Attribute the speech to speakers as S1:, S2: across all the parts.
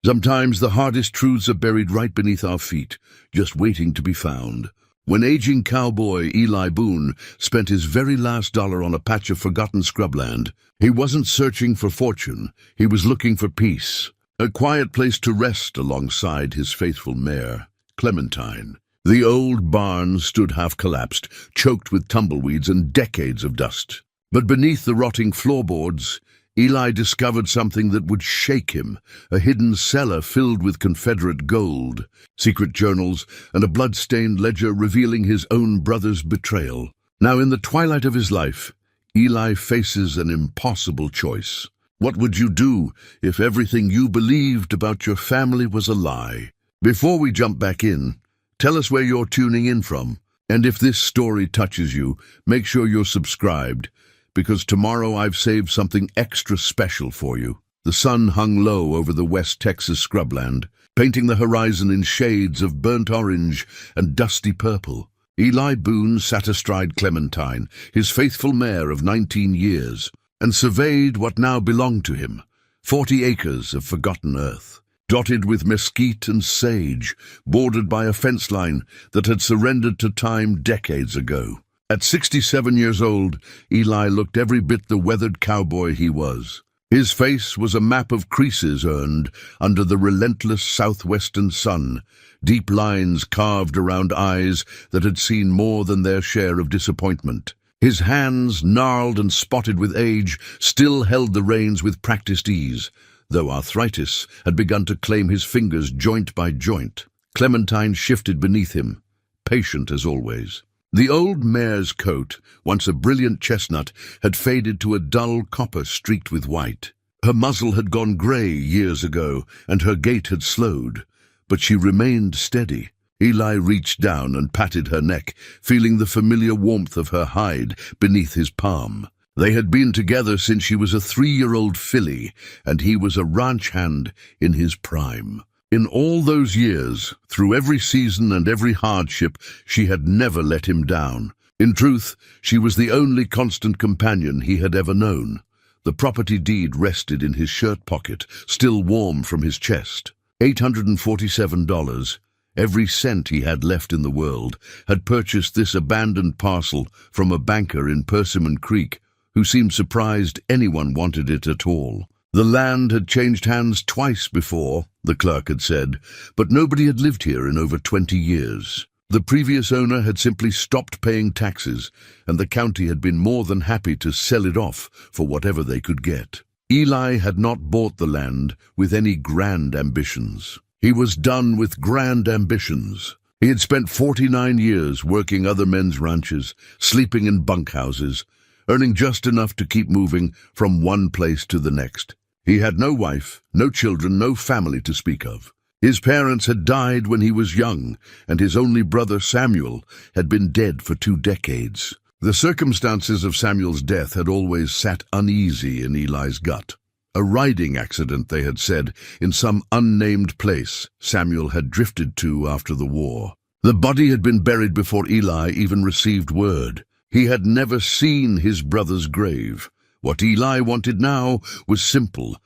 S1: Sometimes the hardest truths are buried right beneath our feet, just waiting to be found. When aging cowboy Eli Boone spent his very last dollar on a patch of forgotten scrubland, he wasn't searching for fortune, he was looking for peace. A quiet place to rest alongside his faithful mare, Clementine. The old barn stood half-collapsed, choked with tumbleweeds and decades of dust. But beneath the rotting floorboards, Eli discovered something that would shake him, a hidden cellar filled with Confederate gold, secret journals, and a blood-stained ledger revealing his own brother's betrayal. Now, in the twilight of his life, Eli faces an impossible choice. What would you do if everything you believed about your family was a lie? Before we jump back in, tell us where you're tuning in from. And if this story touches you, make sure you're subscribed, because tomorrow I've saved something extra special for you. The sun hung low over the West Texas scrubland, painting the horizon in shades of burnt orange and dusty purple. Eli Boone sat astride Clementine, his faithful mare of 19 years, and surveyed what now belonged to him, 40 acres of forgotten earth, dotted with mesquite and sage, bordered by a fence line that had surrendered to time decades ago. At 67 years old, Eli looked every bit the weathered cowboy he was. His face was a map of creases earned under the relentless southwestern sun, deep lines carved around eyes that had seen more than their share of disappointment. His hands, gnarled and spotted with age, still held the reins with practiced ease, though arthritis had begun to claim his fingers joint by joint. Clementine shifted beneath him, patient as always. The old mare's coat, once a brilliant chestnut, had faded to a dull copper streaked with white. Her muzzle had gone grey years ago, and her gait had slowed, but she remained steady. Eli reached down and patted her neck, feeling the familiar warmth of her hide beneath his palm. They had been together since she was a 3-year-old filly, and he was a ranch hand in his prime. In all those years, through every season and every hardship, she had never let him down. In truth, she was the only constant companion he had ever known. The property deed rested in his shirt pocket, still warm from his chest. $847, every cent he had left in the world, had purchased this abandoned parcel from a banker in Persimmon Creek, who seemed surprised anyone wanted it at all. The land had changed hands twice before, the clerk had said, but nobody had lived here in over 20 years. The previous owner had simply stopped paying taxes, and the county had been more than happy to sell it off for whatever they could get. Eli had not bought the land with any grand ambitions. He was done with grand ambitions. He had spent 49 years working other men's ranches, sleeping in bunkhouses, earning just enough to keep moving from one place to the next. He had no wife, no children, no family to speak of. His parents had died when he was young, and his only brother Samuel had been dead for 2 decades. The circumstances of Samuel's death had always sat uneasy in Eli's gut. A riding accident, they had said, in some unnamed place Samuel had drifted to after the war. The body had been buried before Eli even received word. He had never seen his brother's grave. What Eli wanted now was simple,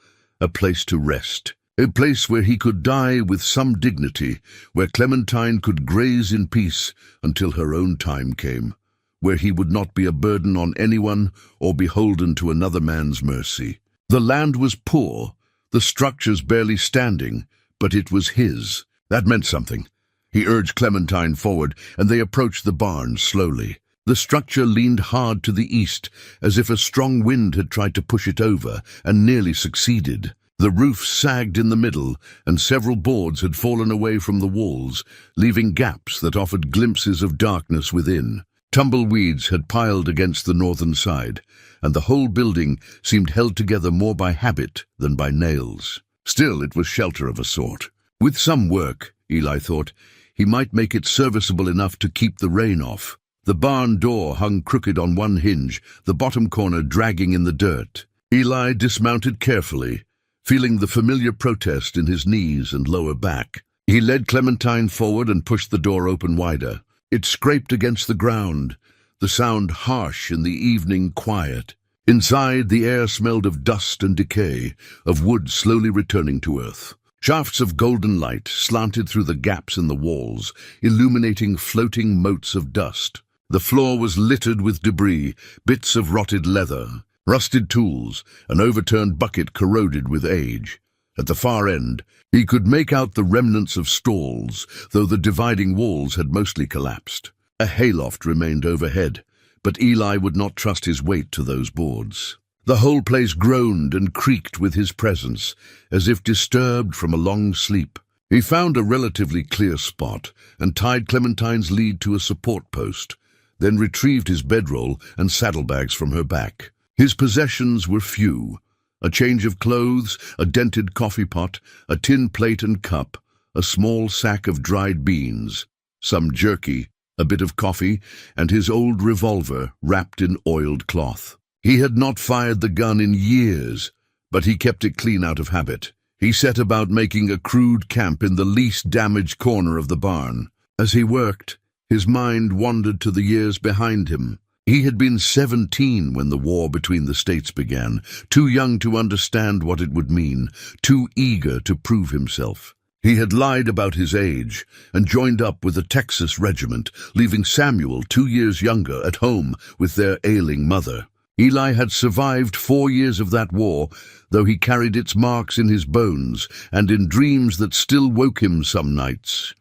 S1: a place to rest, a place where he could die with some dignity, where Clementine could graze in peace until her own time came, where he would not be a burden on anyone or beholden to another man's mercy. The land was poor, the structures barely standing, but it was his. That meant something. He urged Clementine forward, and they approached the barn slowly. The structure leaned hard to the east, as if a strong wind had tried to push it over, and nearly succeeded. The roof sagged in the middle, and several boards had fallen away from the walls, leaving gaps that offered glimpses of darkness within. Tumbleweeds had piled against the northern side, and the whole building seemed held together more by habit than by nails. Still, it was shelter of a sort. With some work, Eli thought, he might make it serviceable enough to keep the rain off. The barn door hung crooked on one hinge, the bottom corner dragging in the dirt. Eli dismounted carefully, feeling the familiar protest in his knees and lower back. He led Clementine forward and pushed the door open wider. It scraped against the ground, the sound harsh in the evening quiet. Inside, the air smelled of dust and decay, of wood slowly returning to earth. Shafts of golden light slanted through the gaps in the walls, illuminating floating motes of dust. The floor was littered with debris, bits of rotted leather, rusted tools, an overturned bucket corroded with age. At the far end, he could make out the remnants of stalls, though the dividing walls had mostly collapsed. A hayloft remained overhead, but Eli would not trust his weight to those boards. The whole place groaned and creaked with his presence, as if disturbed from a long sleep. He found a relatively clear spot and tied Clementine's lead to a support post, then retrieved his bedroll and saddlebags from her back. His possessions were few: a change of clothes, a dented coffee pot, a tin plate and cup, a small sack of dried beans, some jerky, a bit of coffee, and his old revolver wrapped in oiled cloth. He had not fired the gun in years, but he kept it clean out of habit. He set about making a crude camp in the least damaged corner of the barn. As he worked, his mind wandered to the years behind him. He had been 17 when the war between the states began, too young to understand what it would mean, too eager to prove himself. He had lied about his age and joined up with a Texas regiment, leaving Samuel, 2 years younger, at home with their ailing mother. Eli had survived 4 years of that war, though he carried its marks in his bones and in dreams that still woke him some nights.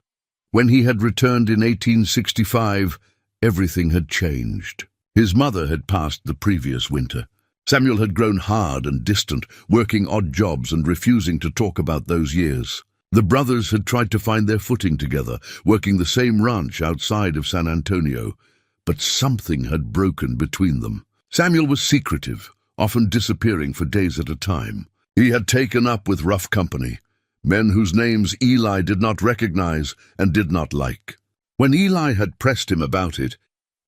S1: When he had returned in 1865, everything had changed. His mother had passed the previous winter. Samuel had grown hard and distant, working odd jobs and refusing to talk about those years. The brothers had tried to find their footing together, working the same ranch outside of San Antonio, but something had broken between them. Samuel was secretive, often disappearing for days at a time. He had taken up with rough company, men whose names Eli did not recognize and did not like. When Eli had pressed him about it,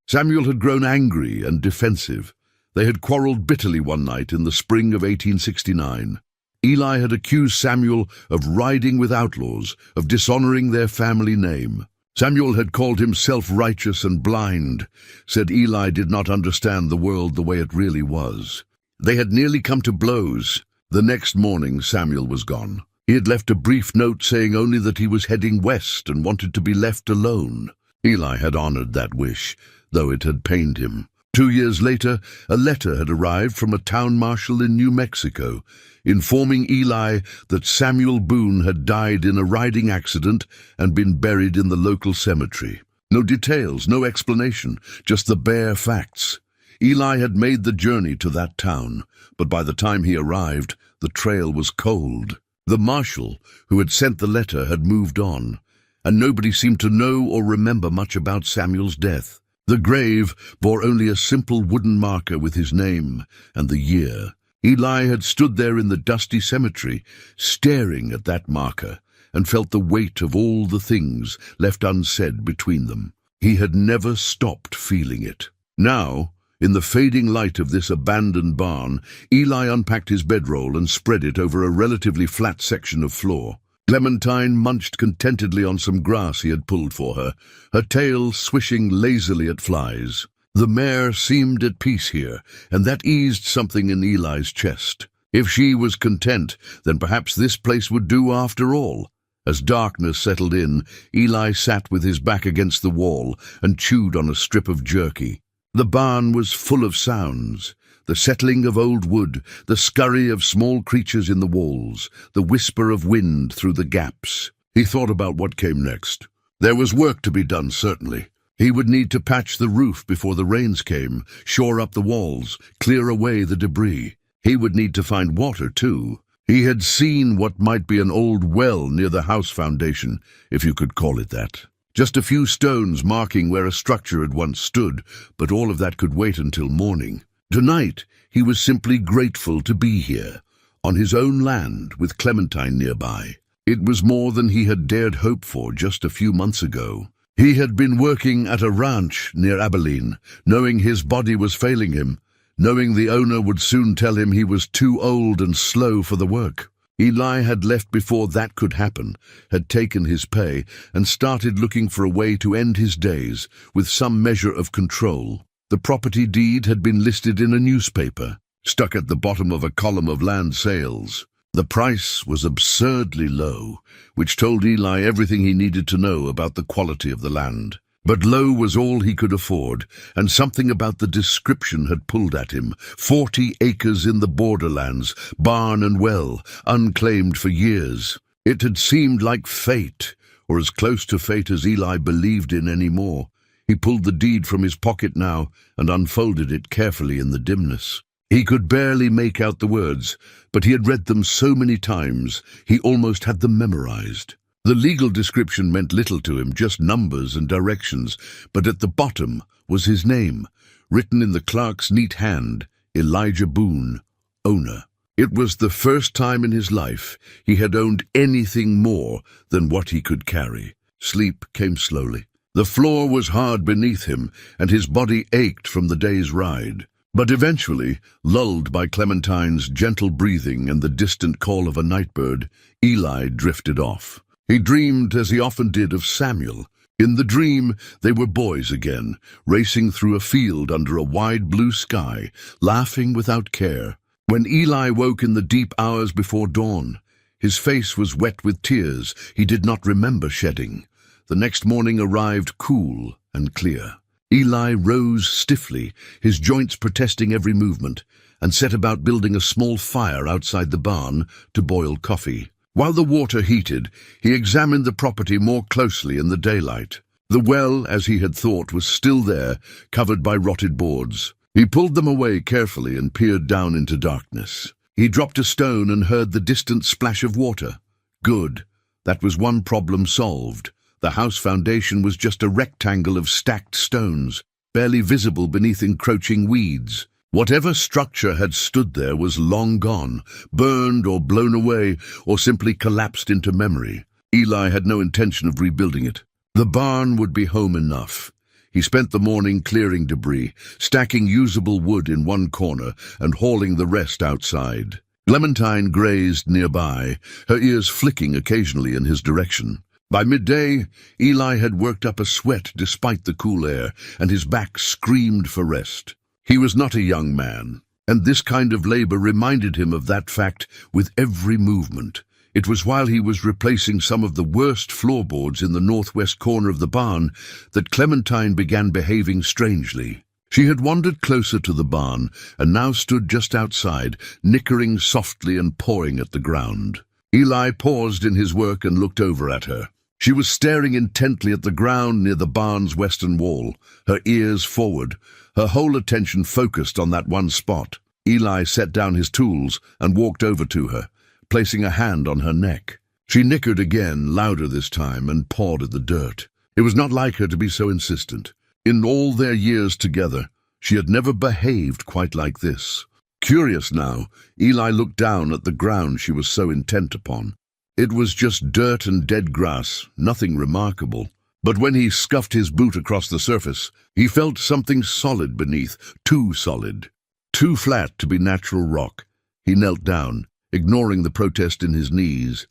S1: Samuel had grown angry and defensive. They had quarreled bitterly one night in the spring of 1869. Eli had accused Samuel of riding with outlaws, of dishonoring their family name. Samuel had called him self-righteous and blind, said Eli did not understand the world the way it really was. They had nearly come to blows. The next morning, Samuel was gone. He had left a brief note saying only that he was heading west and wanted to be left alone. Eli had honored that wish, though it had pained him. 2 years later, a letter had arrived from a town marshal in New Mexico, informing Eli that Samuel Boone had died in a riding accident and been buried in the local cemetery. No details, no explanation, just the bare facts. Eli had made the journey to that town, but by the time he arrived, the trail was cold. The marshal who had sent the letter had moved on, and nobody seemed to know or remember much about Samuel's death. The grave bore only a simple wooden marker with his name and the year. Eli had stood there in the dusty cemetery, staring at that marker, and felt the weight of all the things left unsaid between them. He had never stopped feeling it. Now, in the fading light of this abandoned barn, Eli unpacked his bedroll and spread it over a relatively flat section of floor. Clementine munched contentedly on some grass he had pulled for her, her tail swishing lazily at flies. The mare seemed at peace here, and that eased something in Eli's chest. If she was content, then perhaps this place would do after all. As darkness settled in, Eli sat with his back against the wall and chewed on a strip of jerky. The barn was full of sounds. The settling of old wood, the scurry of small creatures in the walls, the whisper of wind through the gaps. He thought about what came next. There was work to be done, certainly. He would need to patch the roof before the rains came, shore up the walls, clear away the debris. He would need to find water, too. He had seen what might be an old well near the house foundation, if you could call it that. Just a few stones marking where a structure had once stood, but all of that could wait until morning. Tonight, he was simply grateful to be here, on his own land with Clementine nearby. It was more than he had dared hope for just a few months ago. He had been working at a ranch near Abilene, knowing his body was failing him, knowing the owner would soon tell him he was too old and slow for the work. Eli had left before that could happen, had taken his pay, and started looking for a way to end his days with some measure of control. The property deed had been listed in a newspaper, stuck at the bottom of a column of land sales. The price was absurdly low, which told Eli everything he needed to know about the quality of the land. But low was all he could afford, and something about the description had pulled at him. 40 acres in the borderlands, barn and well, unclaimed for years. It had seemed like fate, or as close to fate as Eli believed in anymore. He pulled the deed from his pocket now and unfolded it carefully in the dimness. He could barely make out the words, but he had read them so many times he almost had them memorized. The legal description meant little to him, just numbers and directions, but at the bottom was his name, written in the clerk's neat hand, Elijah Boone, owner. It was the first time in his life he had owned anything more than what he could carry. Sleep came slowly. The floor was hard beneath him, and his body ached from the day's ride. But eventually, lulled by Clementine's gentle breathing and the distant call of a nightbird, Eli drifted off. He dreamed, as he often did, of Samuel. In the dream, they were boys again, racing through a field under a wide blue sky, laughing without care. When Eli woke in the deep hours before dawn, his face was wet with tears he did not remember shedding. The next morning arrived cool and clear. Eli rose stiffly, his joints protesting every movement, and set about building a small fire outside the barn to boil coffee. While the water heated, he examined the property more closely in the daylight. The well, as he had thought, was still there, covered by rotted boards. He pulled them away carefully and peered down into darkness. He dropped a stone and heard the distant splash of water. Good. That was one problem solved. The house foundation was just a rectangle of stacked stones, barely visible beneath encroaching weeds. Whatever structure had stood there was long gone, burned or blown away, or simply collapsed into memory. Eli had no intention of rebuilding it. The barn would be home enough. He spent the morning clearing debris, stacking usable wood in one corner and hauling the rest outside. Clementine grazed nearby, her ears flicking occasionally in his direction. By midday, Eli had worked up a sweat despite the cool air, and his back screamed for rest. He was not a young man, and this kind of labor reminded him of that fact with every movement. It was while he was replacing some of the worst floorboards in the northwest corner of the barn that Clementine began behaving strangely. She had wandered closer to the barn and now stood just outside, nickering softly and pawing at the ground. Eli paused in his work and looked over at her. She was staring intently at the ground near the barn's western wall, her ears forward, her whole attention focused on that one spot. Eli set down his tools and walked over to her, placing a hand on her neck. She nickered again, louder this time, and pawed at the dirt. It was not like her to be so insistent. In all their years together, she had never behaved quite like this. Curious now, Eli looked down at the ground she was so intent upon. It was just dirt and dead grass, nothing remarkable. But when he scuffed his boot across the surface, he felt something solid beneath, too solid, too flat to be natural rock. He knelt down, ignoring the protest in his knees,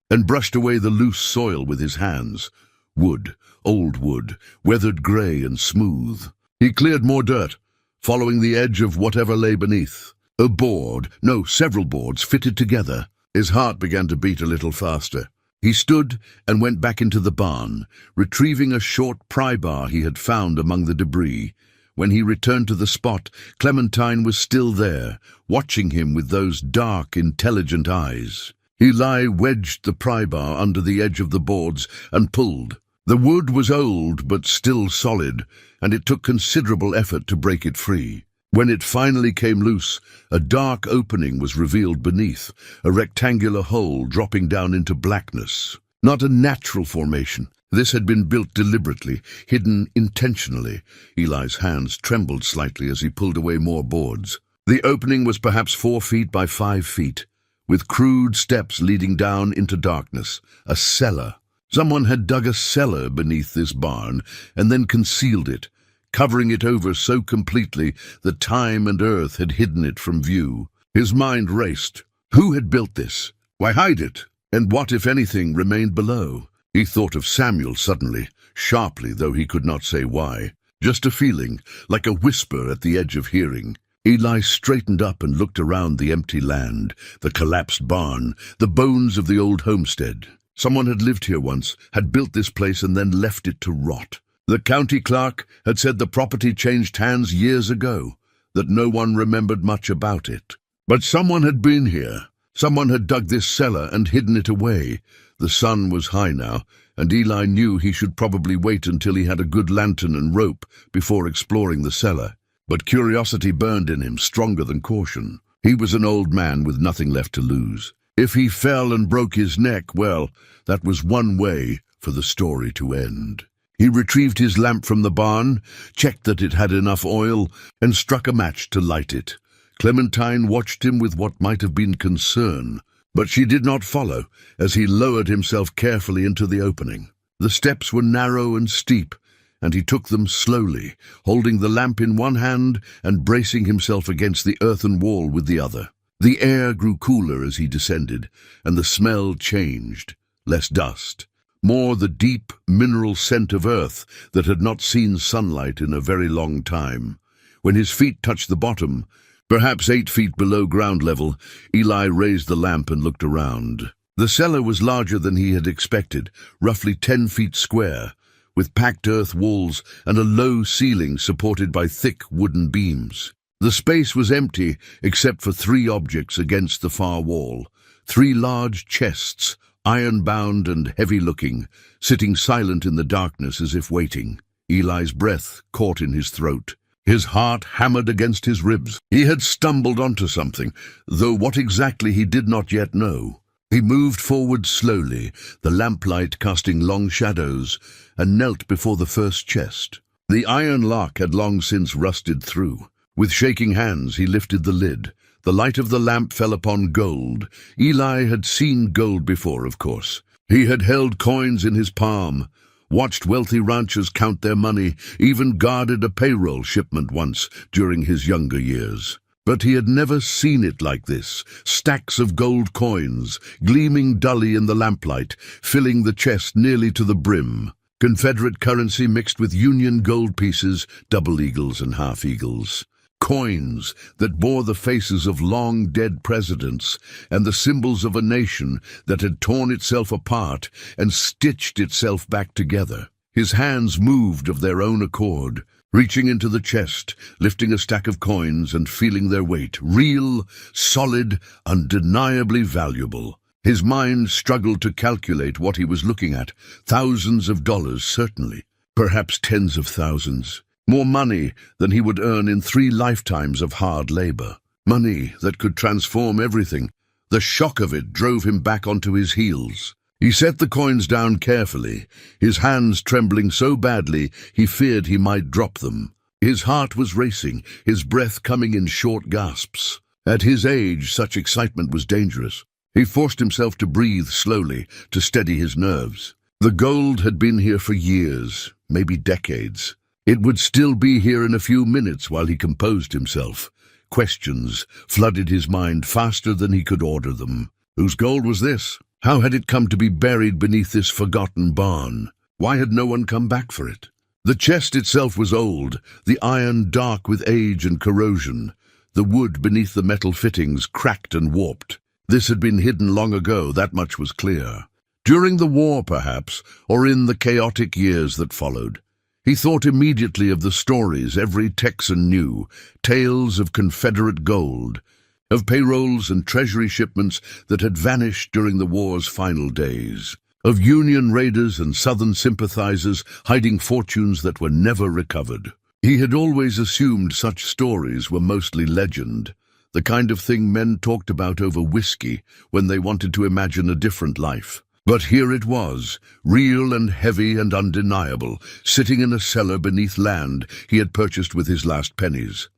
S1: and brushed away the loose soil with his hands. Wood, old wood, weathered gray and smooth. He cleared more dirt, following the edge of whatever lay beneath. A board, no, several boards fitted together. His heart began to beat a little faster. He stood and went back into the barn, retrieving a short pry bar he had found among the debris. When he returned to the spot, Clementine was still there, watching him with those dark, intelligent eyes. Eli wedged the pry bar under the edge of the boards and pulled. The wood was old but still solid, and it took considerable effort to break it free. When it finally came loose, a dark opening was revealed beneath, a rectangular hole dropping down into blackness. Not a natural formation. This had been built deliberately, hidden intentionally. Eli's hands trembled slightly as he pulled away more boards. The opening was perhaps 4 feet by 5 feet, with crude steps leading down into darkness. A cellar. Someone had dug a cellar beneath this barn and then concealed it, covering it over so completely that time and earth had hidden it from view. His mind raced. Who had built this? Why hide it? And what, if anything, remained below? He thought of Samuel suddenly, sharply, though he could not say why. Just a feeling, like a whisper at the edge of hearing. Eli straightened up and looked around the empty land, the collapsed barn, the bones of the old homestead. Someone had lived here once, had built this place and then left it to rot. The county clerk had said the property changed hands years ago, that no one remembered much about it. But someone had been here. Someone had dug this cellar and hidden it away. The sun was high now, and Eli knew he should probably wait until he had a good lantern and rope before exploring the cellar. But curiosity burned in him, stronger than caution. He was an old man with nothing left to lose. If he fell and broke his neck, well, that was one way for the story to end. He retrieved his lamp from the barn, checked that it had enough oil, and struck a match to light it. Clementine watched him with what might have been concern, but she did not follow as he lowered himself carefully into the opening. The steps were narrow and steep, and he took them slowly, holding the lamp in one hand and bracing himself against the earthen wall with the other. The air grew cooler as he descended, and the smell changed. Less dust, more the deep mineral scent of earth that had not seen sunlight in a very long time. When his feet touched the bottom, perhaps 8 feet below ground level, Eli raised the lamp and looked around. The cellar was larger than he had expected, roughly 10 feet square, with packed earth walls and a low ceiling supported by thick wooden beams. The space was empty except for 3 objects against the far wall, 3 large chests, iron-bound and heavy-looking, sitting silent in the darkness as if waiting. Eli's breath caught in his throat. His heart hammered against his ribs. He had stumbled onto something, though what exactly he did not yet know. He moved forward slowly, the lamplight casting long shadows, and knelt before the first chest. The iron lock had long since rusted through. With shaking hands, he lifted the lid. The light of the lamp fell upon gold. Eli had seen gold before, of course. He had held coins in his palm, watched wealthy ranchers count their money, even guarded a payroll shipment once during his younger years. But he had never seen it like this, stacks of gold coins, gleaming dully in the lamplight, filling the chest nearly to the brim. Confederate currency mixed with Union gold pieces, double eagles and half eagles. Coins that bore the faces of long-dead presidents and the symbols of a nation that had torn itself apart and stitched itself back together. His hands moved of their own accord, reaching into the chest, lifting a stack of coins and feeling their weight, real, solid, undeniably valuable. His mind struggled to calculate what he was looking at. Thousands of dollars, certainly, perhaps tens of thousands. More money than he would earn in 3 lifetimes of hard labor. Money that could transform everything. The shock of it drove him back onto his heels. He set the coins down carefully, his hands trembling so badly he feared he might drop them. His heart was racing, his breath coming in short gasps. At his age, such excitement was dangerous. He forced himself to breathe slowly, to steady his nerves. The gold had been here for years, maybe decades. It would still be here in a few minutes while he composed himself. Questions flooded his mind faster than he could order them. Whose gold was this? How had it come to be buried beneath this forgotten barn? Why had no one come back for it? The chest itself was old, the iron dark with age and corrosion. The wood beneath the metal fittings cracked and warped. This had been hidden long ago, that much was clear. During the war, perhaps, or in the chaotic years that followed. He thought immediately of the stories every Texan knew, tales of Confederate gold, of payrolls and treasury shipments that had vanished during the war's final days, of Union raiders and Southern sympathizers hiding fortunes that were never recovered. He had always assumed such stories were mostly legend, the kind of thing men talked about over whiskey when they wanted to imagine a different life. But here it was, real and heavy and undeniable, sitting in a cellar beneath land he had purchased with his last pennies.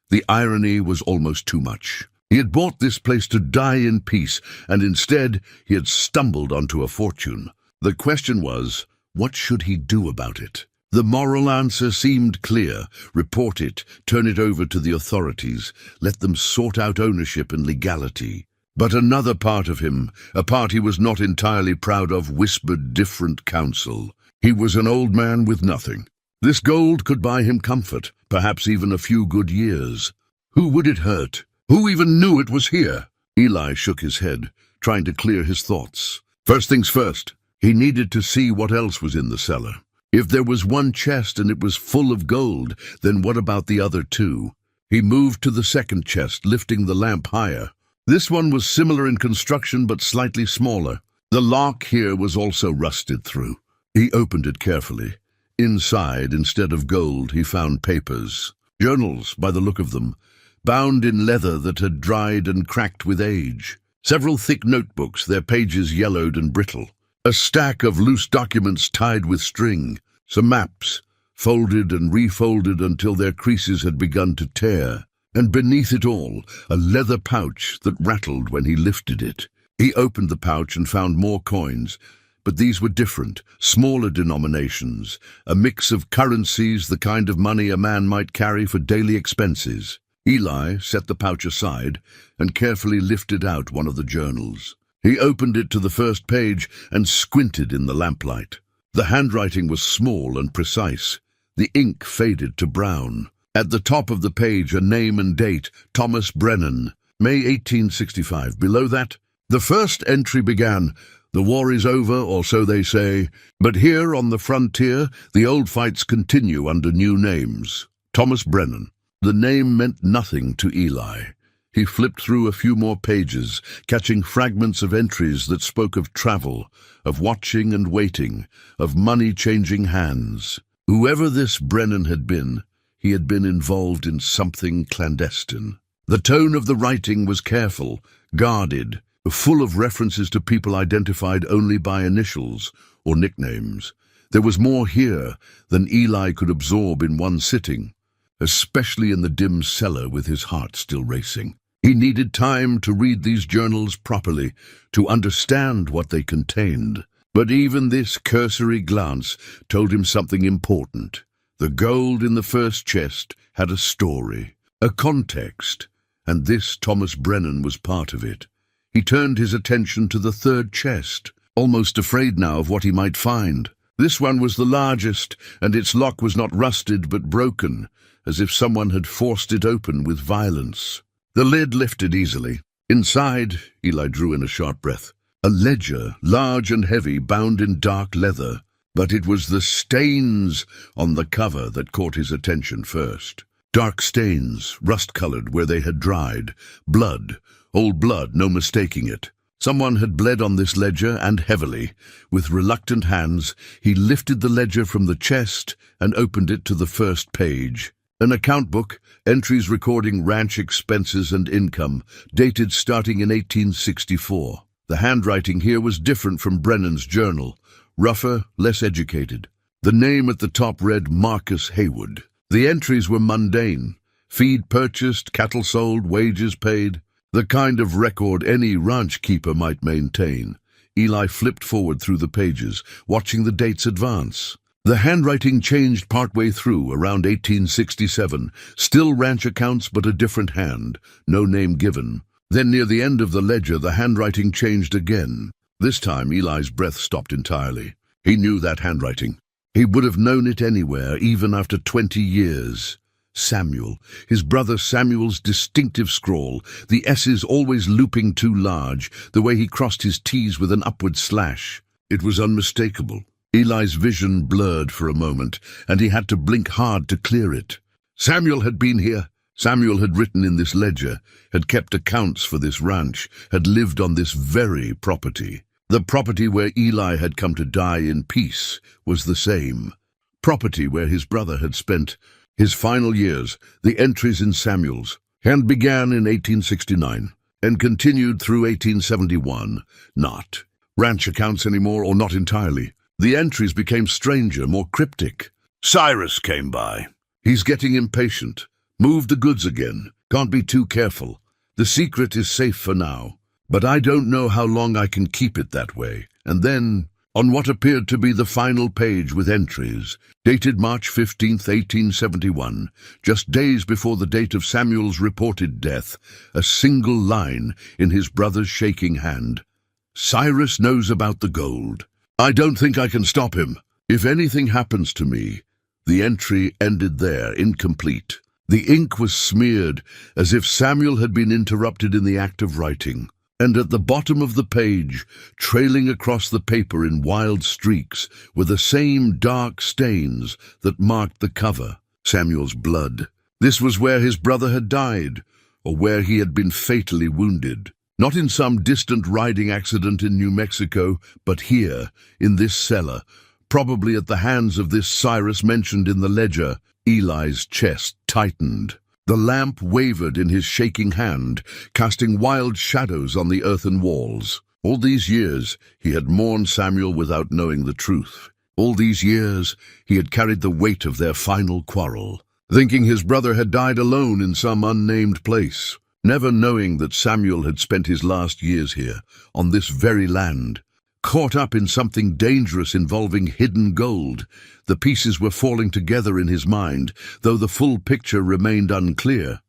S1: The irony was almost too much. He had bought this place to die in peace, and instead he had stumbled onto a fortune. The question was, what should he do about it? The moral answer seemed clear. Report it, turn it over to the authorities, let them sort out ownership and legality. But another part of him, a part he was not entirely proud of, whispered different counsel. He was an old man with nothing. This gold could buy him comfort, perhaps even a few good years. Who would it hurt? Who even knew it was here? Eli shook his head, trying to clear his thoughts. First things first, he needed to see what else was in the cellar. If there was one chest and it was full of gold, then what about the other two? He moved to the second chest, lifting the lamp higher. This one was similar in construction but slightly smaller. The lock here was also rusted through. He opened it carefully. Inside, instead of gold, he found papers. Journals, by the look of them, bound in leather that had dried and cracked with age. Several thick notebooks, their pages yellowed and brittle. A stack of loose documents tied with string. Some maps, folded and refolded until their creases had begun to tear. And beneath it all, a leather pouch that rattled when he lifted it. He opened the pouch and found more coins, but these were different, smaller denominations, a mix of currencies, the kind of money a man might carry for daily expenses. Eli set the pouch aside and carefully lifted out one of the journals. He opened it to the first page and squinted in the lamplight. The handwriting was small and precise. The ink faded to brown. At the top of the page, a name and date, Thomas Brennan, May 1865. Below that, the first entry began, "The war is over, or so they say, but here on the frontier, the old fights continue under new names." Thomas Brennan. The name meant nothing to Eli. He flipped through a few more pages, catching fragments of entries that spoke of travel, of watching and waiting, of money changing hands. Whoever this Brennan had been, he had been involved in something clandestine. The tone of the writing was careful, guarded, full of references to people identified only by initials or nicknames. There was more here than Eli could absorb in one sitting, especially in the dim cellar with his heart still racing. He needed time to read these journals properly, to understand what they contained. But even this cursory glance told him something important. The gold in the first chest had a story, a context, and this Thomas Brennan was part of it. He turned his attention to the third chest, almost afraid now of what he might find. This one was the largest, and its lock was not rusted but broken, as if someone had forced it open with violence. The lid lifted easily. Inside, Eli drew in a sharp breath, a ledger, large and heavy, bound in dark leather. But it was the stains on the cover that caught his attention first. Dark stains, rust-colored where they had dried. Blood, old blood, no mistaking it. Someone had bled on this ledger, and heavily. With reluctant hands, he lifted the ledger from the chest and opened it to the first page. An account book, entries recording ranch expenses and income, dated starting in 1864. The handwriting here was different from Brennan's journal. Rougher, less educated. The name at the top read Marcus Haywood. The entries were mundane. Feed purchased, cattle sold, wages paid. The kind of record any ranch keeper might maintain. Eli flipped forward through the pages, watching the dates advance. The handwriting changed partway through, around 1867. Still ranch accounts, but a different hand. No name given. Then near the end of the ledger, the handwriting changed again. This time, Eli's breath stopped entirely. He knew that handwriting. He would have known it anywhere, even after 20 years. Samuel, his brother Samuel's distinctive scrawl, the S's always looping too large, the way he crossed his T's with an upward slash. It was unmistakable. Eli's vision blurred for a moment, and he had to blink hard to clear it. Samuel had been here. Samuel had written in this ledger, had kept accounts for this ranch, had lived on this very property. The property where Eli had come to die in peace was the same. Property where his brother had spent his final years. The entries in Samuel's hand began in 1869 and continued through 1871. Not ranch accounts anymore, or not entirely. The entries became stranger, more cryptic. Cyrus came by. He's getting impatient. Move the goods again. Can't be too careful. The secret is safe for now, but I don't know how long I can keep it that way. And then, on what appeared to be the final page with entries, dated March 15th, 1871, just days before the date of Samuel's reported death, a single line in his brother's shaking hand. Cyrus knows about the gold. I don't think I can stop him. If anything happens to me. The entry ended there, incomplete. The ink was smeared as if Samuel had been interrupted in the act of writing. And at the bottom of the page, trailing across the paper in wild streaks, were the same dark stains that marked the cover, Samuel's blood. This was where his brother had died, or where he had been fatally wounded. Not in some distant riding accident in New Mexico, but here, in this cellar, probably at the hands of this Cyrus mentioned in the ledger. Eli's chest tightened. The lamp wavered in his shaking hand, casting wild shadows on the earthen walls. All these years he had mourned Samuel without knowing the truth. All these years he had carried the weight of their final quarrel, thinking his brother had died alone in some unnamed place, never knowing that Samuel had spent his last years here, on this very land. Caught up in something dangerous involving hidden gold, the pieces were falling together in his mind, though the full picture remained unclear.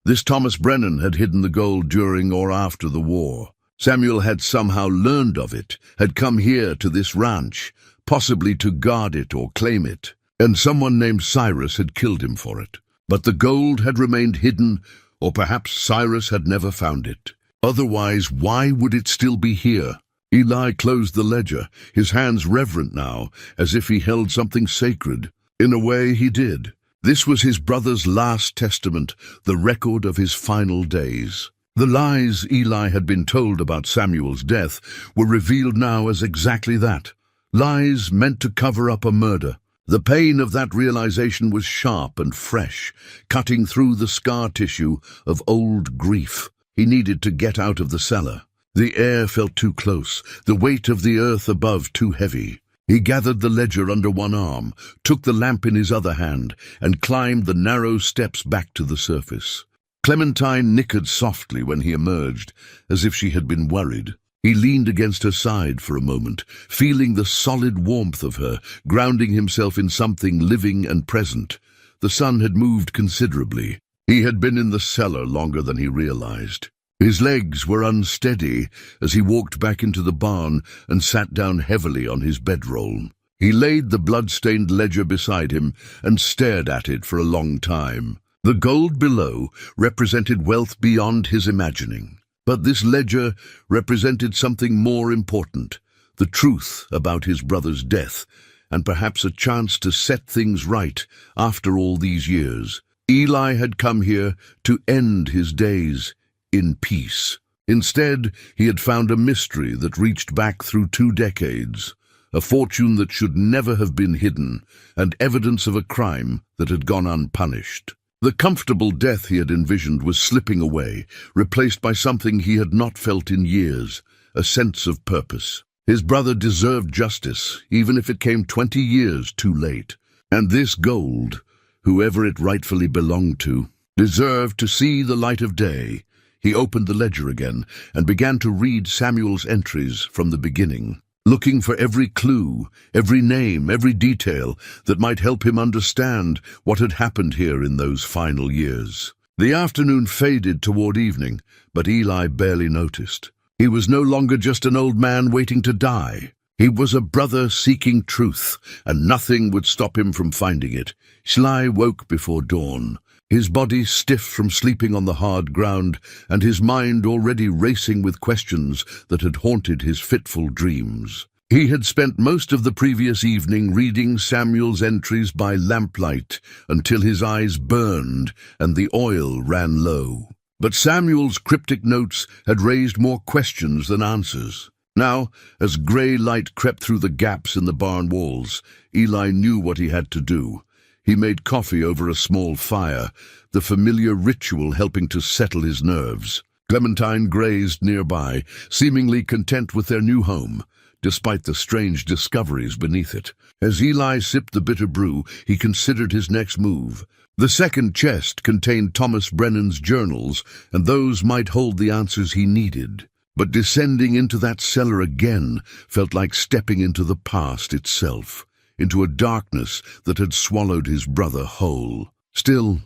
S1: This Thomas Brennan had hidden the gold during or after the war. Samuel had somehow learned of it, had come here to this ranch, possibly to guard it or claim it, and someone named Cyrus had killed him for it. But the gold had remained hidden, or perhaps Cyrus had never found it. Otherwise, why would it still be here? Eli closed the ledger, his hands reverent now, as if he held something sacred. In a way, he did. This was his brother's last testament, the record of his final days. The lies Eli had been told about Samuel's death were revealed now as exactly that. Lies meant to cover up a murder. The pain of that realization was sharp and fresh, cutting through the scar tissue of old grief. He needed to get out of the cellar. The air felt too close, the weight of the earth above too heavy. He gathered the ledger under one arm, took the lamp in his other hand, and climbed the narrow steps back to the surface. Clementine nickered softly when he emerged, as if she had been worried. He leaned against her side for a moment, feeling the solid warmth of her, grounding himself in something living and present. The sun had moved considerably. He had been in the cellar longer than he realized. His legs were unsteady as he walked back into the barn and sat down heavily on his bedroll. He laid the blood-stained ledger beside him and stared at it for a long time. The gold below represented wealth beyond his imagining. But this ledger represented something more important, the truth about his brother's death, and perhaps a chance to set things right after all these years. Eli had come here to end his days in peace. Instead, he had found a mystery that reached back through 2 decades, a fortune that should never have been hidden, and evidence of a crime that had gone unpunished. The comfortable death he had envisioned was slipping away, replaced by something he had not felt in years, a sense of purpose. His brother deserved justice, even if it came 20 years too late. And this gold, whoever it rightfully belonged to, deserved to see the light of day. He opened the ledger again and began to read Samuel's entries from the beginning, looking for every clue, every name, every detail that might help him understand what had happened here in those final years. The afternoon faded toward evening, but Eli barely noticed. He was no longer just an old man waiting to die. He was a brother seeking truth, and nothing would stop him from finding it. Eli woke before dawn, his body stiff from sleeping on the hard ground, and his mind already racing with questions that had haunted his fitful dreams. He had spent most of the previous evening reading Samuel's entries by lamplight until his eyes burned and the oil ran low. But Samuel's cryptic notes had raised more questions than answers. Now, as grey light crept through the gaps in the barn walls, Eli knew what he had to do. He made coffee over a small fire, the familiar ritual helping to settle his nerves. Clementine grazed nearby, seemingly content with their new home, despite the strange discoveries beneath it. As Eli sipped the bitter brew, he considered his next move. The second chest contained Thomas Brennan's journals, and those might hold the answers he needed. But descending into that cellar again felt like stepping into the past itself, into a darkness that had swallowed his brother whole. Still,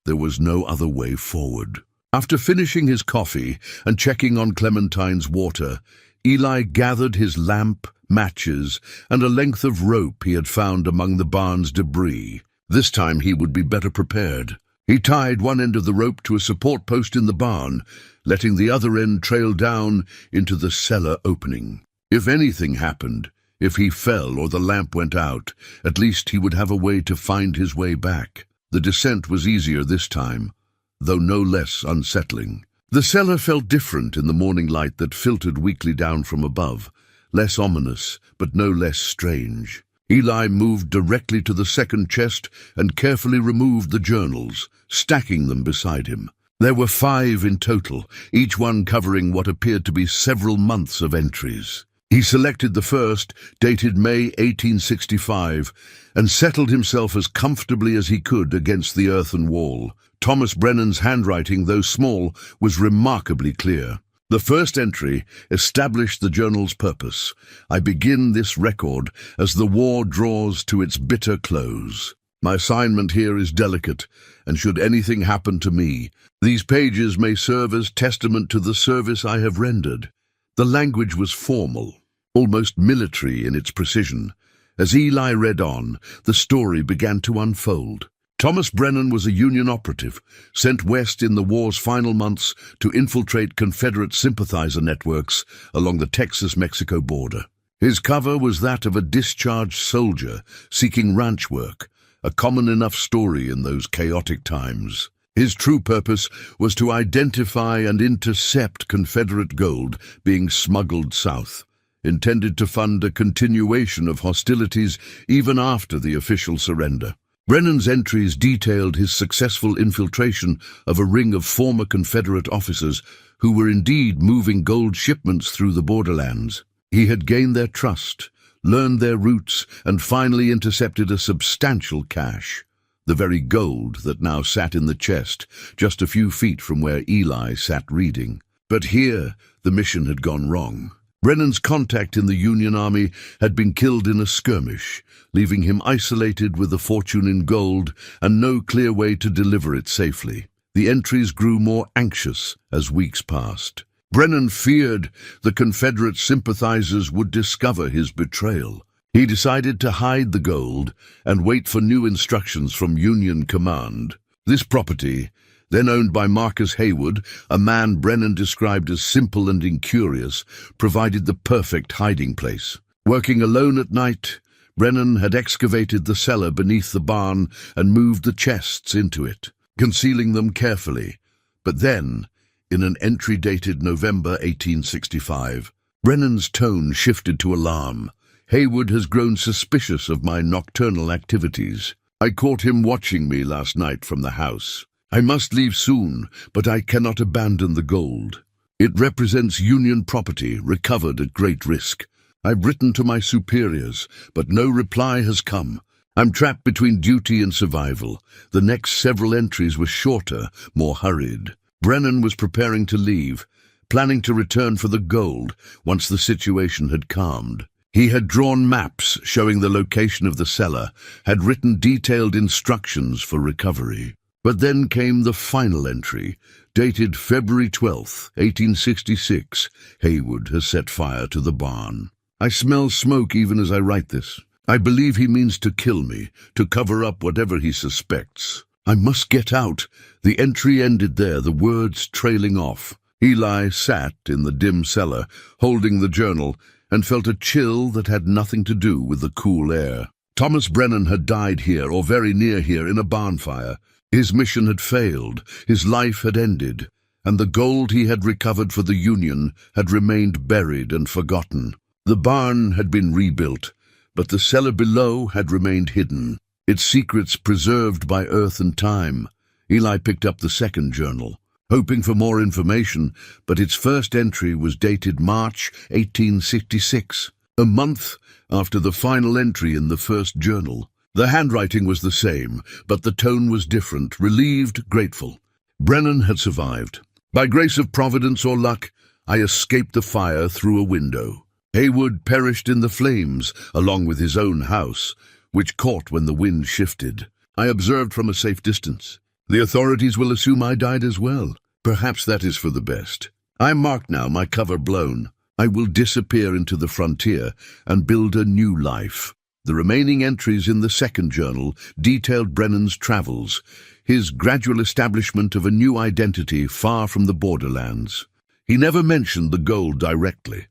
S1: there was no other way forward. After finishing his coffee and checking on Clementine's water, Eli gathered his lamp, matches, and a length of rope he had found among the barn's debris. This time he would be better prepared. He tied one end of the rope to a support post in the barn, letting the other end trail down into the cellar opening. If anything happened, if he fell or the lamp went out, at least he would have a way to find his way back. The descent was easier this time, though no less unsettling. The cellar felt different in the morning light that filtered weakly down from above, less ominous, but no less strange. Eli moved directly to the second chest and carefully removed the journals, stacking them beside him. There were 5 in total, each one covering what appeared to be several months of entries. He selected the first, dated May 1865, and settled himself as comfortably as he could against the earthen wall. Thomas Brennan's handwriting, though small, was remarkably clear. The first entry established the journal's purpose. I begin this record as the war draws to its bitter close. My assignment here is delicate, and should anything happen to me, these pages may serve as testament to the service I have rendered. The language was formal, almost military in its precision. As Eli read on, the story began to unfold. Thomas Brennan was a Union operative, sent west in the war's final months to infiltrate Confederate sympathizer networks along the Texas-Mexico border. His cover was that of a discharged soldier seeking ranch work, a common enough story in those chaotic times. His true purpose was to identify and intercept Confederate gold being smuggled south, intended to fund a continuation of hostilities even after the official surrender. Brennan's entries detailed his successful infiltration of a ring of former Confederate officers who were indeed moving gold shipments through the borderlands. He had gained their trust, learned their routes, and finally intercepted a substantial cache, the very gold that now sat in the chest, just a few feet from where Eli sat reading. But here, the mission had gone wrong. Brennan's contact in the Union Army had been killed in a skirmish, leaving him isolated with a fortune in gold and no clear way to deliver it safely. The entries grew more anxious as weeks passed. Brennan feared the Confederate sympathizers would discover his betrayal. He decided to hide the gold and wait for new instructions from Union command. This property, then owned by Marcus Haywood, a man Brennan described as simple and incurious, provided the perfect hiding place. Working alone at night, Brennan had excavated the cellar beneath the barn and moved the chests into it, concealing them carefully. But then, in an entry dated November 1865, Brennan's tone shifted to alarm. "Haywood has grown suspicious of my nocturnal activities. I caught him watching me last night from the house. I must leave soon, but I cannot abandon the gold. It represents Union property recovered at great risk. I've written to my superiors, but no reply has come. I'm trapped between duty and survival." The next several entries were shorter, more hurried. Brennan was preparing to leave, planning to return for the gold once the situation had calmed. He had drawn maps showing the location of the cellar, had written detailed instructions for recovery. But then came the final entry, dated February 12, 1866. "Haywood has set fire to the barn. I smell smoke even as I write this. I believe he means to kill me, to cover up whatever he suspects. I must get out." The entry ended there, the words trailing off. Eli sat in the dim cellar, holding the journal, and felt a chill that had nothing to do with the cool air. Thomas Brennan had died here, or very near here, in a barn fire. His mission had failed, his life had ended, and the gold he had recovered for the Union had remained buried and forgotten. The barn had been rebuilt, but the cellar below had remained hidden, its secrets preserved by earth and time. Eli picked up the second journal, hoping for more information, but its first entry was dated March 1866, a month after the final entry in the first journal. The handwriting was the same, but the tone was different, relieved, grateful. Brennan had survived. "By grace of Providence or luck, I escaped the fire through a window. Haywood perished in the flames, along with his own house, which caught when the wind shifted. I observed from a safe distance. The authorities will assume I died as well. Perhaps that is for the best. I am marked now, my cover blown. I will disappear into the frontier and build a new life." The remaining entries in the second journal detailed Brennan's travels, his gradual establishment of a new identity far from the borderlands. He never mentioned the gold directly,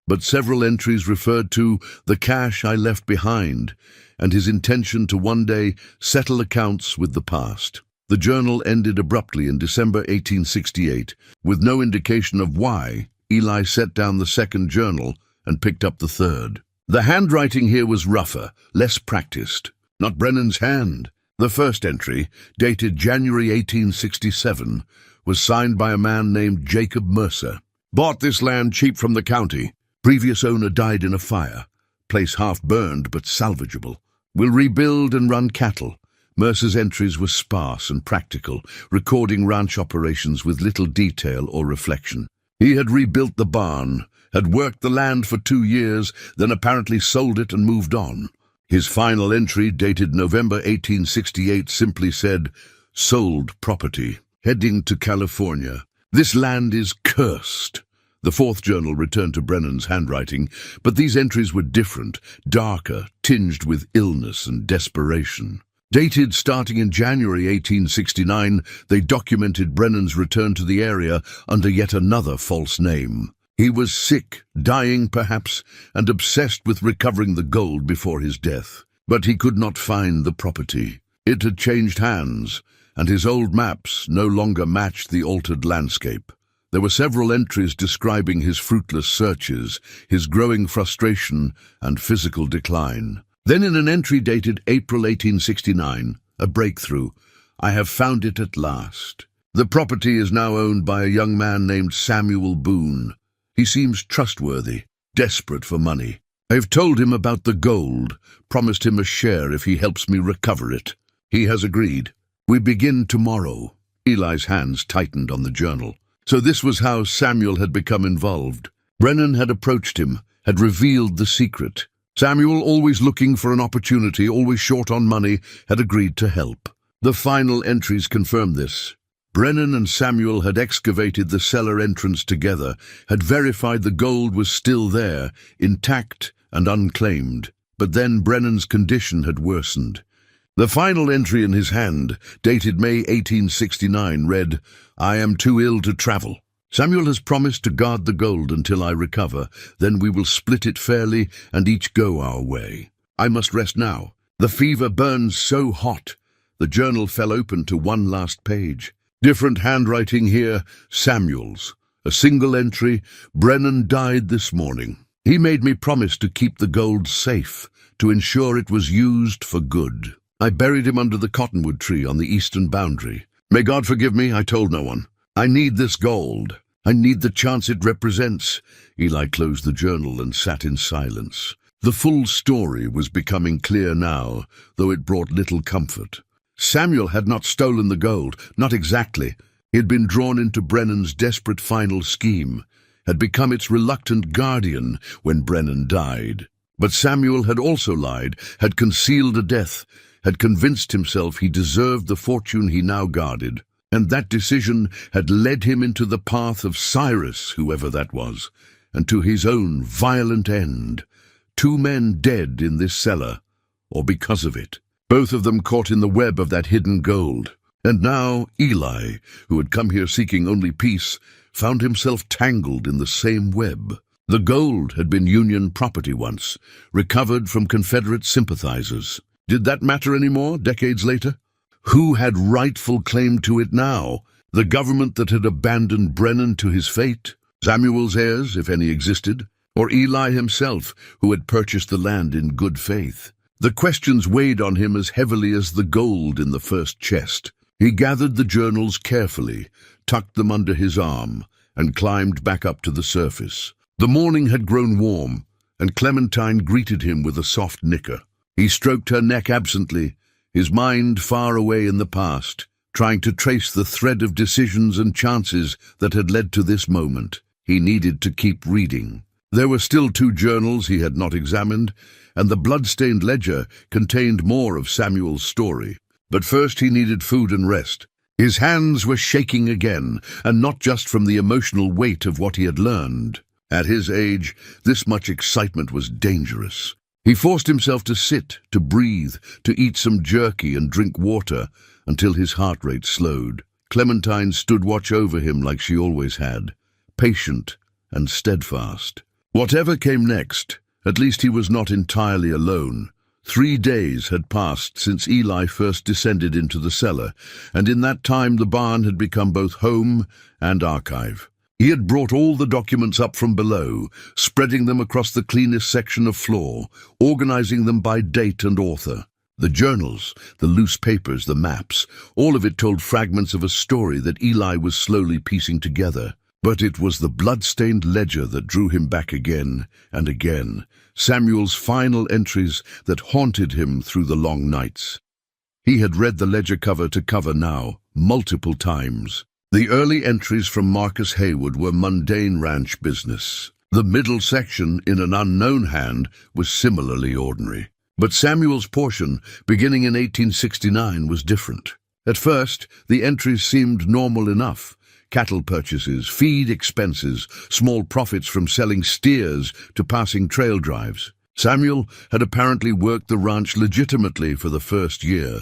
S1: but several entries referred to the cash I left behind and his intention to one day settle accounts with the past. The journal ended abruptly in December 1868, with no indication of why Eli set down the second journal and picked up the third. The handwriting here was rougher, less practiced. Not Brennan's hand. The first entry, dated January 1867, was signed by a man named Jacob Mercer. Bought this land cheap from the county. Previous owner died in a fire. Place half burned but salvageable. Will rebuild and run cattle. Mercer's entries were sparse and practical, recording ranch operations with little detail or reflection. He had rebuilt the barn, had worked the land for 2 years, then apparently sold it and moved on. His final entry, dated November 1868, simply said, "Sold property, heading to California. This land is cursed." The fourth journal returned to Brennan's handwriting, but these entries were different, darker, tinged with illness and desperation. Dated starting in January 1869, they documented Brennan's return to the area under yet another false name. He was sick, dying perhaps, and obsessed with recovering the gold before his death. But he could not find the property. It had changed hands, and his old maps no longer matched the altered landscape. There were several entries describing his fruitless searches, his growing frustration, and physical decline. Then in an entry dated April 1869, a breakthrough, "I have found it at last. The property is now owned by a young man named Samuel Boone. He seems trustworthy, desperate for money. I have told him about the gold, promised him a share if he helps me recover it. He has agreed. We begin tomorrow." Eli's hands tightened on the journal. So this was how Samuel had become involved. Brennan had approached him, had revealed the secret. Samuel, always looking for an opportunity, always short on money, had agreed to help. The final entries confirmed this. Brennan and Samuel had excavated the cellar entrance together, had verified the gold was still there, intact and unclaimed. But then Brennan's condition had worsened. The final entry in his hand, dated May 1869, read, "I am too ill to travel. Samuel has promised to guard the gold until I recover, then we will split it fairly and each go our way. I must rest now. The fever burns so hot." The journal fell open to one last page. Different handwriting here, Samuel's. A single entry, "Brennan died this morning. He made me promise to keep the gold safe, to ensure it was used for good. I buried him under the cottonwood tree on the eastern boundary. May God forgive me, I told no one. I need this gold. I need the chance it represents." Eli closed the journal and sat in silence. The full story was becoming clear now, though it brought little comfort. Samuel had not stolen the gold, not exactly. He had been drawn into Brennan's desperate final scheme, had become its reluctant guardian when Brennan died. But Samuel had also lied, had concealed a death, had convinced himself he deserved the fortune he now guarded, and that decision had led him into the path of Cyrus, whoever that was, and to his own violent end. 2 men dead in this cellar, or because of it, both of them caught in the web of that hidden gold. And now Eli, who had come here seeking only peace, found himself tangled in the same web. The gold had been Union property once, recovered from Confederate sympathizers. Did that matter anymore, decades later? Who had rightful claim to it now? The government that had abandoned Brennan to his fate? Samuel's heirs, if any existed? Or Eli himself, who had purchased the land in good faith? The questions weighed on him as heavily as the gold in the first chest. He gathered the journals carefully, tucked them under his arm, and climbed back up to the surface. The morning had grown warm, and Clementine greeted him with a soft nicker. He stroked her neck absently, his mind far away in the past, trying to trace the thread of decisions and chances that had led to this moment. He needed to keep reading. There were still 2 journals he had not examined, and the blood-stained ledger contained more of Samuel's story. But first he needed food and rest. His hands were shaking again, and not just from the emotional weight of what he had learned. At his age, this much excitement was dangerous. He forced himself to sit, to breathe, to eat some jerky and drink water until his heart rate slowed. Clementine stood watch over him like she always had, patient and steadfast. Whatever came next, at least he was not entirely alone. 3 days had passed since Eli first descended into the cellar, and in that time the barn had become both home and archive. He had brought all the documents up from below, spreading them across the cleanest section of floor, organizing them by date and author. The journals, the loose papers, the maps, all of it told fragments of a story that Eli was slowly piecing together. But it was the blood-stained ledger that drew him back again and again, Samuel's final entries that haunted him through the long nights. He had read the ledger cover to cover now, multiple times. The early entries from Marcus Haywood were mundane ranch business. The middle section, in an unknown hand, was similarly ordinary. But Samuel's portion, beginning in 1869, was different. At first, the entries seemed normal enough. Cattle purchases, feed expenses, small profits from selling steers to passing trail drives. Samuel had apparently worked the ranch legitimately for the first year,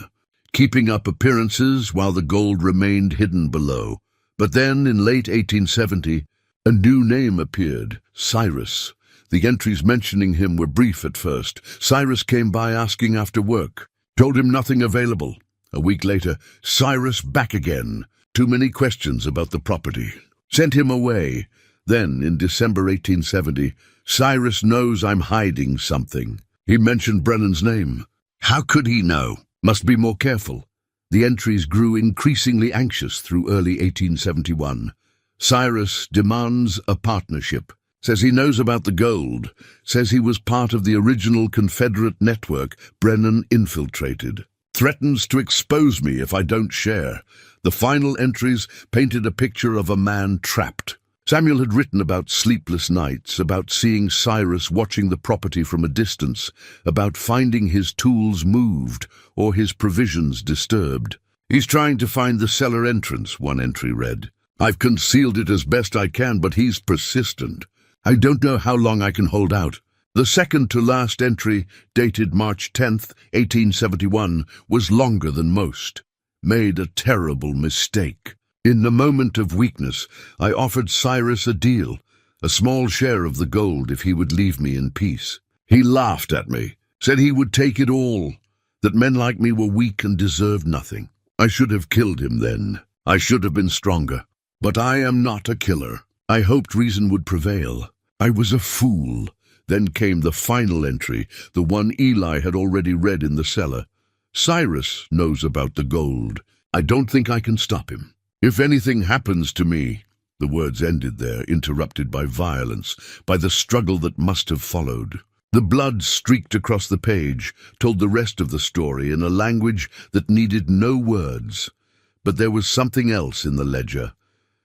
S1: keeping up appearances while the gold remained hidden below. But then, in late 1870, a new name appeared, Cyrus. The entries mentioning him were brief at first. Cyrus came by asking after work, told him nothing available. A week later, Cyrus back again. Too many questions about the property. Sent him away. Then, in December 1870, Cyrus knows I'm hiding something. He mentioned Brennan's name. How could he know? Must be more careful. The entries grew increasingly anxious through early 1871. Cyrus demands a partnership. Says he knows about the gold. Says he was part of the original Confederate network Brennan infiltrated. Threatens to expose me if I don't share. The final entries painted a picture of a man trapped. Samuel had written about sleepless nights, about seeing Cyrus watching the property from a distance, about finding his tools moved or his provisions disturbed. He's trying to find the cellar entrance, one entry read. I've concealed it as best I can, but he's persistent. I don't know how long I can hold out. The second to last entry, dated March 10th, 1871, was longer than most. Made a terrible mistake. In the moment of weakness, I offered Cyrus a deal, a small share of the gold if he would leave me in peace. He laughed at me, said he would take it all, that men like me were weak and deserved nothing. I should have killed him then. I should have been stronger. But I am not a killer. I hoped reason would prevail. I was a fool. Then came the final entry, the one Eli had already read in the cellar. Cyrus knows about the gold. I don't think I can stop him. If anything happens to me, the words ended there, interrupted by violence, by the struggle that must have followed. The blood streaked across the page, told the rest of the story in a language that needed no words. But there was something else in the ledger,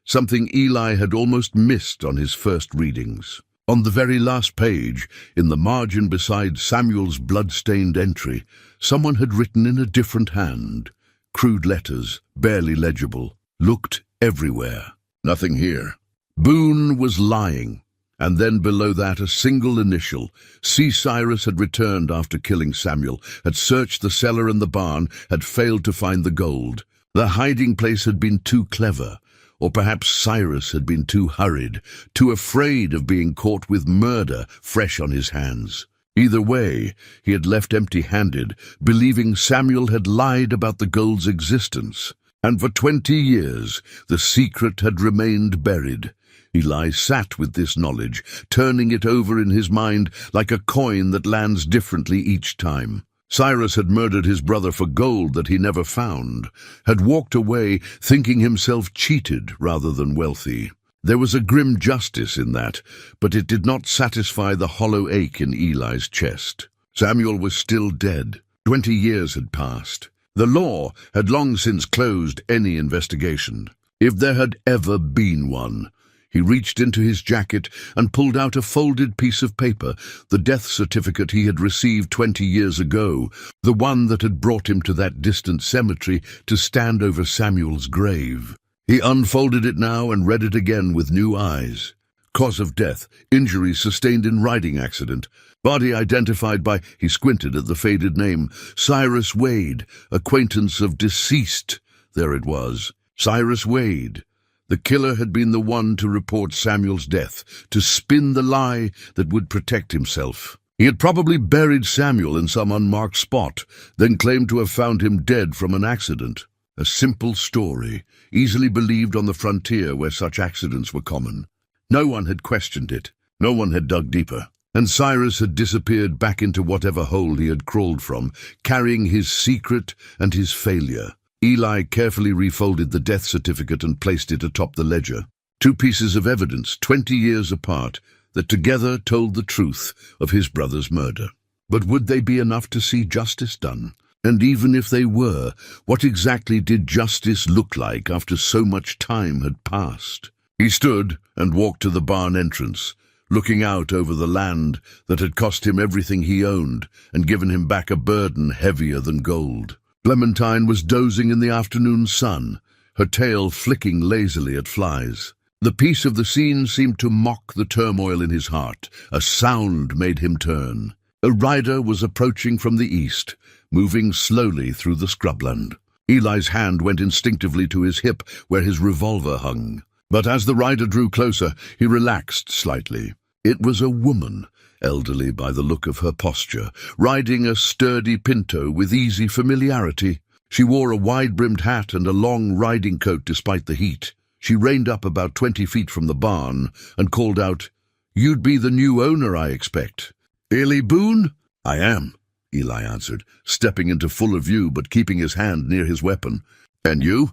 S1: something Eli had almost missed on his first readings. On the very last page, in the margin beside Samuel's blood-stained entry, someone had written in a different hand. Crude letters, barely legible, looked everywhere. Nothing here. Boone was lying. And then below that, a single initial. C. Cyrus had returned after killing Samuel, had searched the cellar and the barn, had failed to find the gold. The hiding place had been too clever. Or perhaps Cyrus had been too hurried, too afraid of being caught with murder fresh on his hands. Either way, he had left empty-handed, believing Samuel had lied about the gold's existence. And for 20 years, the secret had remained buried. Eli sat with this knowledge, turning it over in his mind like a coin that lands differently each time. Cyrus had murdered his brother for gold that he never found, had walked away thinking himself cheated rather than wealthy. There was a grim justice in that, but it did not satisfy the hollow ache in Eli's chest. Samuel was still dead. 20 years had passed. The law had long since closed any investigation, if there had ever been one. He reached into his jacket and pulled out a folded piece of paper, the death certificate he had received 20 years ago, the one that had brought him to that distant cemetery to stand over Samuel's grave. He unfolded it now and read it again with new eyes. Cause of death, injuries sustained in riding accident. Body identified by, he squinted at the faded name, Cyrus Wade, acquaintance of deceased. There it was, Cyrus Wade. The killer had been the one to report Samuel's death, to spin the lie that would protect himself. He had probably buried Samuel in some unmarked spot, then claimed to have found him dead from an accident. A simple story, easily believed on the frontier where such accidents were common. No one had questioned it. No one had dug deeper. And Cyrus had disappeared back into whatever hole he had crawled from, carrying his secret and his failure. Eli carefully refolded the death certificate and placed it atop the ledger. 2 pieces of evidence, 20 years apart, that together told the truth of his brother's murder. But would they be enough to see justice done? And even if they were, what exactly did justice look like after so much time had passed? He stood and walked to the barn entrance, looking out over the land that had cost him everything he owned and given him back a burden heavier than gold. Clementine was dozing in the afternoon sun, her tail flicking lazily at flies. The peace of the scene seemed to mock the turmoil in his heart. A sound made him turn. A rider was approaching from the east, moving slowly through the scrubland. Eli's hand went instinctively to his hip where his revolver hung. But as the rider drew closer, he relaxed slightly. It was a woman, elderly by the look of her posture, riding a sturdy pinto with easy familiarity. She wore a wide-brimmed hat and a long riding coat despite the heat. She reined up about 20 feet from the barn and called out, "You'd be the new owner, I expect." "Eli Boone?" "I am," Eli answered, stepping into fuller view but keeping his hand near his weapon. "And you?"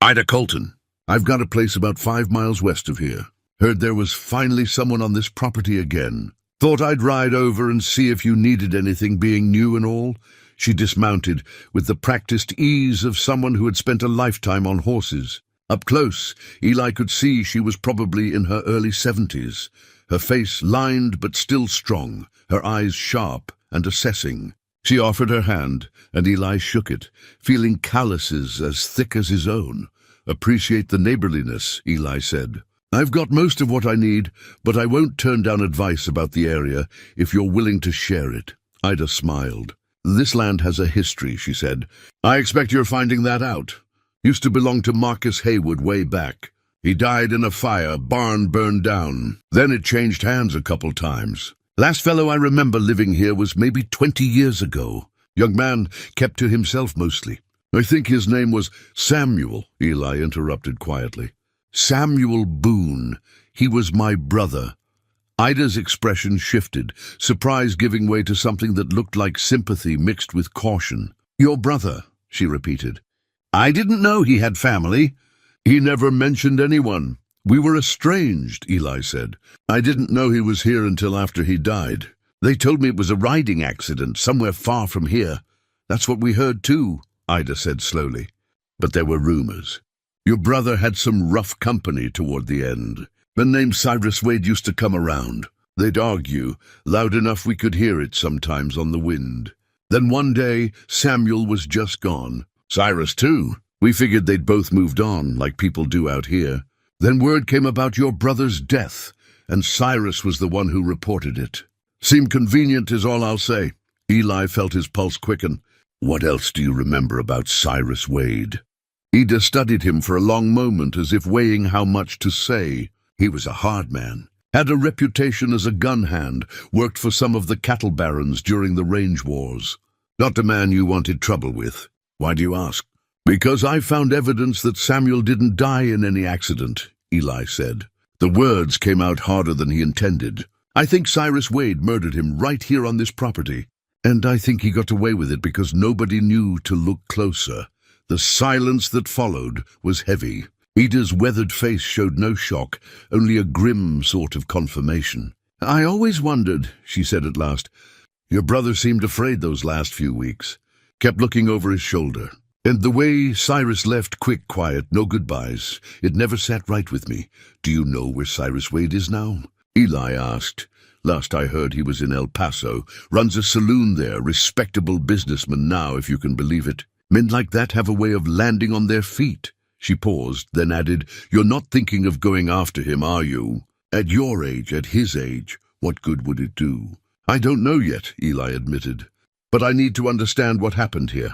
S1: "Ida Colton. I've got a place about 5 miles west of here. Heard there was finally someone on this property again. Thought I'd ride over and see if you needed anything, being new and all." She dismounted with the practiced ease of someone who had spent a lifetime on horses. Up close, Eli could see she was probably in her early 70s, her face lined but still strong, her eyes sharp and assessing. She offered her hand, and Eli shook it, feeling calluses as thick as his own. "Appreciate the neighborliness," Eli said. "I've got most of what I need, but I won't turn down advice about the area if you're willing to share it." Ida smiled. "This land has a history," she said. "I expect you're finding that out. Used to belong to Marcus Haywood way back. He died in a fire, barn burned down. Then it changed hands a couple times. Last fellow I remember living here was maybe 20 years ago. Young man, kept to himself mostly. I think his name was Samuel," Eli interrupted quietly. "Samuel Boone. He was my brother." Ida's expression shifted, surprise giving way to something that looked like sympathy mixed with caution. "Your brother," she repeated. "I didn't know he had family." "He never mentioned anyone. We were estranged," Eli said. "I didn't know he was here until after he died. They told me it was a riding accident somewhere far from here. That's what we heard too," Ida said slowly. "But there were rumors. Your brother had some rough company toward the end. The name Cyrus Wade used to come around. They'd argue, loud enough we could hear it sometimes on the wind. Then one day, Samuel was just gone. Cyrus too. We figured they'd both moved on, like people do out here. Then word came about your brother's death, and Cyrus was the one who reported it. Seemed convenient is all I'll say." Eli felt his pulse quicken. "What else do you remember about Cyrus Wade?" Ida studied him for a long moment as if weighing how much to say. He was a hard man. Had a reputation as a gun hand, worked for some of the cattle barons during the range wars. Not a man you wanted trouble with. "Why do you ask?" "Because I found evidence that Samuel didn't die in any accident," Eli said. The words came out harder than he intended. "I think Cyrus Wade murdered him right here on this property. And I think he got away with it because nobody knew to look closer." The silence that followed was heavy. Ida's weathered face showed no shock, only a grim sort of confirmation. "I always wondered," she said at last. "Your brother seemed afraid those last few weeks. Kept looking over his shoulder. And the way Cyrus left, quick, quiet, no goodbyes, it never sat right with me. Do you know where Cyrus Wade is now?" Eli asked. "Last I heard he was in El Paso. Runs a saloon there, respectable businessman now, if you can believe it. Men like that have a way of landing on their feet." She paused, then added, "You're not thinking of going after him, are you?" At your age, at his age, what good would it do? I don't know yet, Eli admitted. But I need to understand what happened here.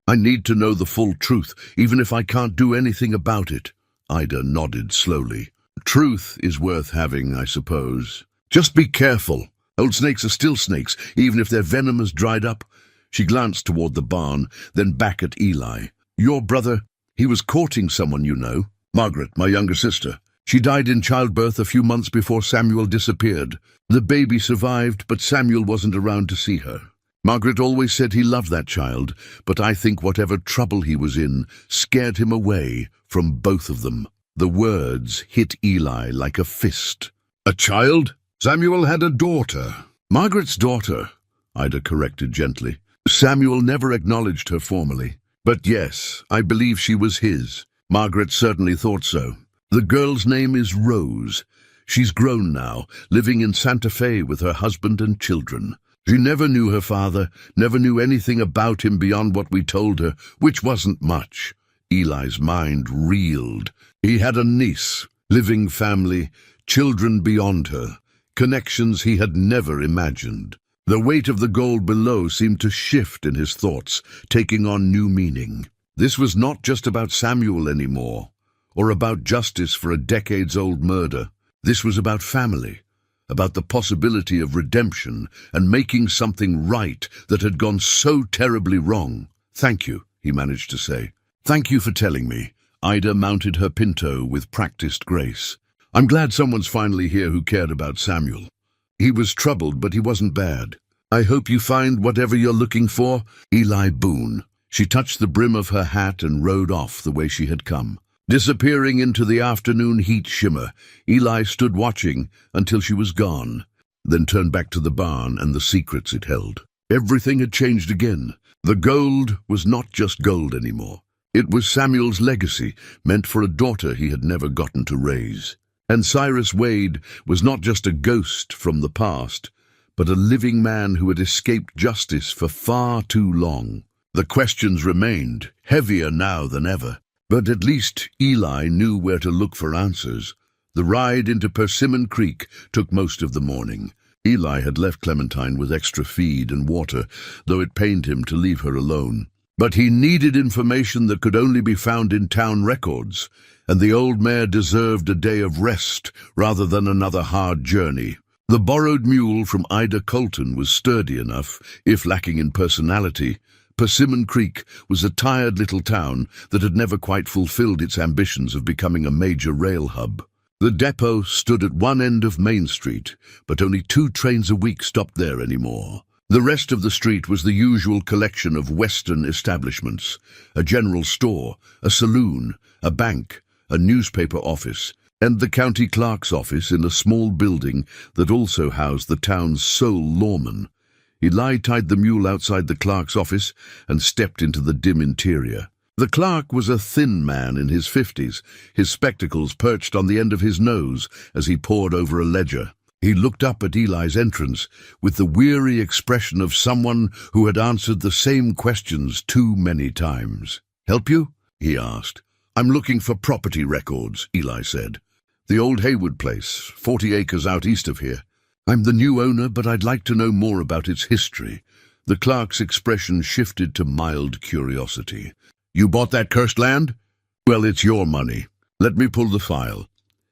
S1: I need to know the full truth, even if I can't do anything about it. Ida nodded slowly. Truth is worth having, I suppose. Just be careful. Old snakes are still snakes, even if their venom has dried up. She glanced toward the barn, then back at Eli. Your brother, he was courting someone you know. Margaret, my younger sister. She died in childbirth a few months before Samuel disappeared. The baby survived, but Samuel wasn't around to see her. Margaret always said he loved that child, but I think whatever trouble he was in scared him away from both of them. The words hit Eli like a fist. A child? Samuel had a daughter. Margaret's daughter, Ida corrected gently. Samuel never acknowledged her formally. But yes, I believe she was his. Margaret certainly thought so. The girl's name is Rose. She's grown now, living in Santa Fe with her husband and children. She never knew her father, never knew anything about him beyond what we told her, which wasn't much. Eli's mind reeled. He had a niece, living family, children beyond her, connections he had never imagined. The weight of the gold below seemed to shift in his thoughts, taking on new meaning. This was not just about Samuel anymore, or about justice for a decades-old murder. This was about family, about the possibility of redemption and making something right that had gone so terribly wrong. Thank you, he managed to say. Thank you for telling me. Ida mounted her pinto with practiced grace. I'm glad someone's finally here who cared about Samuel. He was troubled, but he wasn't bad. I hope you find whatever you're looking for. Eli Boone. She touched the brim of her hat and rode off the way she had come. Disappearing into the afternoon heat shimmer, Eli stood watching until she was gone, then turned back to the barn and the secrets it held. Everything had changed again. The gold was not just gold anymore. It was Samuel's legacy, meant for a daughter he had never gotten to raise. And Cyrus Wade was not just a ghost from the past, but a living man who had escaped justice for far too long. The questions remained, heavier now than ever. But at least Eli knew where to look for answers. The ride into Persimmon Creek took most of the morning. Eli had left Clementine with extra feed and water, though it pained him to leave her alone. But he needed information that could only be found in town records, and the old mare deserved a day of rest rather than another hard journey. The borrowed mule from Ida Colton was sturdy enough, if lacking in personality. Persimmon Creek was a tired little town that had never quite fulfilled its ambitions of becoming a major rail hub. The depot stood at one end of Main Street, but only 2 trains a week stopped there anymore. The rest of the street was the usual collection of Western establishments, a general store, a saloon, a bank, a newspaper office, and the county clerk's office in a small building that also housed the town's sole lawman. Eli tied the mule outside the clerk's office and stepped into the dim interior. The clerk was a thin man in his 50s, his spectacles perched on the end of his nose as he pored over a ledger. He looked up at Eli's entrance with the weary expression of someone who had answered the same questions too many times. "Help you?" he asked. "I'm looking for property records," Eli said. "The old Haywood place, 40 acres out east of here. I'm the new owner, but I'd like to know more about its history." The clerk's expression shifted to mild curiosity. "You bought that cursed land? Well, it's your money. Let me pull the file."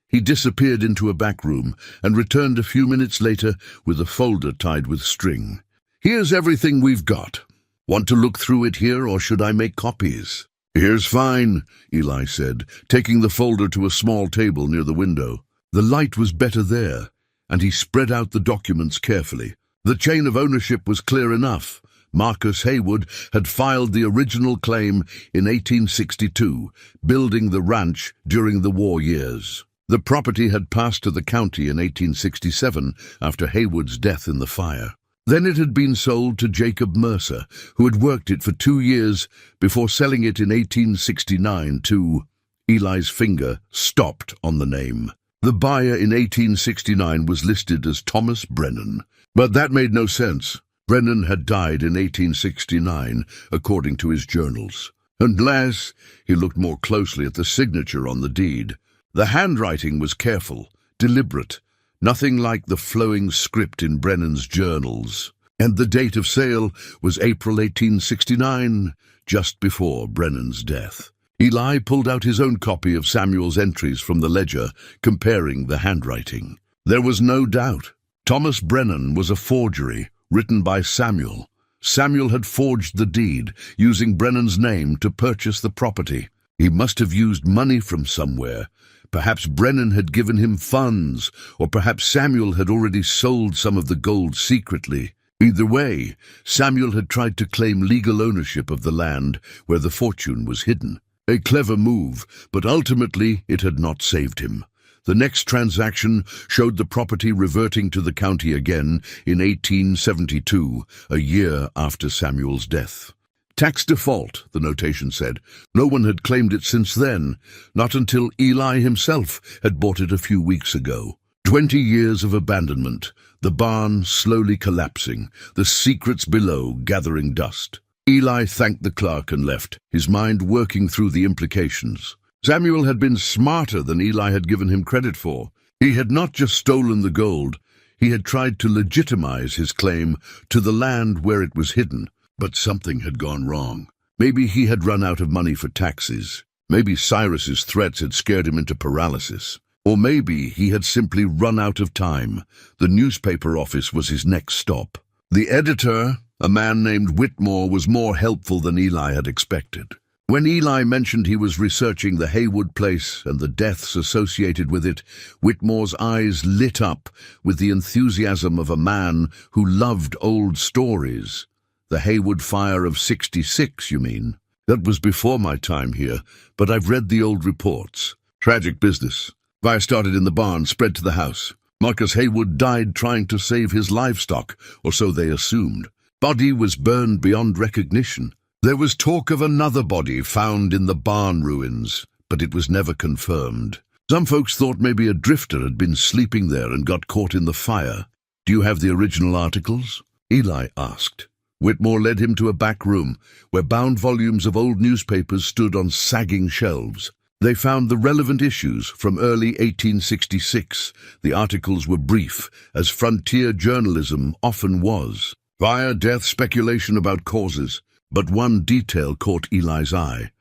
S1: He disappeared into a back room and returned a few minutes later with a folder tied with string. "Here's everything we've got. Want to look through it here, or should I make copies?" "Here's fine," Eli said, taking the folder to a small table near the window. The light was better there, and he spread out the documents carefully. The chain of ownership was clear enough. Marcus Haywood had filed the original claim in 1862, building the ranch during the war years. The property had passed to the county in 1867 after Haywood's death in the fire. Then it had been sold to Jacob Mercer, who had worked it for 2 years before selling it in 1869 to... Eli's finger stopped on the name. The buyer in 1869 was listed as Thomas Brennan, but that made no sense. Brennan had died in 1869, according to his journals. Unless he looked more closely at the signature on the deed. The handwriting was careful, deliberate, nothing like the flowing script in Brennan's journals. And the date of sale was April 1869, just before Brennan's death. Eli pulled out his own copy of Samuel's entries from the ledger, comparing the handwriting. There was no doubt. Thomas Brennan was a forgery, written by Samuel. Samuel had forged the deed, using Brennan's name to purchase the property. He must have used money from somewhere. Perhaps Brennan had given him funds, or perhaps Samuel had already sold some of the gold secretly. Either way, Samuel had tried to claim legal ownership of the land where the fortune was hidden. A clever move, but ultimately it had not saved him. The next transaction showed the property reverting to the county again in 1872, a year after Samuel's death. Tax default, the notation said. No one had claimed it since then, not until Eli himself had bought it a few weeks ago. 20 years of abandonment, the barn slowly collapsing, the secrets below gathering dust. Eli thanked the clerk and left, his mind working through the implications. Samuel had been smarter than Eli had given him credit for. He had not just stolen the gold, he had tried to legitimize his claim to the land where it was hidden. But something had gone wrong. Maybe he had run out of money for taxes. Maybe Cyrus's threats had scared him into paralysis. Or maybe he had simply run out of time. The newspaper office was his next stop. The editor, a man named Whitmore, was more helpful than Eli had expected. When Eli mentioned he was researching the Haywood place and the deaths associated with it, Whitmore's eyes lit up with the enthusiasm of a man who loved old stories. The Haywood fire of '66, you mean? That was before my time here, but I've read the old reports. Tragic business. Fire started in the barn, spread to the house. Marcus Haywood died trying to save his livestock, or so they assumed. Body was burned beyond recognition. There was talk of another body found in the barn ruins, but it was never confirmed. Some folks thought maybe a drifter had been sleeping there and got caught in the fire. Do you have the original articles? Eli asked. Whitmore led him to a back room, where bound volumes of old newspapers stood on sagging shelves. They found the relevant issues from early 1866. The articles were brief, as frontier journalism often was. Fire, death, speculation about causes. But one detail caught Eli's eye.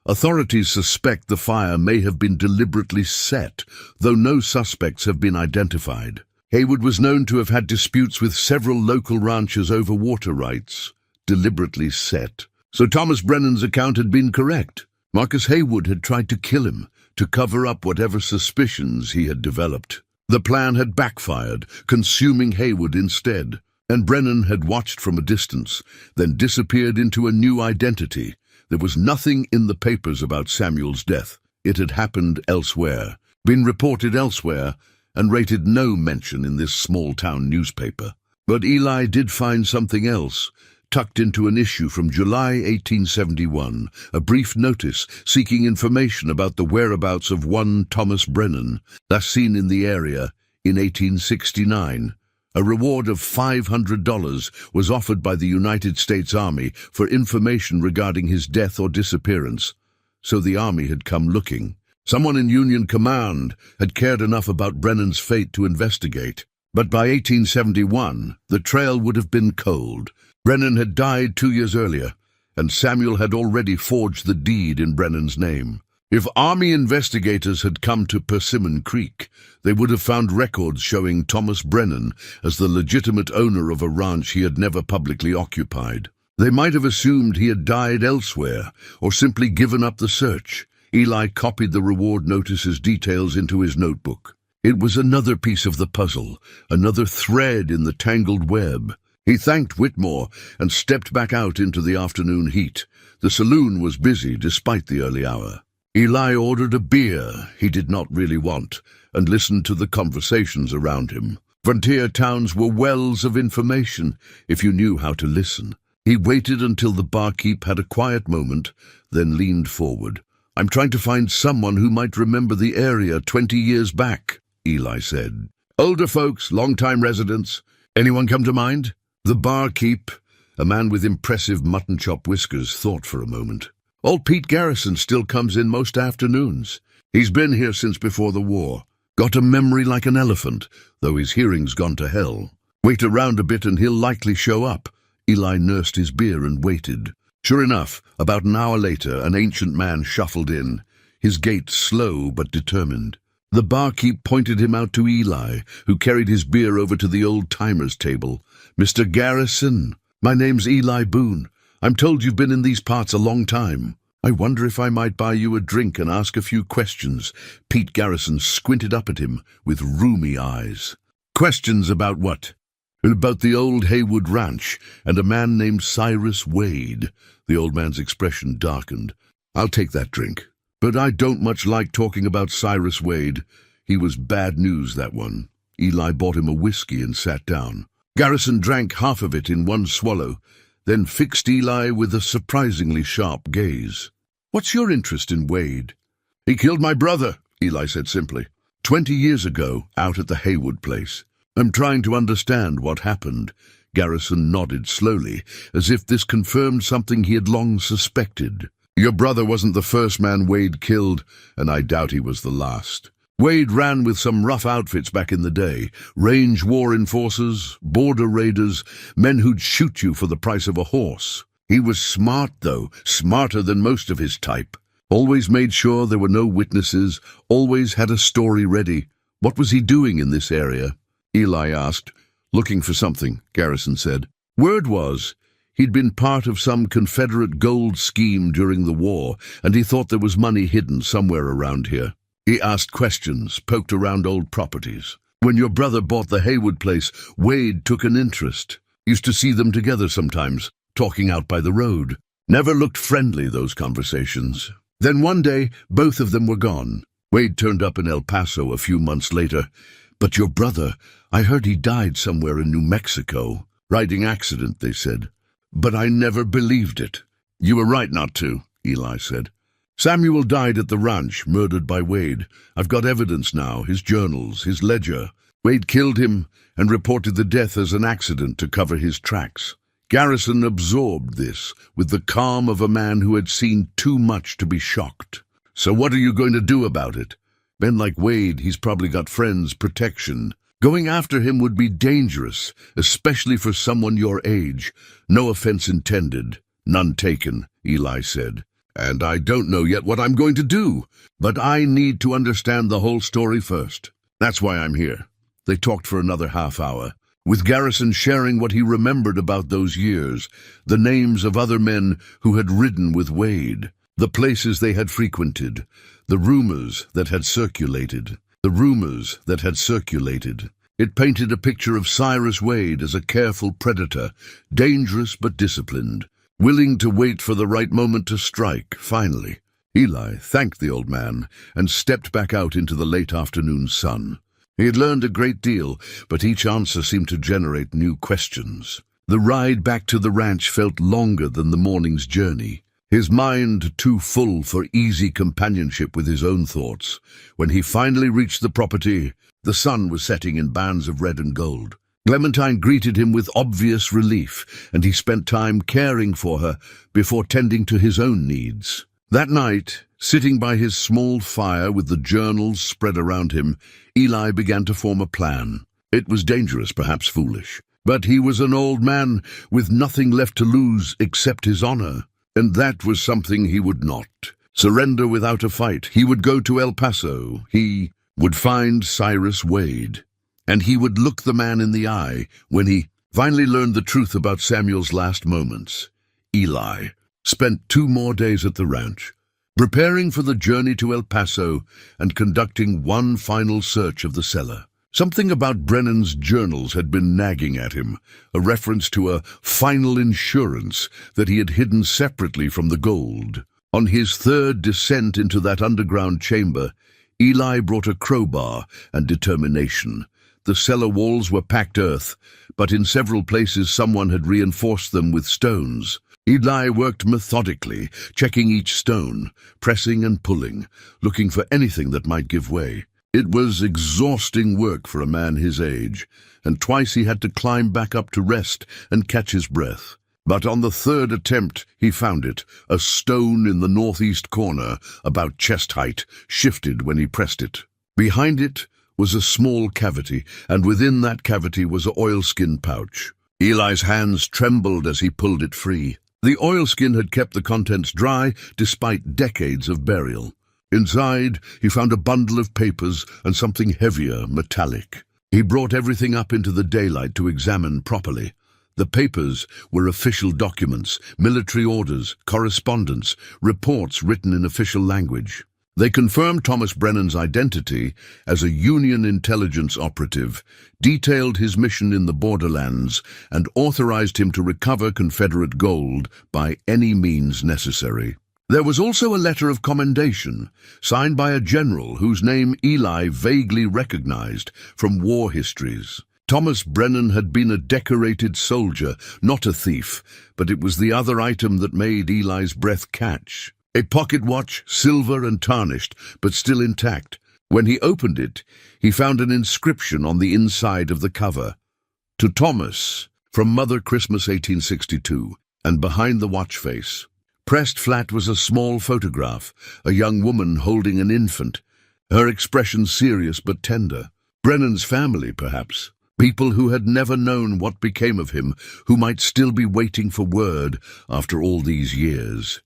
S1: Authorities suspect the fire may have been deliberately set, though no suspects have been identified. Haywood was known to have had disputes with several local ranchers over water rights. Deliberately set. So Thomas Brennan's account had been correct. Marcus Haywood had tried to kill him, to cover up whatever suspicions he had developed. The plan had backfired, consuming Haywood instead. And Brennan had watched from a distance, then disappeared into a new identity. There was nothing in the papers about Samuel's death. It had happened elsewhere, been reported elsewhere, and rated no mention in this small-town newspaper. But Eli did find something else, tucked into an issue from July 1871, a brief notice seeking information about the whereabouts of one Thomas Brennan, last seen in the area in 1869. A reward of $500 was offered by the United States Army for information regarding his death or disappearance. So the Army had come looking. Someone in Union command had cared enough about Brennan's fate to investigate. But by 1871, the trail would have been cold. Brennan had died 2 years earlier, and Samuel had already forged the deed in Brennan's name. If Army investigators had come to Persimmon Creek, they would have found records showing Thomas Brennan as the legitimate owner of a ranch he had never publicly occupied. They might have assumed he had died elsewhere, or simply given up the search. Eli copied the reward notice's details into his notebook. It was another piece of the puzzle, another thread in the tangled web. He thanked Whitmore and stepped back out into the afternoon heat. The saloon was busy despite the early hour. Eli ordered a beer he did not really want and listened to the conversations around him. Frontier towns were wells of information if you knew how to listen. He waited until the barkeep had a quiet moment, then leaned forward. "I'm trying to find someone who might remember the area 20 years back," Eli said. "Older folks, long-time residents. Anyone come to mind?" The barkeep, a man with impressive mutton-chop whiskers, thought for a moment. "Old Pete Garrison still comes in most afternoons. He's been here since before the war. Got a memory like an elephant, though his hearing's gone to hell. Wait around a bit and he'll likely show up. Eli nursed his beer and waited. Sure enough, about an hour later, an ancient man shuffled in, his gait slow but determined. The barkeep pointed him out to Eli, who carried his beer over to the old-timers table. "Mr. Garrison, my name's Eli Boone. I'm told you've been in these parts a long time. I wonder if I might buy you a drink and ask a few questions." Pete Garrison squinted up at him with rheumy eyes. "Questions about what?" "About the old Haywood Ranch and a man named Cyrus Wade." The old man's expression darkened. "I'll take that drink. But I don't much like talking about Cyrus Wade. He was bad news, that one." Eli bought him a whiskey and sat down. Garrison drank half of it in one swallow, then fixed Eli with a surprisingly sharp gaze. "What's your interest in Wade?" "He killed my brother," Eli said simply. 20 years ago, out at the Haywood place. I'm trying to understand what happened." Garrison nodded slowly, as if this confirmed something he had long suspected. "Your brother wasn't the first man Wade killed, and I doubt he was the last. Wade ran with some rough outfits back in the day. Range war enforcers, border raiders, men who'd shoot you for the price of a horse. He was smart, though, smarter than most of his type. Always made sure there were no witnesses, always had a story ready. What was he doing in this area?" Eli asked. "Looking for something," Garrison said. "Word was he'd been part of some Confederate gold scheme during the war, and he thought there was money hidden somewhere around here. He asked questions, poked around old properties. When your brother bought the Haywood place, Wade took an interest. Used to see them together sometimes, talking out by the road. Never looked friendly, those conversations. Then one day, both of them were gone. Wade turned up in El Paso a few months later. But your brother, I heard he died somewhere in New Mexico. Riding accident, they said. But I never believed it." "You were right not to," Eli said. "Samuel died at the ranch, murdered by Wade. I've got evidence now, his journals, his ledger. Wade killed him and reported the death as an accident to cover his tracks." Garrison absorbed this with the calm of a man who had seen too much to be shocked. "So what are you going to do about it? Men like Wade, he's probably got friends, protection. Going after him would be dangerous, especially for someone your age. No offense intended, none taken," Eli said. "And I don't know yet what I'm going to do, but I need to understand the whole story first. That's why I'm here." They talked for another half hour, with Garrison sharing what he remembered about those years, the names of other men who had ridden with Wade, the places they had frequented, the rumors that had circulated. It painted a picture of Cyrus Wade as a careful predator, dangerous but disciplined, willing to wait for the right moment to strike, finally. Eli thanked the old man and stepped back out into the late afternoon sun. He had learned a great deal, but each answer seemed to generate new questions. The ride back to the ranch felt longer than the morning's journey, his mind too full for easy companionship with his own thoughts. When he finally reached the property, the sun was setting in bands of red and gold. Clementine greeted him with obvious relief, and he spent time caring for her before tending to his own needs. That night, sitting by his small fire with the journals spread around him, Eli began to form a plan. It was dangerous, perhaps foolish, but he was an old man with nothing left to lose except his honor. And that was something he would not surrender without a fight. He would go to El Paso. He would find Cyrus Wade. And he would look the man in the eye when he finally learned the truth about Samuel's last moments. Eli spent 2 more days at the ranch, preparing for the journey to El Paso and conducting one final search of the cellar. Something about Brennan's journals had been nagging at him, a reference to a final insurance that he had hidden separately from the gold. On his 3rd descent into that underground chamber, Eli brought a crowbar and determination. The cellar walls were packed earth, but in several places someone had reinforced them with stones. Eli worked methodically, checking each stone, pressing and pulling, looking for anything that might give way. It was exhausting work for a man his age, and twice he had to climb back up to rest and catch his breath. But on the 3rd attempt he found it. A stone in the northeast corner, about chest height, shifted when he pressed it. Behind it was a small cavity, and within that cavity was an oilskin pouch. Eli's hands trembled as he pulled it free. The oilskin had kept the contents dry despite decades of burial. Inside, he found a bundle of papers and something heavier, metallic. He brought everything up into the daylight to examine properly. The papers were official documents, military orders, correspondence, reports written in official language. They confirmed Thomas Brennan's identity as a Union intelligence operative, detailed his mission in the borderlands, and authorized him to recover Confederate gold by any means necessary. There was also a letter of commendation, signed by a general whose name Eli vaguely recognized from war histories. Thomas Brennan had been a decorated soldier, not a thief, but it was the other item that made Eli's breath catch. A pocket watch, silver and tarnished, but still intact. When he opened it, he found an inscription on the inside of the cover. To Thomas, from Mother Christmas 1862, and behind the watch face. Pressed flat was a small photograph, a young woman holding an infant, her expression serious but tender. Brennan's family, perhaps. People who had never known what became of him, who might still be waiting for word after all these years.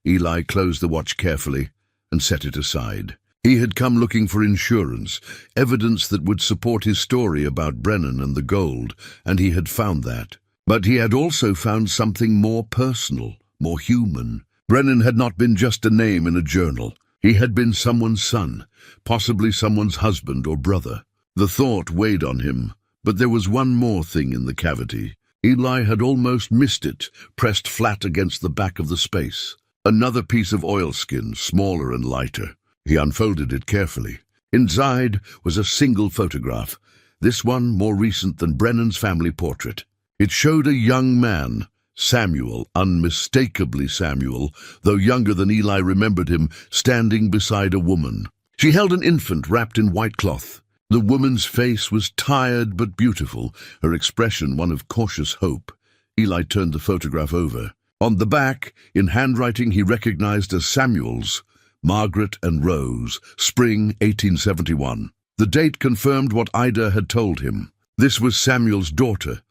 S1: Eli closed the watch carefully and set it aside. He had come looking for insurance, evidence that would support his story about Brennan and the gold, and he had found that. But he had also found something more personal, more human. Brennan had not been just a name in a journal. He had been someone's son, possibly someone's husband or brother. The thought weighed on him, but there was one more thing in the cavity. Eli had almost missed it, pressed flat against the back of the space. Another piece of oilskin, smaller and lighter. He unfolded it carefully. Inside was a single photograph, this one more recent than Brennan's family portrait. It showed a young man, Samuel, unmistakably Samuel, though younger than Eli remembered him, standing beside a woman. She held an infant wrapped in white cloth. The woman's face was tired but beautiful, her expression one of cautious hope. Eli turned the photograph over. On the back, in handwriting he recognized as Samuel's, Margaret and Rose, spring 1871. The date confirmed what Ida had told him. This was Samuel's daughter,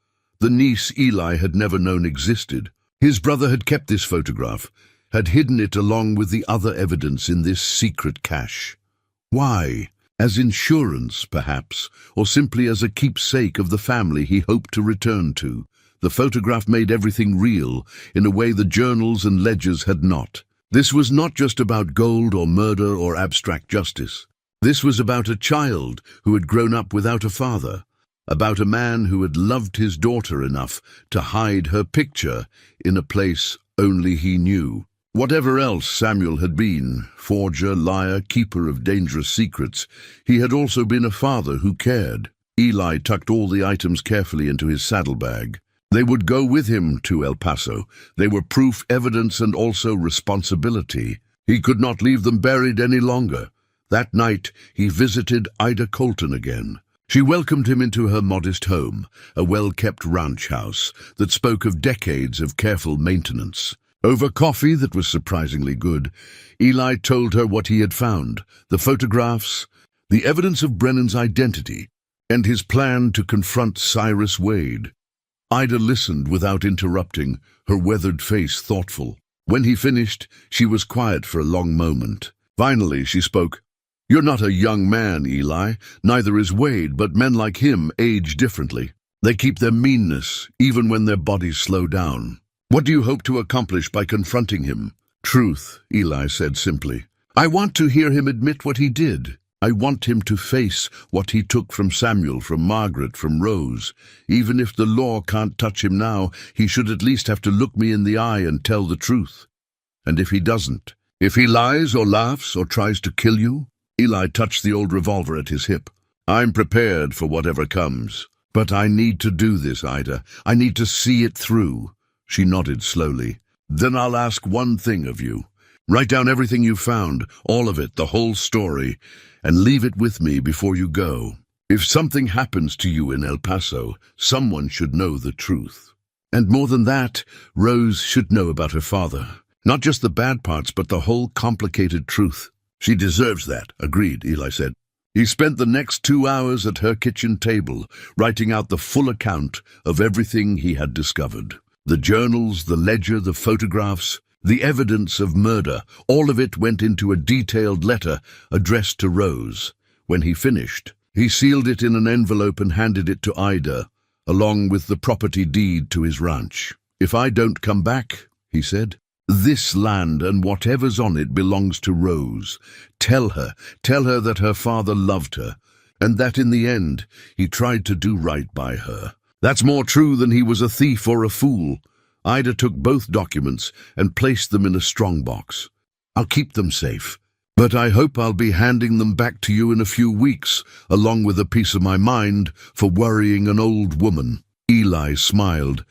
S1: the niece Eli had never known existed. His brother had kept this photograph, had hidden it along with the other evidence in this secret cache. Why? As insurance, perhaps, or simply as a keepsake of the family he hoped to return to. The photograph made everything real, in a way the journals and ledgers had not. This was not just about gold or murder or abstract justice. This was about a child who had grown up without a father, about a man who had loved his daughter enough to hide her picture in a place only he knew. Whatever else Samuel had been, forger, liar, keeper of dangerous secrets, he had also been a father who cared. Eli tucked all the items carefully into his saddlebag. They would go with him to El Paso. They were proof, evidence, and also responsibility. He could not leave them buried any longer. That night, he visited Ida Colton again. She welcomed him into her modest home, a well-kept ranch house that spoke of decades of careful maintenance. Over coffee that was surprisingly good, Eli told her what he had found, the photographs, the evidence of Brennan's identity, and his plan to confront Cyrus Wade. Ida listened without interrupting, her weathered face thoughtful. When he finished, she was quiet for a long moment. Finally, she spoke. "You're not a young man, Eli. Neither is Wade, but men like him age differently. They keep their meanness, even when their bodies slow down. What do you hope to accomplish by confronting him?" "Truth," Eli said simply. "I want to hear him admit what he did. I want him to face what he took from Samuel, from Margaret, from Rose. Even if the law can't touch him now, he should at least have to look me in the eye and tell the truth. And if he doesn't, if he lies or laughs or tries to kill you?" Eli touched the old revolver at his hip. "I'm prepared for whatever comes. But I need to do this, Ida. I need to see it through." She nodded slowly. "Then I'll ask one thing of you. Write down everything you found, all of it, the whole story, and leave it with me before you go. If something happens to you in El Paso, someone should know the truth. And more than that, Rose should know about her father. Not just the bad parts, but the whole complicated truth." "She deserves that," agreed, Eli said. He spent the next 2 hours at her kitchen table, writing out the full account of everything he had discovered. The journals, the ledger, the photographs, the evidence of murder, all of it went into a detailed letter addressed to Rose. When he finished, he sealed it in an envelope and handed it to Ida, along with the property deed to his ranch. "If I don't come back," he said, "this land and whatever's on it belongs to Rose. Tell her that her father loved her, and that in the end he tried to do right by her. That's more true than he was a thief or a fool." Ida took both documents and placed them in a strongbox. "I'll keep them safe, but I hope I'll be handing them back to you in a few weeks, along with a piece of my mind for worrying an old woman." Eli smiled,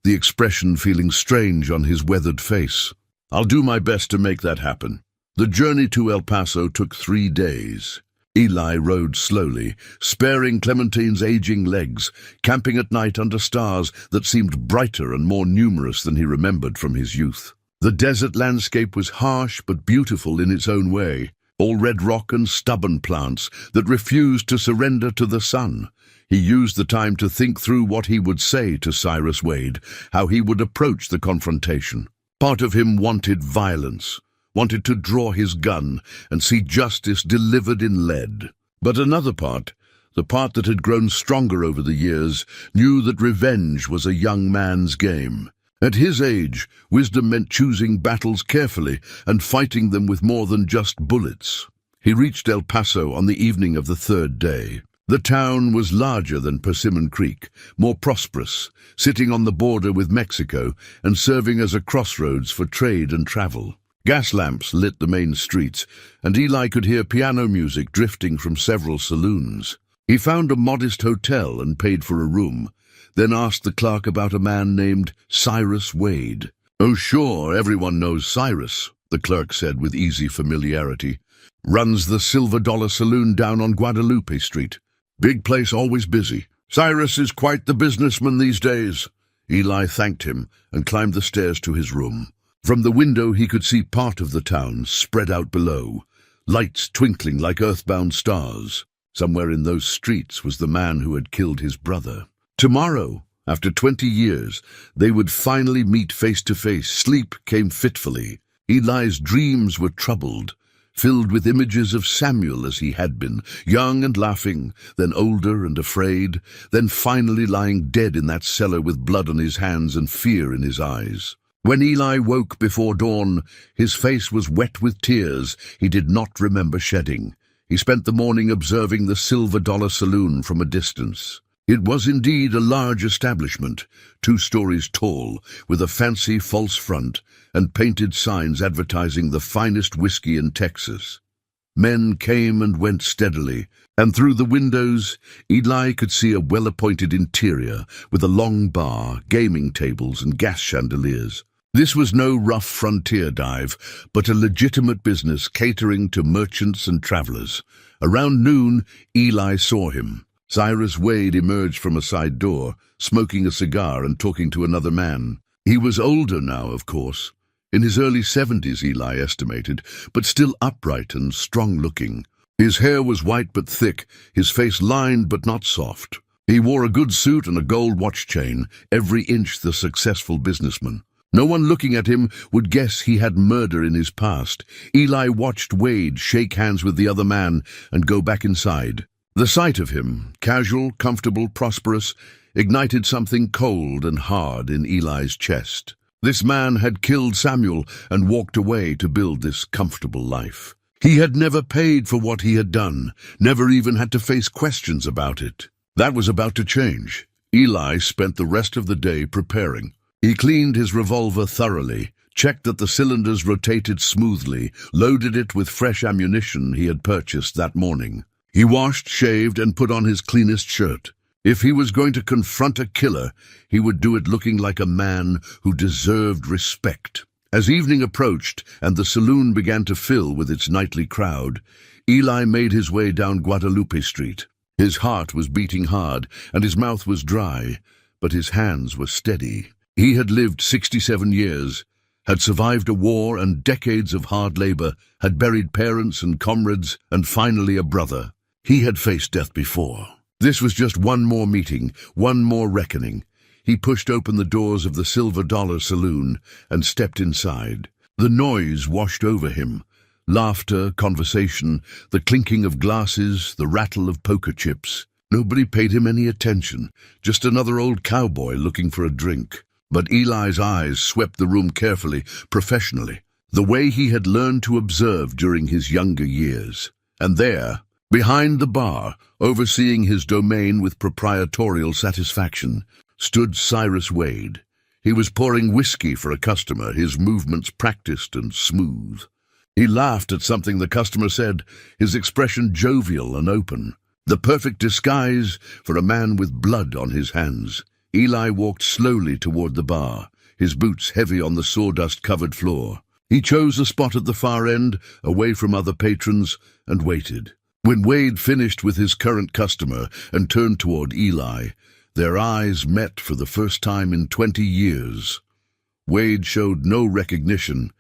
S1: the expression feeling strange on his weathered face. "I'll do my best to make that happen." The journey to El Paso took 3 days. Eli rode slowly, sparing Clementine's aging legs, camping at night under stars that seemed brighter and more numerous than he remembered from his youth. The desert landscape was harsh but beautiful in its own way, all red rock and stubborn plants that refused to surrender to the sun. He used the time to think through what he would say to Cyrus Wade, how he would approach the confrontation. Part of him wanted violence, wanted to draw his gun and see justice delivered in lead. But another part, the part that had grown stronger over the years, knew that revenge was a young man's game. At his age, wisdom meant choosing battles carefully and fighting them with more than just bullets. He reached El Paso on the evening of the 3rd day. The town was larger than Persimmon Creek, more prosperous, sitting on the border with Mexico and serving as a crossroads for trade and travel. Gas lamps lit the main streets, and Eli could hear piano music drifting from several saloons. He found a modest hotel and paid for a room, then asked the clerk about a man named Cyrus Wade. "Oh, sure, everyone knows Cyrus," the clerk said with easy familiarity. "Runs the Silver Dollar Saloon down on Guadalupe Street. Big place, always busy. Cyrus is quite the businessman these days." Eli thanked him and climbed the stairs to his room. From the window he could see part of the town spread out below, lights twinkling like earthbound stars. Somewhere in those streets was the man who had killed his brother. Tomorrow, after 20 years, they would finally meet face to face. Sleep came fitfully. Eli's dreams were troubled, filled with images of Samuel as he had been, young and laughing, then older and afraid, then finally lying dead in that cellar with blood on his hands and fear in his eyes. When Eli woke before dawn, his face was wet with tears he did not remember shedding. He spent the morning observing the Silver Dollar Saloon from a distance. It was indeed a large establishment, 2 stories tall, with a fancy false front and painted signs advertising the finest whiskey in Texas. Men came and went steadily, and through the windows Eli could see a well-appointed interior with a long bar, gaming tables, and gas chandeliers. This was no rough frontier dive, but a legitimate business catering to merchants and travelers. Around noon, Eli saw him. Cyrus Wade emerged from a side door, smoking a cigar and talking to another man. He was older now, of course. In his early 70s, Eli estimated, but still upright and strong-looking. His hair was white but thick, his face lined but not soft. He wore a good suit and a gold watch chain, every inch the successful businessman. No one looking at him would guess he had murder in his past. Eli watched Wade shake hands with the other man and go back inside. The sight of him, casual, comfortable, prosperous, ignited something cold and hard in Eli's chest. This man had killed Samuel and walked away to build this comfortable life. He had never paid for what he had done, never even had to face questions about it. That was about to change. Eli spent the rest of the day preparing. He cleaned his revolver thoroughly, checked that the cylinders rotated smoothly, loaded it with fresh ammunition he had purchased that morning. He washed, shaved, and put on his cleanest shirt. If he was going to confront a killer, he would do it looking like a man who deserved respect. As evening approached and the saloon began to fill with its nightly crowd, Eli made his way down Guadalupe Street. His heart was beating hard and his mouth was dry, but his hands were steady. He had lived 67 years, had survived a war and decades of hard labor, had buried parents and comrades, and finally a brother. He had faced death before. This was just one more meeting, one more reckoning. He pushed open the doors of the Silver Dollar Saloon and stepped inside. The noise washed over him. Laughter, conversation, the clinking of glasses, the rattle of poker chips. Nobody paid him any attention, just another old cowboy looking for a drink. But Eli's eyes swept the room carefully, professionally, the way he had learned to observe during his younger years. And there, behind the bar, overseeing his domain with proprietorial satisfaction, stood Cyrus Wade. He was pouring whiskey for a customer, his movements practiced and smooth. He laughed at something the customer said, his expression jovial and open. The perfect disguise for a man with blood on his hands. Eli walked slowly toward the bar, his boots heavy on the sawdust-covered floor. He chose a spot at the far end, away from other patrons, and waited. When Wade finished with his current customer and turned toward Eli, their eyes met for the first time in 20 years. Wade showed no recognition,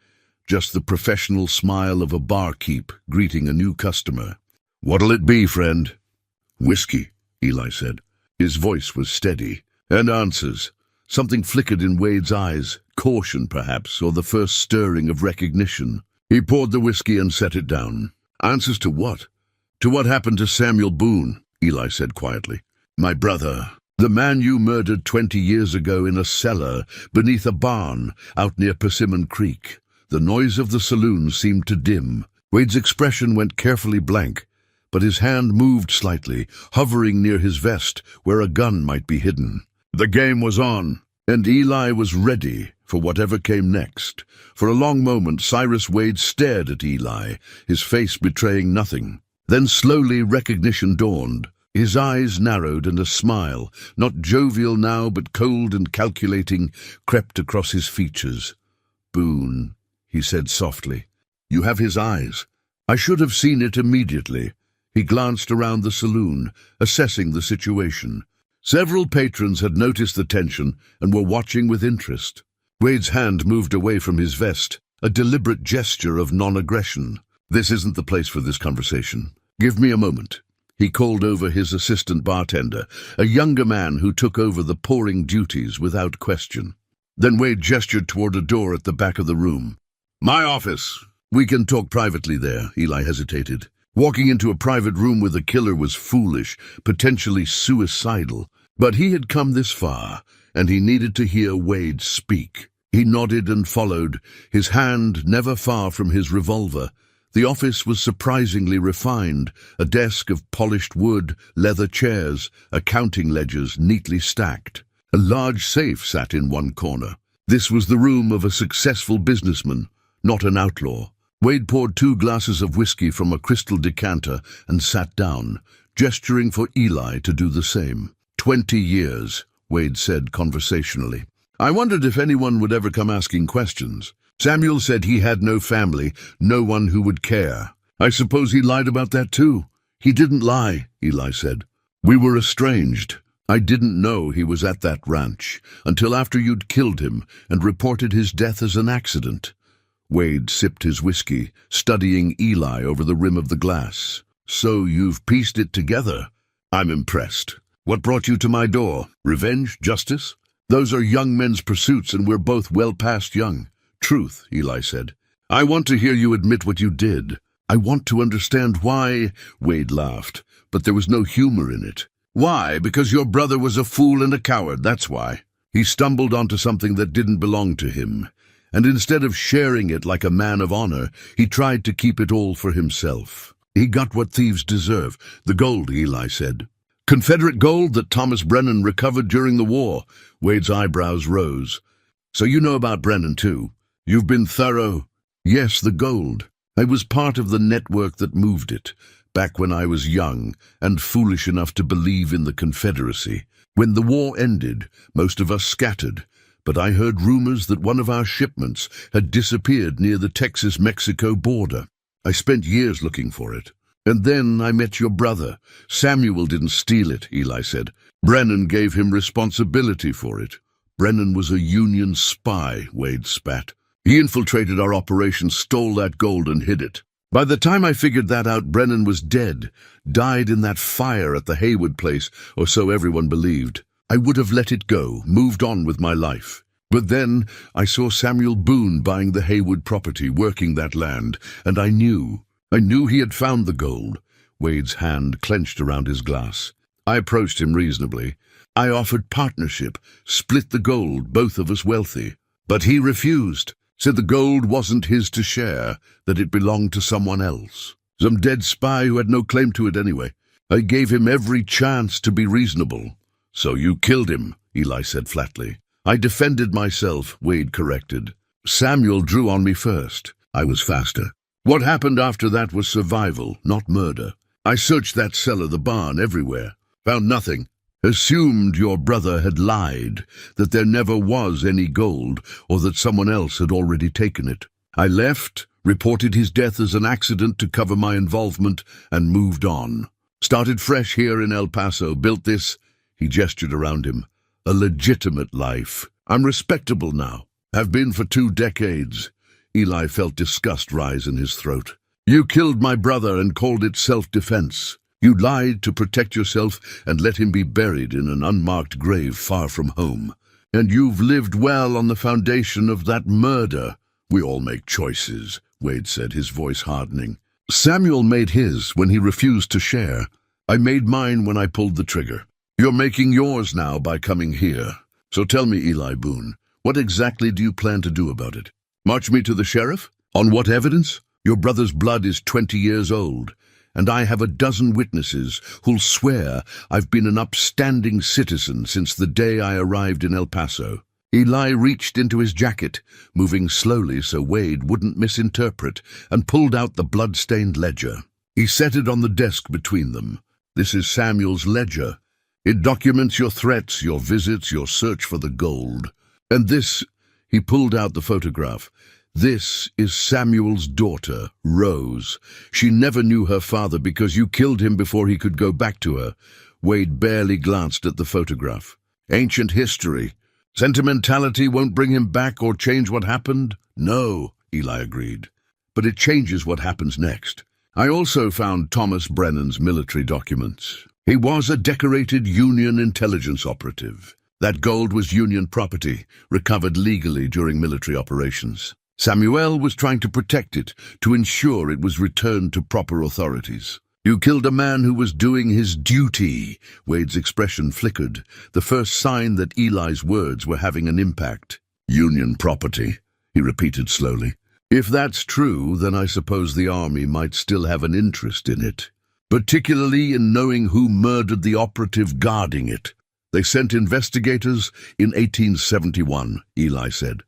S1: just the professional smile of a barkeep greeting a new customer. "What'll it be, friend?" "Whiskey," Eli said. His voice was steady. "And answers." Something flickered in Wade's eyes, caution perhaps, or the first stirring of recognition. He poured the whiskey and set it down. "Answers to what?" "To what happened to Samuel Boone," Eli said quietly. "My brother. The man you murdered 20 years ago in a cellar beneath a barn out near Persimmon Creek." The noise of the saloon seemed to dim. Wade's expression went carefully blank, but his hand moved slightly, hovering near his vest where a gun might be hidden. The game was on, and Eli was ready for whatever came next. For a long moment Cyrus Wade stared at Eli, his face betraying nothing. Then slowly recognition dawned. His eyes narrowed and a smile, not jovial now but cold and calculating, crept across his features. "Boone," he said softly. "You have his eyes. I should have seen it immediately." He glanced around the saloon, assessing the situation. Several patrons had noticed the tension and were watching with interest. Wade's hand moved away from his vest, a deliberate gesture of non-aggression. "This isn't the place for this conversation. Give me a moment." He called over his assistant bartender, a younger man who took over the pouring duties without question. Then Wade gestured toward a door at the back of the room. "My office." "We can talk privately there," Eli hesitated. Walking into a private room with a killer was foolish, potentially suicidal. But he had come this far, and he needed to hear Wade speak. He nodded and followed, his hand never far from his revolver. The office was surprisingly refined, a desk of polished wood, leather chairs, accounting ledgers neatly stacked. A large safe sat in one corner. This was the room of a successful businessman, not an outlaw. Wade poured 2 glasses of whiskey from a crystal decanter and sat down, gesturing for Eli to do the same. 20 years, Wade said conversationally. "I wondered if anyone would ever come asking questions. Samuel said he had no family, no one who would care. I suppose he lied about that too." "He didn't lie," Eli said. "We were estranged. I didn't know he was at that ranch until after you'd killed him and reported his death as an accident." Wade sipped his whiskey, studying Eli over the rim of the glass. "So you've pieced it together. I'm impressed. What brought you to my door? Revenge? Justice? Those are young men's pursuits, and we're both well past young." "Truth," Eli said. "I want to hear you admit what you did. I want to understand why." Wade laughed, but there was no humor in it. "Why? Because your brother was a fool and a coward, that's why. He stumbled onto something that didn't belong to him, and instead of sharing it like a man of honor, he tried to keep it all for himself. He got what thieves deserve, the gold," Eli said. "Confederate gold that Thomas Brennan recovered during the war." Wade's eyebrows rose. "So you know about Brennan too? You've been thorough." "Yes, the gold. I was part of the network that moved it, back when I was young and foolish enough to believe in the Confederacy. When the war ended, most of us scattered, but I heard rumors that one of our shipments had disappeared near the Texas-Mexico border. I spent years looking for it. And then I met your brother. Samuel didn't steal it," Eli said. "Brennan gave him responsibility for it." "Brennan was a Union spy," Wade spat. "He infiltrated our operation, stole that gold and hid it. By the time I figured that out, Brennan was dead, died in that fire at the Haywood place, or so everyone believed. I would have let it go, moved on with my life. But then I saw Samuel Boone buying the Haywood property, working that land, and I knew he had found the gold. Wade's hand clenched around his glass. I approached him reasonably. I offered partnership, split the gold, both of us wealthy. But he refused, said the gold wasn't his to share, that it belonged to someone else. Some dead spy who had no claim to it anyway. I gave him every chance to be reasonable. So you killed him, Eli said flatly. I defended myself, Wade corrected. Samuel drew on me first. I was faster. What happened after that was survival, not murder. I searched that cellar, the barn, everywhere. Found nothing. Assumed your brother had lied, that there never was any gold, or that someone else had already taken it. I left, reported his death as an accident to cover my involvement, and moved on. Started fresh here in El Paso, built this, he gestured around him, a legitimate life. I'm respectable now. Have been for 2 decades. Eli felt disgust rise in his throat. You killed my brother and called it self-defense. You lied to protect yourself and let him be buried in an unmarked grave far from home. And you've lived well on the foundation of that murder. We all make choices, Wade said, his voice hardening. Samuel made his when he refused to share. I made mine when I pulled the trigger. You're making yours now by coming here. So tell me, Eli Boone, what exactly do you plan to do about it? March me to the sheriff? On what evidence? Your brother's blood is 20 years old, and I have a dozen witnesses who'll swear I've been an upstanding citizen since the day I arrived in El Paso. Eli reached into his jacket, moving slowly so Wade wouldn't misinterpret, and pulled out the blood-stained ledger. He set it on the desk between them. This is Samuel's ledger. It documents your threats, your visits, your search for the gold. And this, he pulled out the photograph. This is Samuel's daughter, Rose. She never knew her father because you killed him before he could go back to her. Wade barely glanced at the photograph. Ancient history. Sentimentality won't bring him back or change what happened? No, Eli agreed. But it changes what happens next. I also found Thomas Brennan's military documents. He was a decorated Union intelligence operative. That gold was Union property, recovered legally during military operations. Samuel was trying to protect it, to ensure it was returned to proper authorities. You killed a man who was doing his duty. Wade's expression flickered, the first sign that Eli's words were having an impact. Union property, he repeated slowly. If that's true, then I suppose the army might still have an interest in it, particularly in knowing who murdered the operative guarding it. They sent investigators in 1871, Eli said.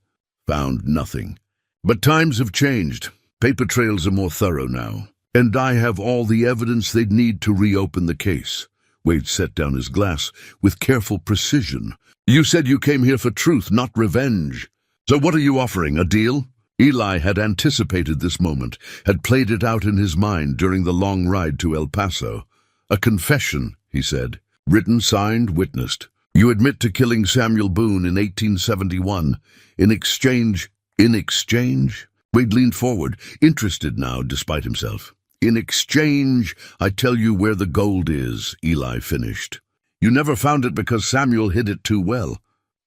S1: Found nothing. But times have changed. Paper trails are more thorough now. And I have all the evidence they'd need to reopen the case. Wade set down his glass with careful precision. You said you came here for truth, not revenge. So what are you offering, a deal? Eli had anticipated this moment, had played it out in his mind during the long ride to El Paso. A confession, he said. Written, signed, witnessed. You admit to killing Samuel Boone in 1871. In exchange? Wade leaned forward, interested now despite himself. In exchange, I tell you where the gold is, Eli finished. You never found it because Samuel hid it too well.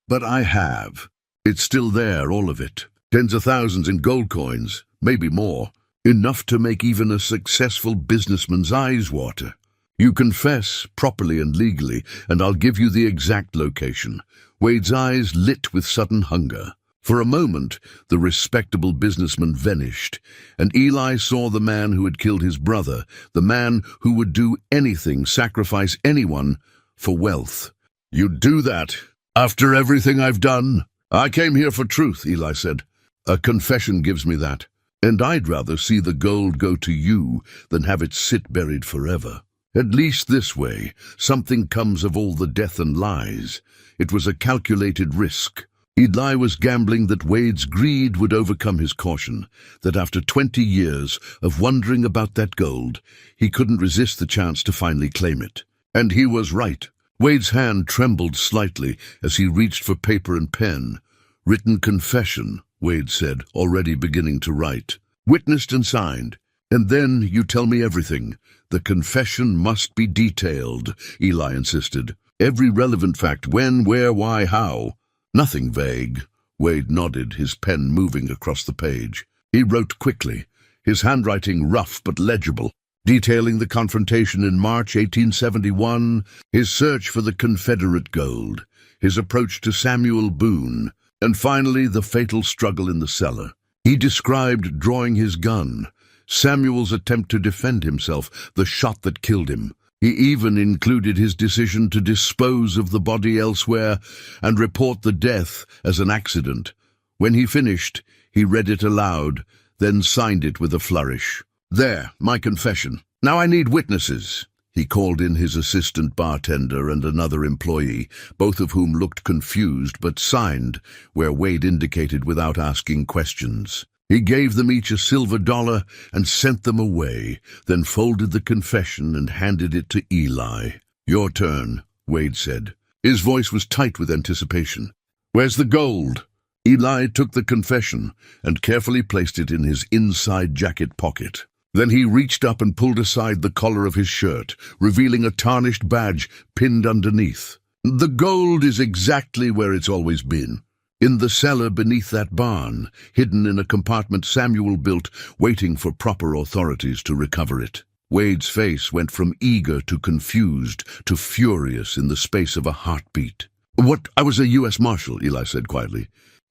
S1: But I have. It's still there, all of it. Tens of thousands in gold coins, maybe more. Enough to make even a successful businessman's eyes water. You confess, properly and legally, and I'll give you the exact location. Wade's eyes lit with sudden hunger. For a moment, the respectable businessman vanished, and Eli saw the man who had killed his brother, the man who would do anything, sacrifice anyone, for wealth. You'd do that, after everything I've done? I came here for truth, Eli said. A confession gives me that, and I'd rather see the gold go to you than have it sit buried forever. At least this way, something comes of all the death and lies. It was a calculated risk. Eli was gambling that Wade's greed would overcome his caution, that after 20 years of wondering about that gold, he couldn't resist the chance to finally claim it. And he was right. Wade's hand trembled slightly as he reached for paper and pen. Written confession, Wade said, already beginning to write. Witnessed and signed. And then you tell me everything. The confession must be detailed, Eli insisted. Every relevant fact, when, where, why, how. Nothing vague. Wade nodded, his pen moving across the page. He wrote quickly, his handwriting rough but legible, detailing the confrontation in March 1871, his search for the Confederate gold, his approach to Samuel Boone, and finally the fatal struggle in the cellar. He described drawing his gun, Samuel's attempt to defend himself, the shot that killed him. He even included his decision to dispose of the body elsewhere and report the death as an accident. When he finished, he read it aloud, then signed it with a flourish. There, my confession. Now I need witnesses. He called in his assistant bartender and another employee, both of whom looked confused but signed, where Wade indicated without asking questions. He gave them each a silver dollar and sent them away, then folded the confession and handed it to Eli. Your turn, Wade said. His voice was tight with anticipation. Where's the gold? Eli took the confession and carefully placed it in his inside jacket pocket. Then he reached up and pulled aside the collar of his shirt, revealing a tarnished badge pinned underneath. The gold is exactly where it's always been. In the cellar beneath that barn, hidden in a compartment Samuel built, waiting for proper authorities to recover it. Wade's face went from eager to confused to furious in the space of a heartbeat. What? I was a U.S. Marshal, Eli said quietly.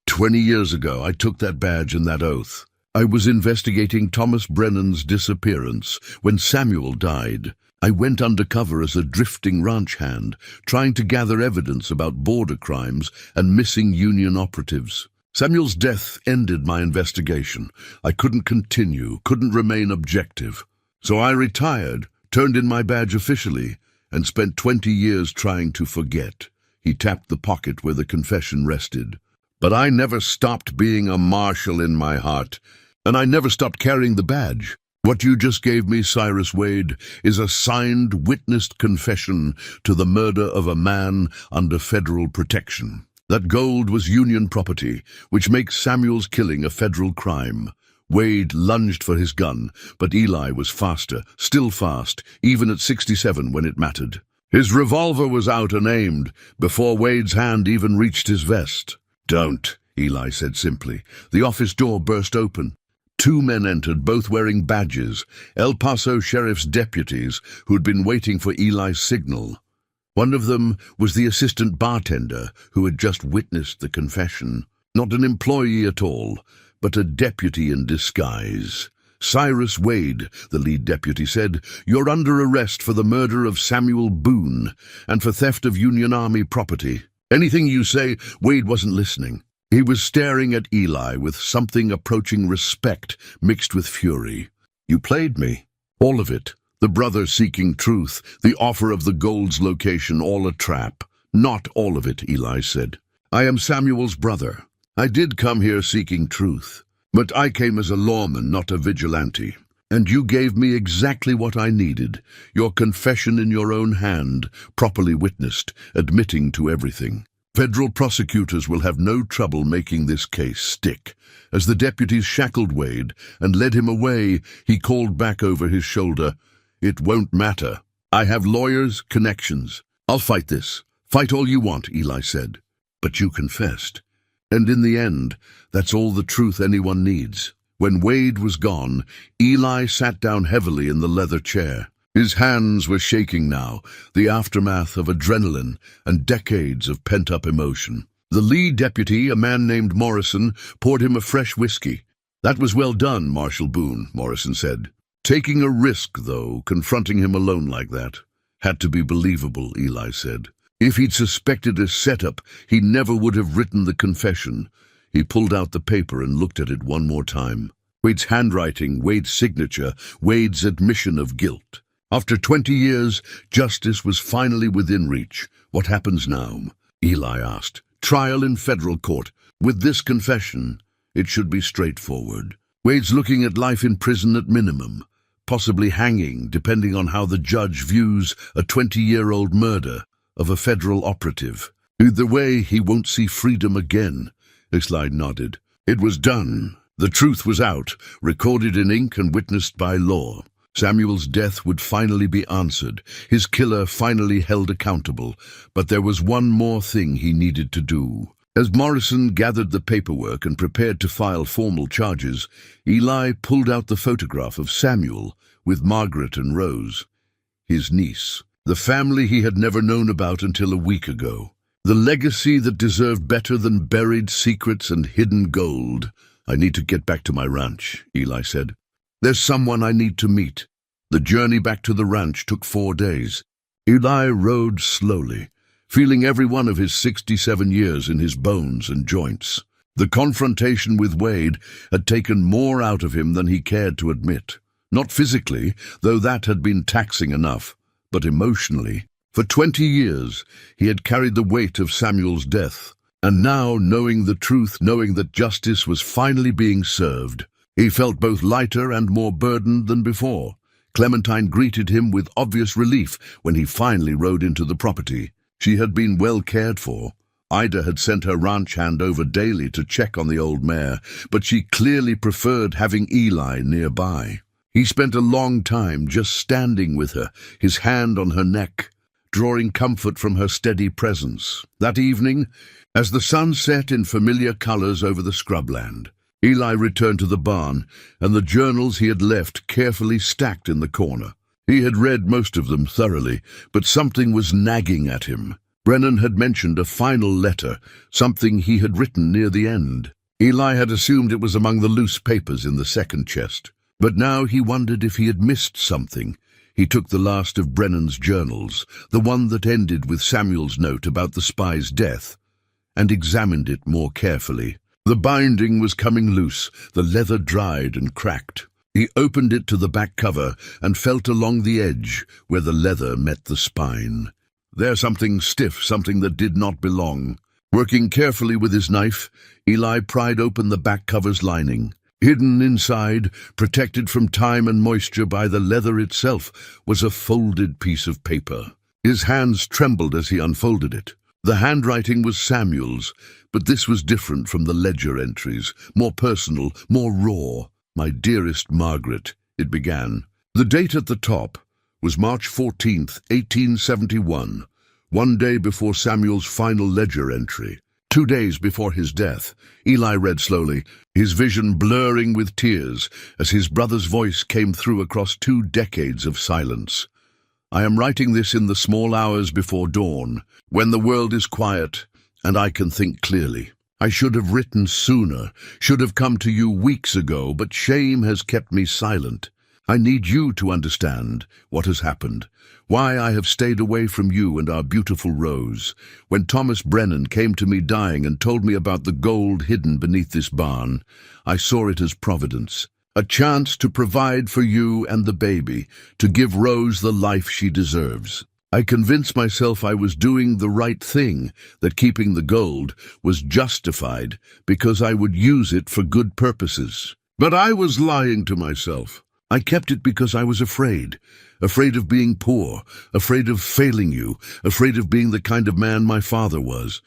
S1: 20 years ago, I took that badge and that oath. I was investigating Thomas Brennan's disappearance when Samuel died. I went undercover as a drifting ranch hand, trying to gather evidence about border crimes and missing Union operatives. Samuel's death ended my investigation. I couldn't continue, couldn't remain objective. So I retired, turned in my badge officially, and spent 20 years trying to forget. He tapped the pocket where the confession rested. But I never stopped being a marshal in my heart, and I never stopped carrying the badge. What you just gave me, Cyrus Wade, is a signed, witnessed confession to the murder of a man under federal protection. That gold was Union property, which makes Samuel's killing a federal crime. Wade lunged for his gun, but Eli was faster, still fast, even at 67 when it mattered. His revolver was out and aimed, before Wade's hand even reached his vest. Don't, Eli said simply. The office door burst open. 2 men entered, both wearing badges, El Paso Sheriff's deputies who'd been waiting for Eli's signal. One of them was the assistant bartender who had just witnessed the confession. Not an employee at all, but a deputy in disguise. Cyrus Wade, the lead deputy said, you're under arrest for the murder of Samuel Boone and for theft of Union Army property. Anything you say, Wade wasn't listening. He was staring at Eli with something approaching respect mixed with fury. You played me. All of it. The brother seeking truth, the offer of the gold's location, all a trap. Not all of it, Eli said. I am Samuel's brother. I did come here seeking truth, but I came as a lawman, not a vigilante. And you gave me exactly what I needed, your confession in your own hand, properly witnessed, admitting to everything. Federal prosecutors will have no trouble making this case stick. As the deputies shackled Wade and led him away, he called back over his shoulder, It won't matter. I have lawyers, connections. I'll fight this. Fight all you want, Eli said. But you confessed. And in the end, that's all the truth anyone needs. When Wade was gone, Eli sat down heavily in the leather chair. His hands were shaking now, the aftermath of adrenaline and decades of pent-up emotion. The lead deputy, a man named Morrison, poured him a fresh whiskey. That was well done, Marshal Boone, Morrison said. Taking a risk, though, confronting him alone like that. Had to be believable, Eli said. If he'd suspected a setup, he never would have written the confession. He pulled out the paper and looked at it one more time. Wade's handwriting, Wade's signature, Wade's admission of guilt. After 20 years, justice was finally within reach. What happens now? Eli asked. Trial in federal court. With this confession, it should be straightforward. Wade's looking at life in prison at minimum, possibly hanging, depending on how the judge views a 20-year-old murder of a federal operative. Either way, he won't see freedom again. Eli nodded. It was done. The truth was out, recorded in ink and witnessed by law. Samuel's death would finally be answered, his killer finally held accountable, but there was one more thing he needed to do. As Morrison gathered the paperwork and prepared to file formal charges, Eli pulled out the photograph of Samuel with Margaret and Rose, his niece, the family he had never known about until a week ago. The legacy that deserved better than buried secrets and hidden gold. "I need to get back to my ranch," Eli said. "There's someone I need to meet." The journey back to the ranch took 4 days. Eli rode slowly, feeling every one of his 67 years in his bones and joints. The confrontation with Wade had taken more out of him than he cared to admit. Not physically, though that had been taxing enough, but emotionally. For 20 years, he had carried the weight of Samuel's death, and now, knowing the truth, knowing that justice was finally being served, he felt both lighter and more burdened than before. Clementine greeted him with obvious relief when he finally rode into the property. She had been well cared for. Ida had sent her ranch hand over daily to check on the old mare, but she clearly preferred having Eli nearby. He spent a long time just standing with her, his hand on her neck, drawing comfort from her steady presence. That evening, as the sun set in familiar colors over the scrubland, Eli returned to the barn, and the journals he had left carefully stacked in the corner. He had read most of them thoroughly, but something was nagging at him. Brennan had mentioned a final letter, something he had written near the end. Eli had assumed it was among the loose papers in the second chest, but now he wondered if he had missed something. He took the last of Brennan's journals, the one that ended with Samuel's note about the spy's death, and examined it more carefully. The binding was coming loose, the leather dried and cracked. He opened it to the back cover and felt along the edge where the leather met the spine. There something stiff, something that did not belong. Working carefully with his knife, Eli pried open the back cover's lining. Hidden inside, protected from time and moisture by the leather itself, was a folded piece of paper. His hands trembled as he unfolded it. The handwriting was Samuel's, but this was different from the ledger entries, more personal, more raw. "My dearest Margaret," it began. The date at the top was March 14th, 1871, one day before Samuel's final ledger entry. 2 days before his death. Eli read slowly, his vision blurring with tears as his brother's voice came through across 2 decades of silence. "I am writing this in the small hours before dawn, when the world is quiet and I can think clearly. I should have written sooner, should have come to you weeks ago, but shame has kept me silent. I need you to understand what has happened, why I have stayed away from you and our beautiful Rose. When Thomas Brennan came to me dying and told me about the gold hidden beneath this barn, I saw it as providence, a chance to provide for you and the baby, to give Rose the life she deserves. I convinced myself I was doing the right thing, that keeping the gold was justified because I would use it for good purposes. But I was lying to myself. I kept it because I was afraid of being poor, afraid of failing you, afraid of being the kind of man my father was.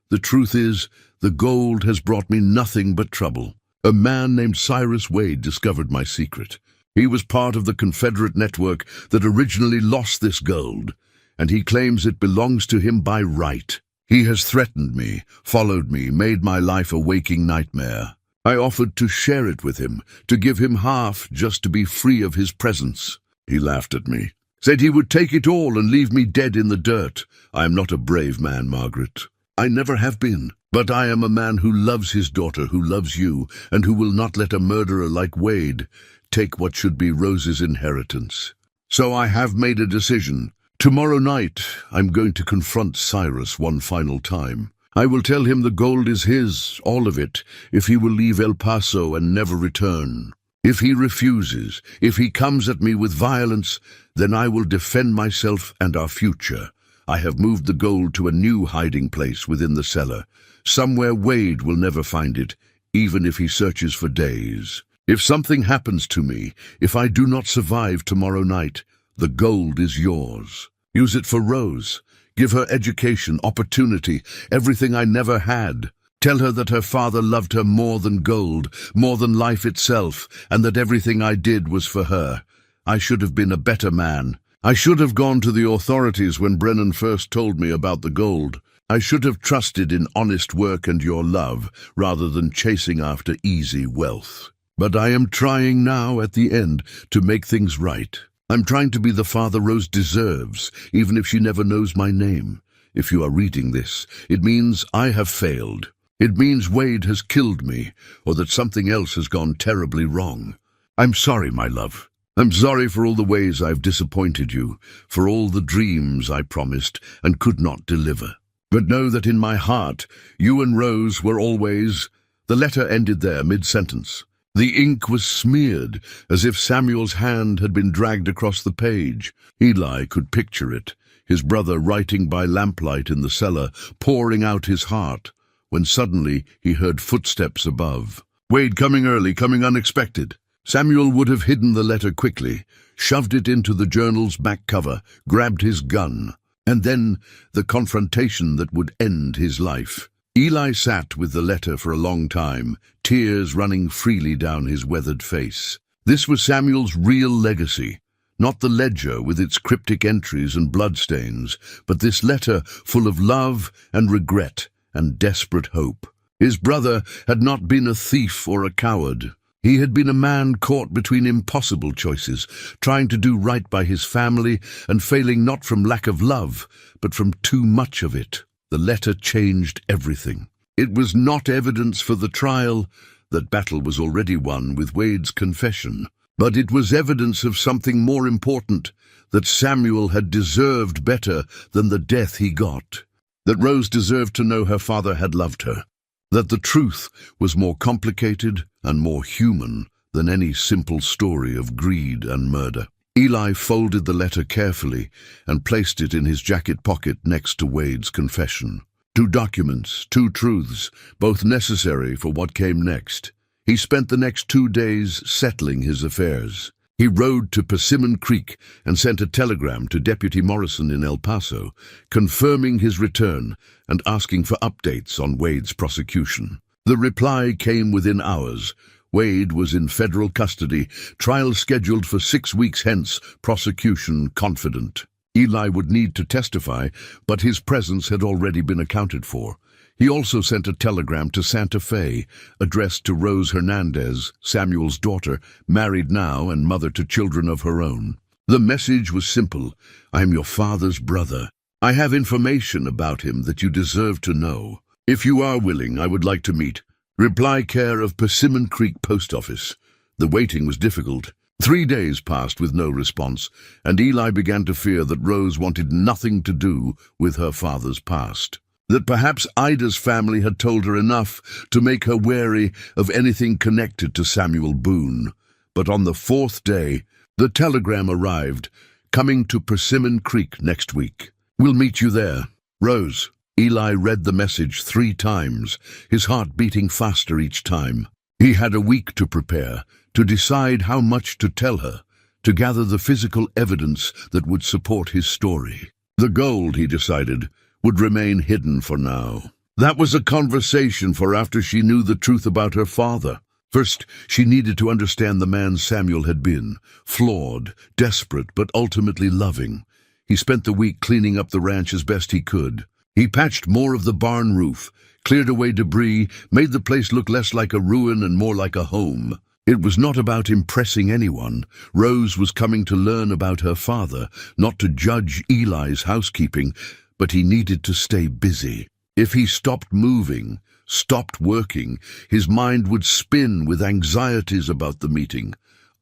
S1: The truth is, the gold has brought me nothing but trouble. A man named Cyrus Wade discovered my secret. He was part of the Confederate network that originally lost this gold, and he claims it belongs to him by right. He has threatened me, followed me, made my life a waking nightmare. I offered to share it with him, to give him half just to be free of his presence. He laughed at me, said he would take it all and leave me dead in the dirt. I am not a brave man, Margaret. I never have been. But I am a man who loves his daughter, who loves you, and who will not let a murderer like Wade take what should be Rose's inheritance. So I have made a decision. Tomorrow night, I'm going to confront Cyrus one final time. I will tell him the gold is his, all of it, if he will leave El Paso and never return. If he refuses, if he comes at me with violence, then I will defend myself and our future. I have moved the gold to a new hiding place within the cellar. Somewhere Wade will never find it, even if he searches for days. If something happens to me, if I do not survive tomorrow night, the gold is yours. Use it for Rose. Give her education, opportunity, everything I never had. Tell her that her father loved her more than gold, more than life itself, and that everything I did was for her. I should have been a better man. I should have gone to the authorities when Brennan first told me about the gold. I should have trusted in honest work and your love, rather than chasing after easy wealth. But I am trying now, at the end, to make things right. I'm trying to be the father Rose deserves, even if she never knows my name. If you are reading this, it means I have failed. It means Wade has killed me, or that something else has gone terribly wrong. I'm sorry, my love. I'm sorry for all the ways I've disappointed you, for all the dreams I promised and could not deliver. But know that in my heart, you and Rose were always— The letter ended there, mid-sentence. The ink was smeared, as if Samuel's hand had been dragged across the page. Eli could picture it, his brother writing by lamplight in the cellar, pouring out his heart, when suddenly he heard footsteps above. Wade coming early, coming unexpected. Samuel would have hidden the letter quickly, shoved it into the journal's back cover, grabbed his gun, and then the confrontation that would end his life. Eli sat with the letter for a long time, tears running freely down his weathered face. This was Samuel's real legacy, not the ledger with its cryptic entries and bloodstains, but this letter full of love and regret and desperate hope. His brother had not been a thief or a coward. He had been a man caught between impossible choices, trying to do right by his family and failing not from lack of love, but from too much of it. The letter changed everything. It was not evidence for the trial. That battle was already won with Wade's confession. But it was evidence of something more important, that Samuel had deserved better than the death he got. That Rose deserved to know her father had loved her. That the truth was more complicated and more human than any simple story of greed and murder. Eli folded the letter carefully and placed it in his jacket pocket next to Wade's confession. 2 documents, 2 truths, both necessary for what came next. He spent the next 2 days settling his affairs. He rode to Persimmon Creek and sent a telegram to Deputy Morrison in El Paso, confirming his return and asking for updates on Wade's prosecution. The reply came within hours. Wade was in federal custody, trial scheduled for 6 weeks hence, prosecution confident. Eli would need to testify, but his presence had already been accounted for. He also sent a telegram to Santa Fe, addressed to Rose Hernandez, Samuel's daughter, married now and mother to children of her own. The message was simple: I am your father's brother. I have information about him that you deserve to know. If you are willing, I would like to meet. Reply care of Persimmon Creek Post Office. The waiting was difficult. 3 days passed with no response, and Eli began to fear that Rose wanted nothing to do with her father's past. That perhaps Ida's family had told her enough to make her wary of anything connected to Samuel Boone. But on the 4th day, the telegram arrived, coming to Persimmon Creek next week. We'll meet you there. Rose. Eli read the message 3 times, his heart beating faster each time. He had a week to prepare, to decide how much to tell her, to gather the physical evidence that would support his story. The gold, he decided, would remain hidden for now. That was a conversation for after she knew the truth about her father. First, she needed to understand the man Samuel had been, flawed, desperate, but ultimately loving. He spent the week cleaning up the ranch as best he could. He patched more of the barn roof, cleared away debris, made the place look less like a ruin and more like a home. It was not about impressing anyone. Rose was coming to learn about her father, not to judge Eli's housekeeping, but he needed to stay busy. If he stopped moving, stopped working, his mind would spin with anxieties about the meeting.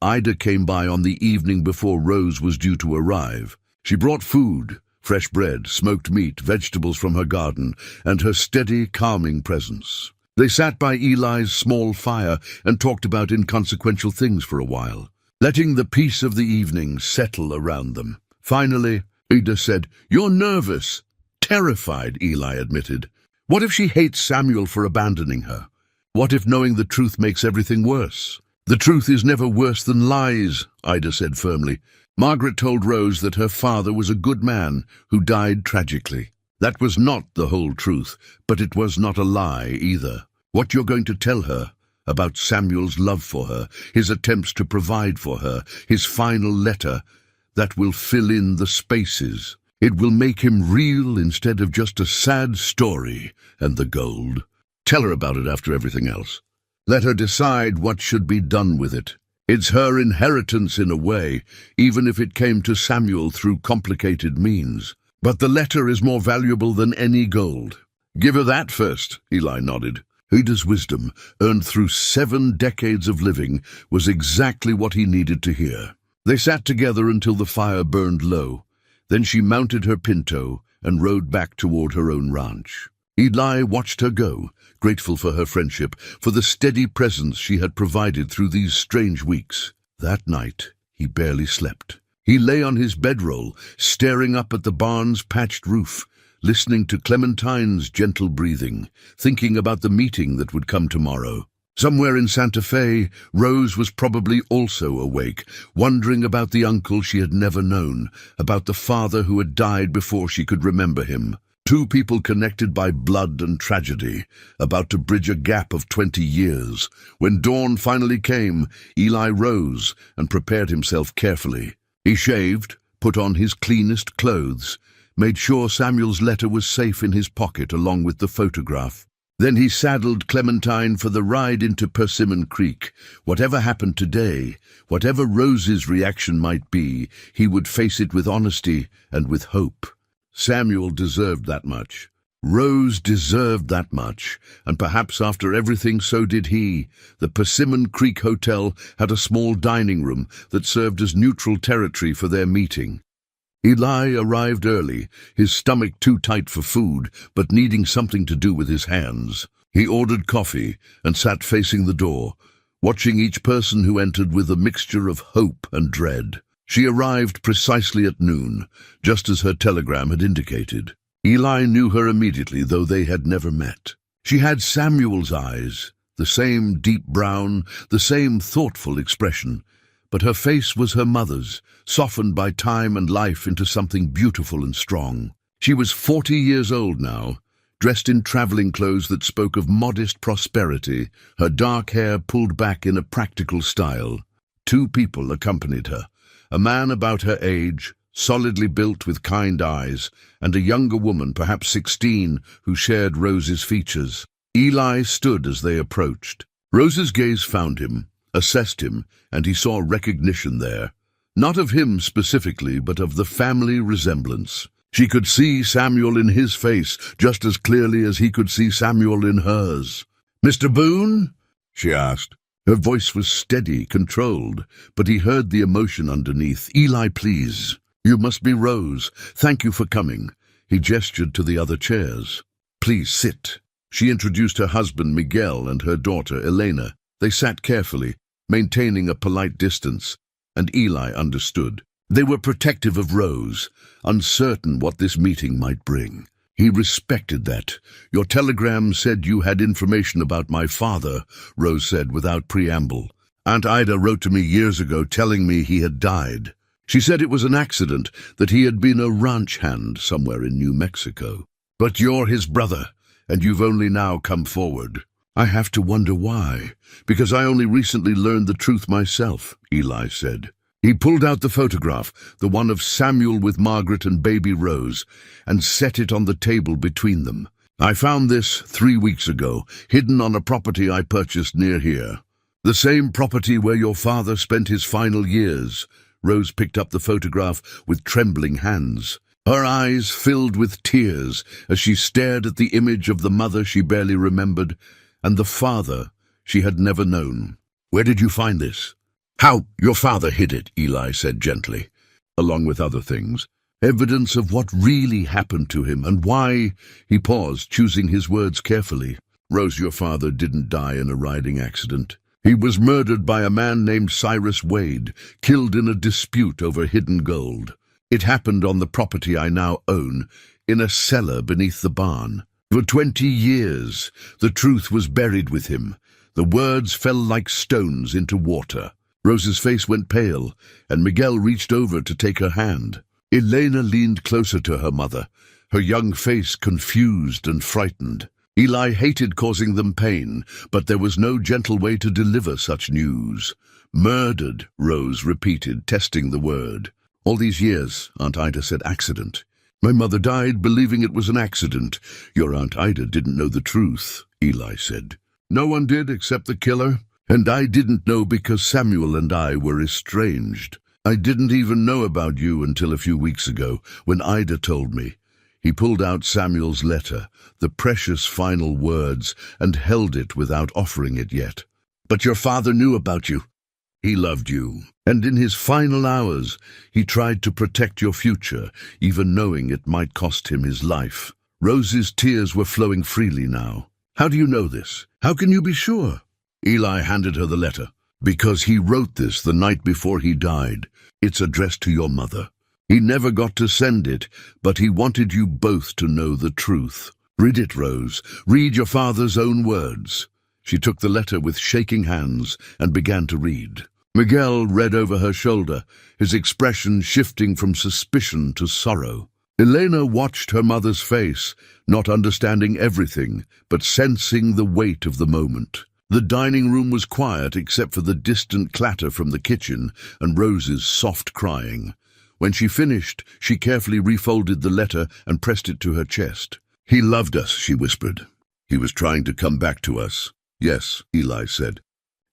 S1: Ida came by on the evening before Rose was due to arrive. She brought food. Fresh bread, smoked meat, vegetables from her garden, and her steady, calming presence. They sat by Eli's small fire and talked about inconsequential things for a while, letting the peace of the evening settle around them. Finally, Ida said, "You're nervous." "Terrified," Eli admitted. "What if she hates Samuel for abandoning her? What if knowing the truth makes everything worse?" "The truth is never worse than lies," Ida said firmly. Margaret told Rose that her father was a good man who died tragically. That was not the whole truth, but it was not a lie either. What you're going to tell her about Samuel's love for her, his attempts to provide for her, his final letter, that will fill in the spaces. It will make him real instead of just a sad story and the gold. Tell her about it after everything else. Let her decide what should be done with it. It's her inheritance in a way, even if it came to Samuel through complicated means. But the letter is more valuable than any gold. Give her that first, Eli nodded. Ada's wisdom, earned through 7 decades of living, was exactly what he needed to hear. They sat together until the fire burned low. Then she mounted her pinto and rode back toward her own ranch. Eli watched her go, grateful for her friendship, for the steady presence she had provided through these strange weeks. That night, he barely slept. He lay on his bedroll, staring up at the barn's patched roof, listening to Clementine's gentle breathing, thinking about the meeting that would come tomorrow. Somewhere in Santa Fe, Rose was probably also awake, wondering about the uncle she had never known, about the father who had died before she could remember him. 2 people connected by blood and tragedy, about to bridge a gap of 20 years. When dawn finally came, Eli rose and prepared himself carefully. He shaved, put on his cleanest clothes, made sure Samuel's letter was safe in his pocket along with the photograph. Then he saddled Clementine for the ride into Persimmon Creek. Whatever happened today, whatever Rose's reaction might be, he would face it with honesty and with hope. Samuel deserved that much. Rose deserved that much, and perhaps after everything so did he. The Persimmon Creek Hotel had a small dining room that served as neutral territory for their meeting. Eli arrived early, his stomach too tight for food, but needing something to do with his hands. He ordered coffee and sat facing the door, watching each person who entered with a mixture of hope and dread. She arrived precisely at noon, just as her telegram had indicated. Eli knew her immediately, though they had never met. She had Samuel's eyes, the same deep brown, the same thoughtful expression, but her face was her mother's, softened by time and life into something beautiful and strong. She was 40 years old now, dressed in traveling clothes that spoke of modest prosperity, her dark hair pulled back in a practical style. 2 people accompanied her, a man about her age, solidly built with kind eyes, and a younger woman, perhaps 16, who shared Rose's features. Eli stood as they approached. Rose's gaze found him, assessed him, and he saw recognition there. Not of him specifically, but of the family resemblance. She could see Samuel in his face just as clearly as he could see Samuel in hers. "Mr. Boone?" she asked. Her voice was steady, controlled, but he heard the emotion underneath. "Eli, please. You must be Rose. Thank you for coming." He gestured to the other chairs. "Please sit." She introduced her husband, Miguel, and her daughter, Elena. They sat carefully, maintaining a polite distance, and Eli understood. They were protective of Rose, uncertain what this meeting might bring. He respected that. "Your telegram said you had information about my father," Rose said without preamble. "Aunt Ida wrote to me years ago telling me he had died. She said it was an accident, that he had been a ranch hand somewhere in New Mexico. But you're his brother, and you've only now come forward." "I have to wonder why, because I only recently learned the truth myself," Eli said. He pulled out the photograph, the one of Samuel with Margaret and baby Rose, and set it on the table between them. "I found this 3 weeks ago, hidden on a property I purchased near here. The same property where your father spent his final years." Rose picked up the photograph with trembling hands. Her eyes filled with tears as she stared at the image of the mother she barely remembered, and the father she had never known. "Where did you find this?" "How your father hid it," Eli said gently, "along with other things. Evidence of what really happened to him and why." He paused, choosing his words carefully. "Rose, your father didn't die in a riding accident. He was murdered by a man named Cyrus Wade, killed in a dispute over hidden gold. It happened on the property I now own, in a cellar beneath the barn. For 20 years, the truth was buried with him. The words fell like stones into water." Rose's face went pale, and Miguel reached over to take her hand. Elena leaned closer to her mother, her young face confused and frightened. Eli hated causing them pain, but there was no gentle way to deliver such news. "Murdered," Rose repeated, testing the word. "All these years," Aunt Ida said, "accident. My mother died believing it was an accident." "Your Aunt Ida didn't know the truth," Eli said. "No one did except the killer, and I didn't know because Samuel and I were estranged. I didn't even know about you until a few weeks ago, when Ida told me." He pulled out Samuel's letter, the precious final words, and held it without offering it yet. "But your father knew about you. He loved you, and in his final hours, he tried to protect your future, even knowing it might cost him his life." Rose's tears were flowing freely now. "How do you know this? How can you be sure?" Eli handed her the letter. "Because he wrote this the night before he died. It's addressed to your mother. He never got to send it, but he wanted you both to know the truth. Read it, Rose. Read your father's own words." She took the letter with shaking hands and began to read. Miguel read over her shoulder, his expression shifting from suspicion to sorrow. Elena watched her mother's face, not understanding everything, but sensing the weight of the moment. The dining room was quiet except for the distant clatter from the kitchen and Rose's soft crying. When she finished, she carefully refolded the letter and pressed it to her chest. "He loved us," she whispered. "He was trying to come back to us." "Yes," Eli said.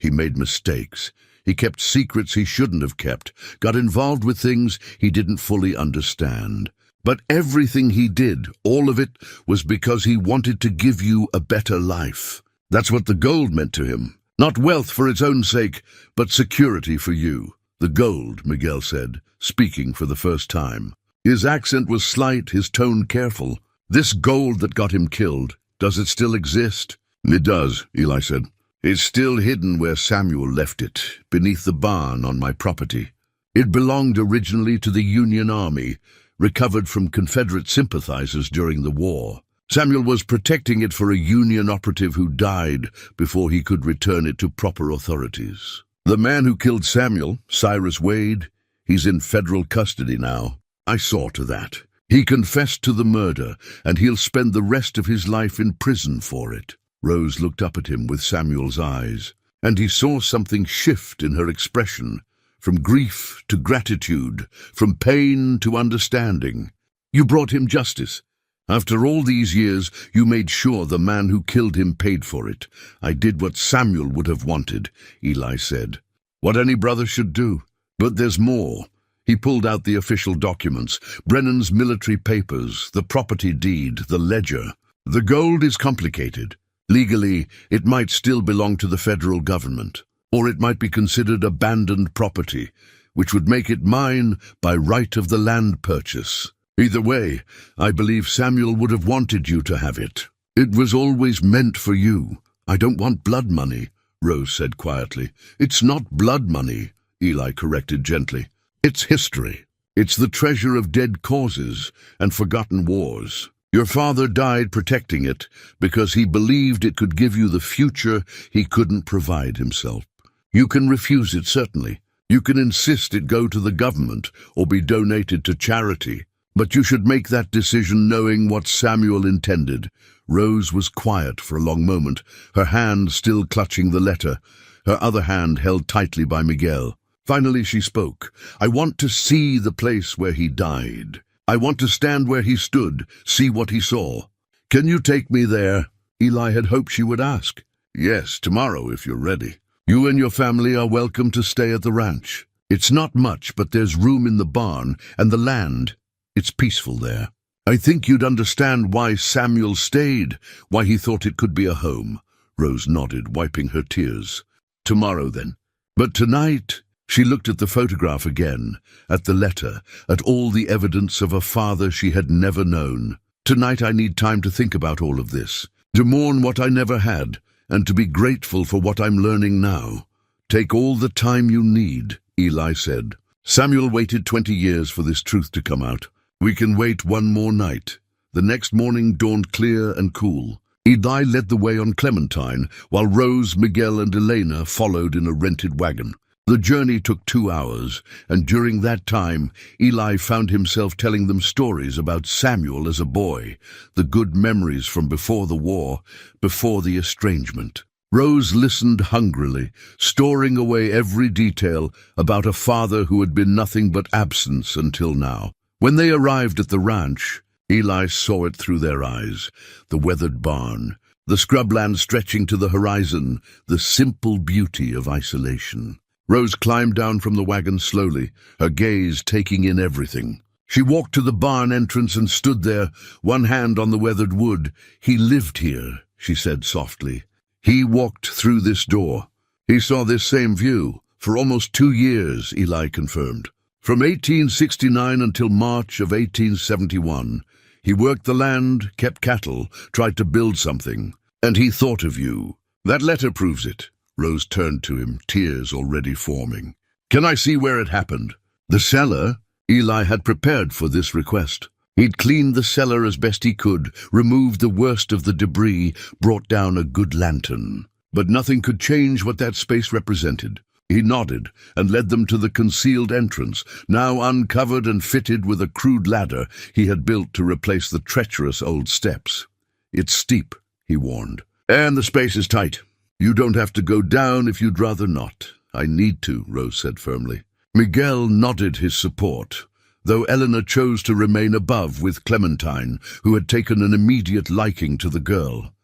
S1: "He made mistakes. He kept secrets he shouldn't have kept, got involved with things he didn't fully understand. But everything he did, all of it, was because he wanted to give you a better life. That's what the gold meant to him. Not wealth for its own sake, but security for you." "The gold," Miguel said, speaking for the first time. His accent was slight, his tone careful. "This gold that got him killed, does it still exist?" "It does," Eli said. "It's still hidden where Samuel left it, beneath the barn on my property. It belonged originally to the Union Army, recovered from Confederate sympathizers during the war. Samuel was protecting it for a Union operative who died before he could return it to proper authorities. The man who killed Samuel, Cyrus Wade, he's in federal custody now. I saw to that. He confessed to the murder, and he'll spend the rest of his life in prison for it." Rose looked up at him with Samuel's eyes, and he saw something shift in her expression, from grief to gratitude, from pain to understanding. "You brought him justice. After all these years, you made sure the man who killed him paid for it. I did what Samuel would have wanted," Eli said. "What any brother should do. But there's more." He pulled out the official documents, Brennan's military papers, the property deed, the ledger. "The gold is complicated. Legally, it might still belong to the federal government, or it might be considered abandoned property, which would make it mine by right of the land purchase. Either way, I believe Samuel would have wanted you to have it. It was always meant for you. I don't want blood money," Rose said quietly. "It's not blood money," Eli corrected gently. "It's history. It's the treasure of dead causes and forgotten wars. Your father died protecting it because he believed it could give you the future he couldn't provide himself. You can refuse it, certainly. You can insist it go to the government or be donated to charity. But you should make that decision knowing what Samuel intended." Rose was quiet for a long moment, her hand still clutching the letter, her other hand held tightly by Miguel. Finally she spoke. "I want to see the place where he died. I want to stand where he stood, see what he saw. Can you take me there?" Eli had hoped she would ask. "Yes, tomorrow if you're ready. You and your family are welcome to stay at the ranch. It's not much, but there's room in the barn, and the land. It's peaceful there. I think you'd understand why Samuel stayed, why he thought it could be a home." Rose nodded, wiping her tears. "Tomorrow, then. But tonight," she looked at the photograph again, at the letter, at all the evidence of a father she had never known. "Tonight I need time to think about all of this, to mourn what I never had, and to be grateful for what I'm learning now. Take all the time you need," Eli said. "Samuel waited 20 years for this truth to come out. We can wait one more night." The next morning dawned clear and cool. Eli led the way on Clementine, while Rose, Miguel, and Elena followed in a rented wagon. The journey took 2 hours, and during that time, Eli found himself telling them stories about Samuel as a boy, the good memories from before the war, before the estrangement. Rose listened hungrily, storing away every detail about a father who had been nothing but absence until now. When they arrived at the ranch, Eli saw it through their eyes, the weathered barn, the scrubland stretching to the horizon, the simple beauty of isolation. Rose climbed down from the wagon slowly, her gaze taking in everything. She walked to the barn entrance and stood there, one hand on the weathered wood. "He lived here," she said softly. "He walked through this door. He saw this same view for almost 2 years," Eli confirmed. "From 1869 until March of 1871. He worked the land, kept cattle, tried to build something. And he thought of you. That letter proves it." Rose turned to him, tears already forming. "Can I see where it happened?" The cellar? Eli had prepared for this request. He'd cleaned the cellar as best he could, removed the worst of the debris, brought down a good lantern. But nothing could change what that space represented. He nodded and led them to the concealed entrance, now uncovered and fitted with a crude ladder he had built to replace the treacherous old steps. "It's steep," he warned, "and the space is tight. You don't have to go down if you'd rather not." "I need to," Rose said firmly. Miguel nodded his support, though Eleanor chose to remain above with Clementine, who had taken an immediate liking to the girl.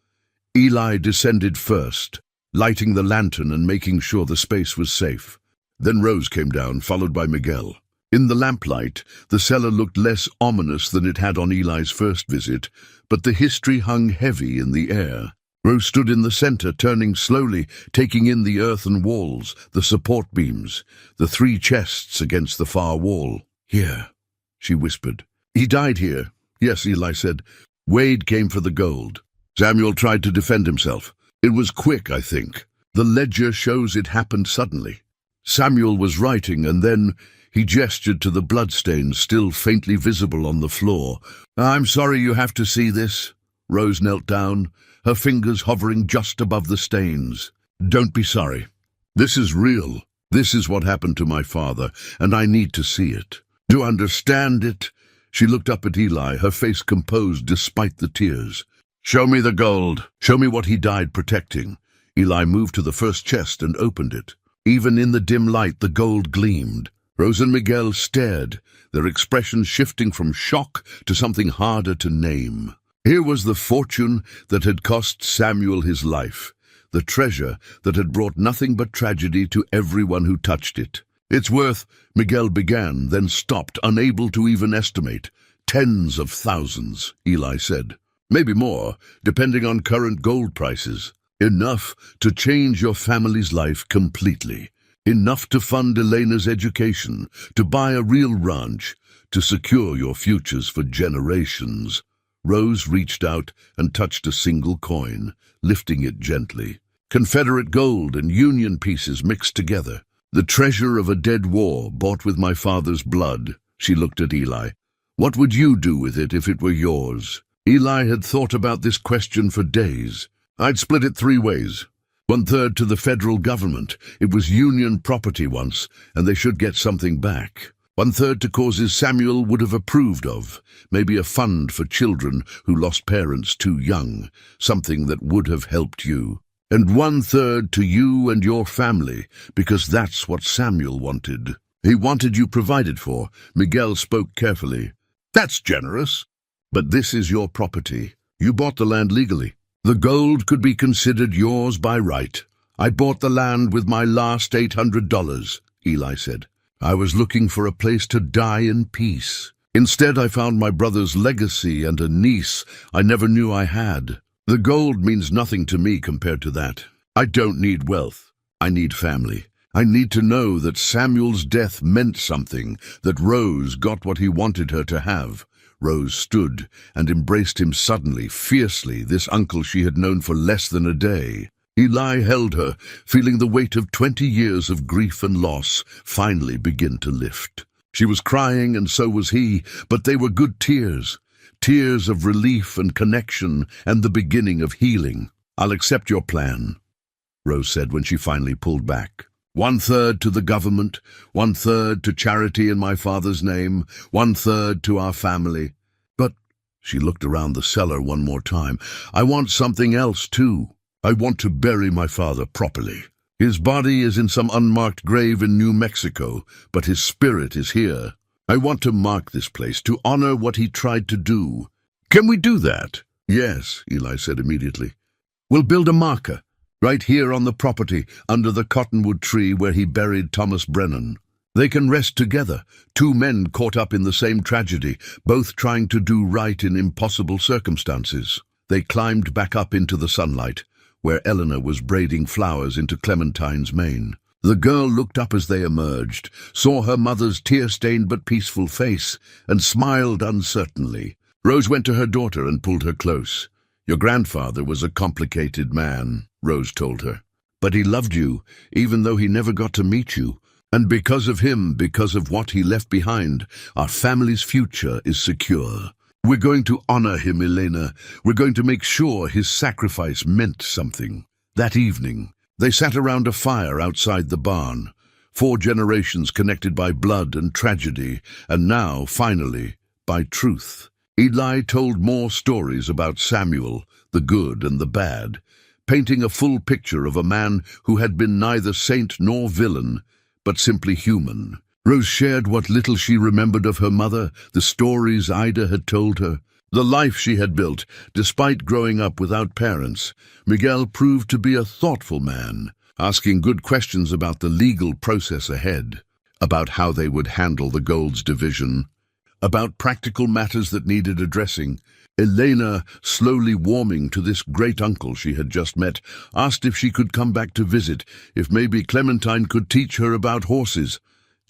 S1: Eli descended first, lighting the lantern and making sure the space was safe. Then Rose came down, followed by Miguel. In the lamplight, the cellar looked less ominous than it had on Eli's first visit, but the history hung heavy in the air. Rose stood in the center, turning slowly, taking in the earthen walls, the support beams, the 3 chests against the far wall. "Here," she whispered. "He died here." "Yes," Eli said. "Wade came for the gold. Samuel tried to defend himself. It was quick, I think. The ledger shows it happened suddenly. Samuel was writing, and then he gestured to the bloodstains still faintly visible on the floor. "I'm sorry you have to see this." Rose knelt down, her fingers hovering just above the stains. "Don't be sorry. This is real. This is what happened to my father, and I need to see it. To understand it." She looked up at Eli, her face composed despite the tears. "Show me the gold. Show me what he died protecting." Eli moved to the first chest and opened it. Even in the dim light, the gold gleamed. Rose and Miguel stared, their expressions shifting from shock to something harder to name. Here was the fortune that had cost Samuel his life, the treasure that had brought nothing but tragedy to everyone who touched it. "It's worth," Miguel began, then stopped, unable to even estimate. "Tens of thousands," Eli said. "Maybe more, depending on current gold prices. Enough to change your family's life completely. Enough to fund Elena's education, to buy a real ranch, to secure your futures for generations." Rose reached out and touched a single coin, lifting it gently. "Confederate gold and Union pieces mixed together. The treasure of a dead war bought with my father's blood." She looked at Eli. "What would you do with it if it were yours?" Eli had thought about this question for days. "I'd split it 3 ways. 1/3 to the federal government. It was Union property once, and they should get something back. 1/3 to causes Samuel would have approved of, maybe a fund for children who lost parents too young, something that would have helped you. And 1/3 to you and your family, because that's what Samuel wanted. He wanted you provided for." Miguel spoke carefully. "That's generous. But this is your property. You bought the land legally. The gold could be considered yours by right. I bought the land with my last $800, Eli said. I was looking for a place to die in peace. Instead, I found my brother's legacy and a niece I never knew I had. The gold means nothing to me compared to that. I don't need wealth. I need family. I need to know that Samuel's death meant something, that Rose got what he wanted her to have. Rose stood and embraced him suddenly, fiercely, this uncle she had known for less than a day. Eli held her, feeling the weight of 20 years of grief and loss finally begin to lift. She was crying, and so was he, but they were good tears. Tears of relief and connection, and the beginning of healing. I'll accept your plan, Rose said when she finally pulled back. 1/3 to the government, 1/3 to charity in my father's name, 1/3 to our family. But, she looked around the cellar one more time, I want something else too. I want to bury my father properly. His body is in some unmarked grave in New Mexico, but his spirit is here. I want to mark this place, to honor what he tried to do. Can we do that? Yes, Eli said immediately. We'll build a marker, right here on the property, under the cottonwood tree where he buried Thomas Brennan. They can rest together, two men caught up in the same tragedy, both trying to do right in impossible circumstances. They climbed back up into the sunlight, where Eleanor was braiding flowers into Clementine's mane. The girl looked up as they emerged, saw her mother's tear-stained but peaceful face, and smiled uncertainly. Rose went to her daughter and pulled her close. Your grandfather was a complicated man, Rose told her. But he loved you, even though he never got to meet you. And because of him, because of what he left behind, our family's future is secure. We're going to honor him, Elena. We're going to make sure his sacrifice meant something. That evening, they sat around a fire outside the barn. 4 generations connected by blood and tragedy, and now, finally, by truth. Eli told more stories about Samuel, the good and the bad, painting a full picture of a man who had been neither saint nor villain, but simply human. Rose shared what little she remembered of her mother, the stories Ida had told her, the life she had built, despite growing up without parents. Miguel proved to be a thoughtful man, asking good questions about the legal process ahead, about how they would handle the Golds division, about practical matters that needed addressing. Elena, slowly warming to this great uncle she had just met, asked if she could come back to visit, if maybe Clementine could teach her about horses.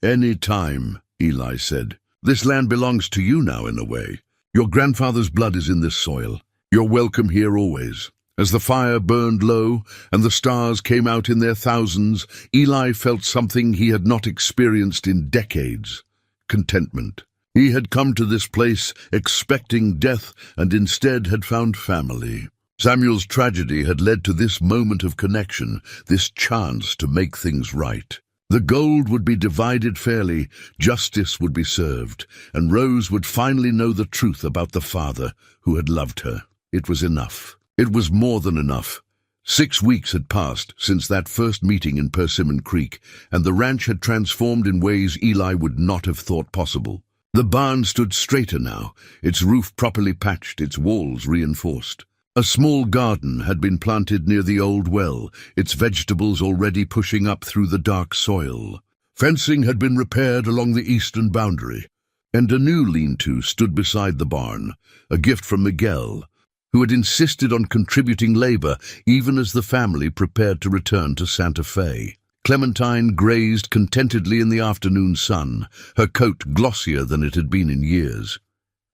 S1: Any time, Eli said. This land belongs to you now in a way. Your grandfather's blood is in this soil. You're welcome here always. As the fire burned low and the stars came out in their thousands, Eli felt something he had not experienced in decades. Contentment. He had come to this place expecting death and instead had found family. Samuel's tragedy had led to this moment of connection, this chance to make things right. The gold would be divided fairly, justice would be served, and Rose would finally know the truth about the father who had loved her. It was enough. It was more than enough. 6 weeks had passed since that first meeting in Persimmon Creek, and the ranch had transformed in ways Eli would not have thought possible. The barn stood straighter now, its roof properly patched, its walls reinforced. A small garden had been planted near the old well, its vegetables already pushing up through the dark soil. Fencing had been repaired along the eastern boundary, and a new lean-to stood beside the barn, a gift from Miguel, who had insisted on contributing labor even as the family prepared to return to Santa Fe. Clementine grazed contentedly in the afternoon sun, her coat glossier than it had been in years.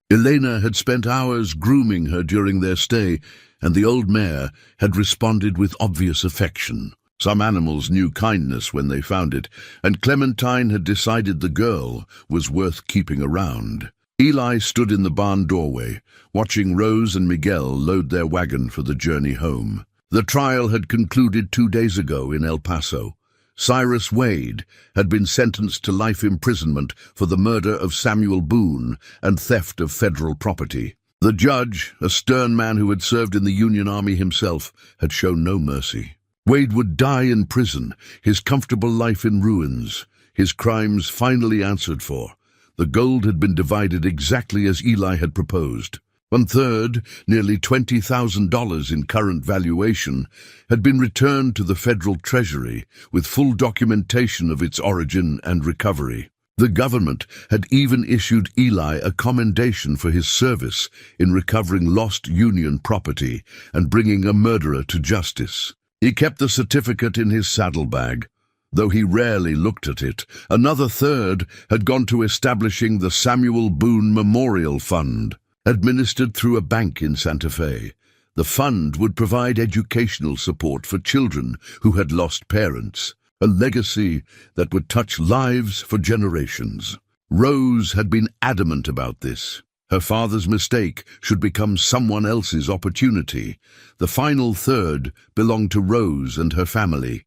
S1: Elena had spent hours grooming her during their stay, and the old mare had responded with obvious affection. Some animals knew kindness when they found it, and Clementine had decided the girl was worth keeping around. Eli stood in the barn doorway, watching Rose and Miguel load their wagon for the journey home. The trial had concluded 2 days ago in El Paso. Cyrus Wade had been sentenced to life imprisonment for the murder of Samuel Boone and theft of federal property. The judge, a stern man who had served in the Union Army himself, had shown no mercy. Wade would die in prison, his comfortable life in ruins, his crimes finally answered for. The gold had been divided exactly as Eli had proposed. 1/3, nearly $20,000 in current valuation, had been returned to the federal treasury with full documentation of its origin and recovery. The government had even issued Eli a commendation for his service in recovering lost Union property and bringing a murderer to justice. He kept the certificate in his saddlebag. Though he rarely looked at it, another 1/3 had gone to establishing the Samuel Boone Memorial Fund, administered through a bank in Santa Fe. The fund would provide educational support for children who had lost parents, a legacy that would touch lives for generations. Rose had been adamant about this. Her father's mistake should become someone else's opportunity. The final 1/3 belonged to Rose and her family.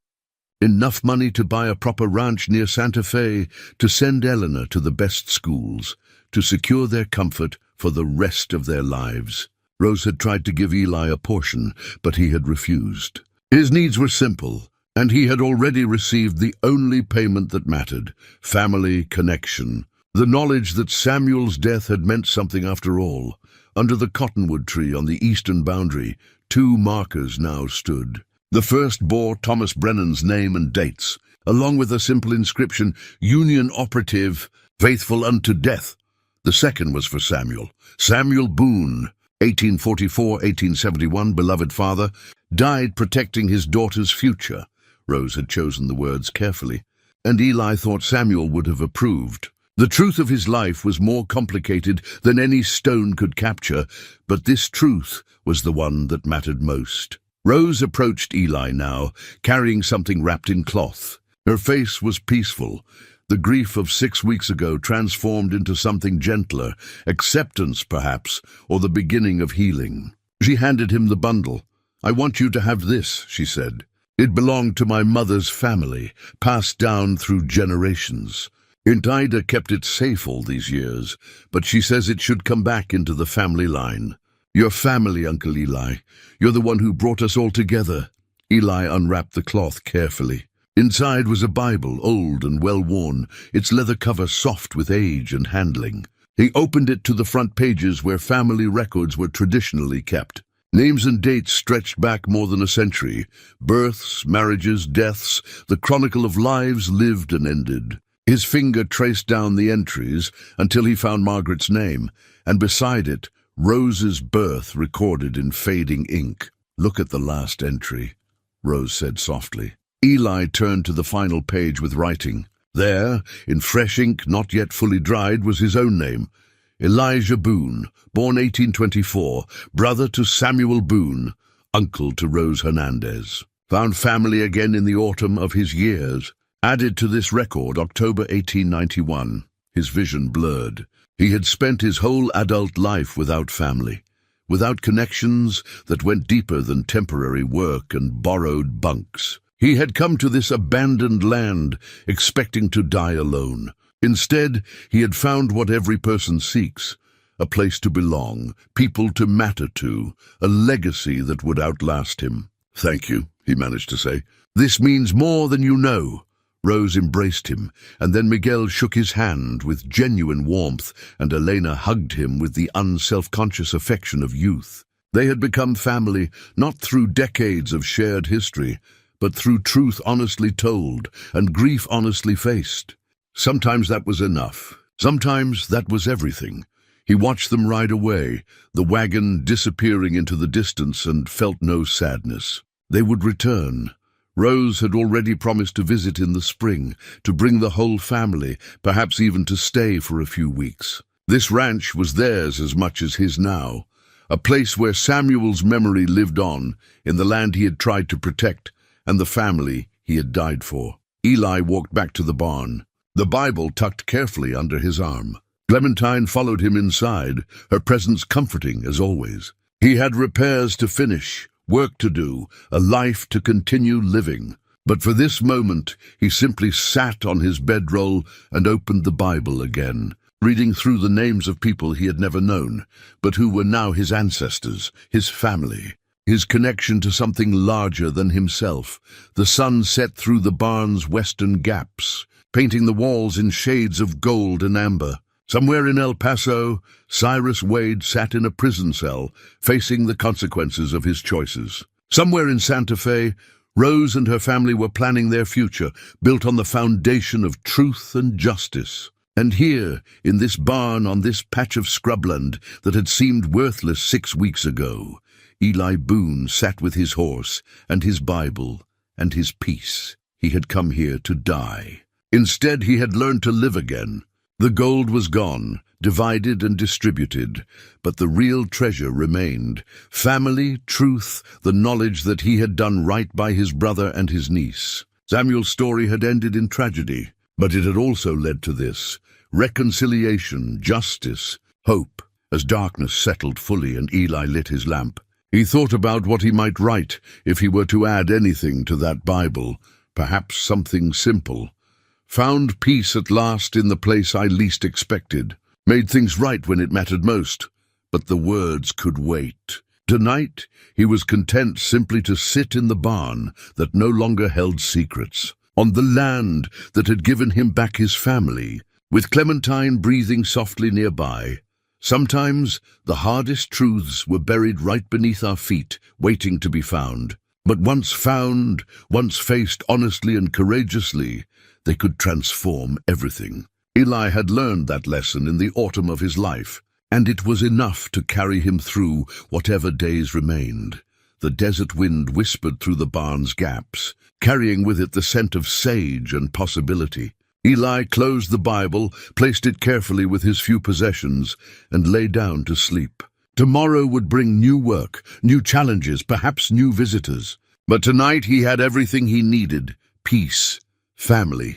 S1: enough money to buy a proper ranch near Santa Fe, to send Eleanor to the best schools, to secure their comfort for the rest of their lives. Rose had tried to give Eli a portion, but he had refused. His needs were simple, and he had already received the only payment that mattered: family connection. The knowledge that Samuel's death had meant something after all. Under the cottonwood tree on the eastern boundary, 2 markers now stood. The first bore Thomas Brennan's name and dates, along with a simple inscription, "Union Operative, Faithful unto Death." The second was for Samuel. Samuel Boone, 1844-1871, beloved father, died protecting his daughter's future. Rose had chosen the words carefully, and Eli thought Samuel would have approved. The truth of his life was more complicated than any stone could capture, but this truth was the one that mattered most. Rose approached Eli now, carrying something wrapped in cloth. Her face was peaceful, the grief of 6 weeks ago transformed into something gentler, acceptance perhaps, or the beginning of healing. She handed him the bundle. "I want you to have this," she said. "It belonged to my mother's family, passed down through generations. Aunt Ida kept it safe all these years, but she says it should come back into the family line. Your family, Uncle Eli. You're the one who brought us all together." Eli unwrapped the cloth carefully. Inside was a Bible, old and well-worn, its leather cover soft with age and handling. He opened it to the front pages where family records were traditionally kept. Names and dates stretched back more than a century. Births, marriages, deaths, the chronicle of lives lived and ended. His finger traced down the entries until he found Margaret's name, and beside it, Rose's birth recorded in fading ink. "Look at the last entry," Rose said softly. Eli turned to the final page with writing. There, in fresh ink not yet fully dried, was his own name. Elijah Boone, born 1824, brother to Samuel Boone, uncle to Rose Hernandez. Found family again in the autumn of his years. Added to this record, October 1891. His vision blurred. He had spent his whole adult life without family, without connections that went deeper than temporary work and borrowed bunks. He had come to this abandoned land, expecting to die alone. Instead, he had found what every person seeks: a place to belong, people to matter to, a legacy that would outlast him. "Thank you," he managed to say. "This means more than you know." Rose embraced him, and then Miguel shook his hand with genuine warmth, and Elena hugged him with the unself-conscious affection of youth. They had become family, not through decades of shared history, but through truth honestly told and grief honestly faced. Sometimes that was enough. Sometimes that was everything. He watched them ride away, the wagon disappearing into the distance, and felt no sadness. They would return. Rose had already promised to visit in the spring, to bring the whole family, perhaps even to stay for a few weeks. This ranch was theirs as much as his now, a place where Samuel's memory lived on, in the land he had tried to protect, and the family he had died for. Eli walked back to the barn, the Bible tucked carefully under his arm. Clementine followed him inside, her presence comforting as always. He had repairs to finish, work to do, a life to continue living. But for this moment, he simply sat on his bedroll and opened the Bible again, reading through the names of people he had never known, but who were now his ancestors, his family, his connection to something larger than himself. The sun set through the barn's western gaps, painting the walls in shades of gold and amber. Somewhere in El Paso, Cyrus Wade sat in a prison cell, facing the consequences of his choices. Somewhere in Santa Fe, Rose and her family were planning their future, built on the foundation of truth and justice. And here, in this barn on this patch of scrubland that had seemed worthless 6 weeks ago, Eli Boone sat with his horse and his Bible and his peace. He had come here to die. Instead, he had learned to live again. The gold was gone, divided and distributed, but the real treasure remained: family, truth, the knowledge that he had done right by his brother and his niece. Samuel's story had ended in tragedy, but it had also led to this: reconciliation, justice, hope. As darkness settled fully and Eli lit his lamp, he thought about what he might write if he were to add anything to that Bible. perhaps something simple. Found peace at last in the place I least expected. Made things right when it mattered most. But the words could wait. Tonight, he was content simply to sit in the barn that no longer held secrets, on the land that had given him back his family, with Clementine breathing softly nearby. Sometimes the hardest truths were buried right beneath our feet, waiting to be found. But once found, once faced honestly and courageously, they could transform everything. Eli had learned that lesson in the autumn of his life, and it was enough to carry him through whatever days remained. The desert wind whispered through the barn's gaps, carrying with it the scent of sage and possibility. Eli closed the Bible, placed it carefully with his few possessions, and lay down to sleep. Tomorrow would bring new work, new challenges, perhaps new visitors. But tonight he had everything he needed: peace, family,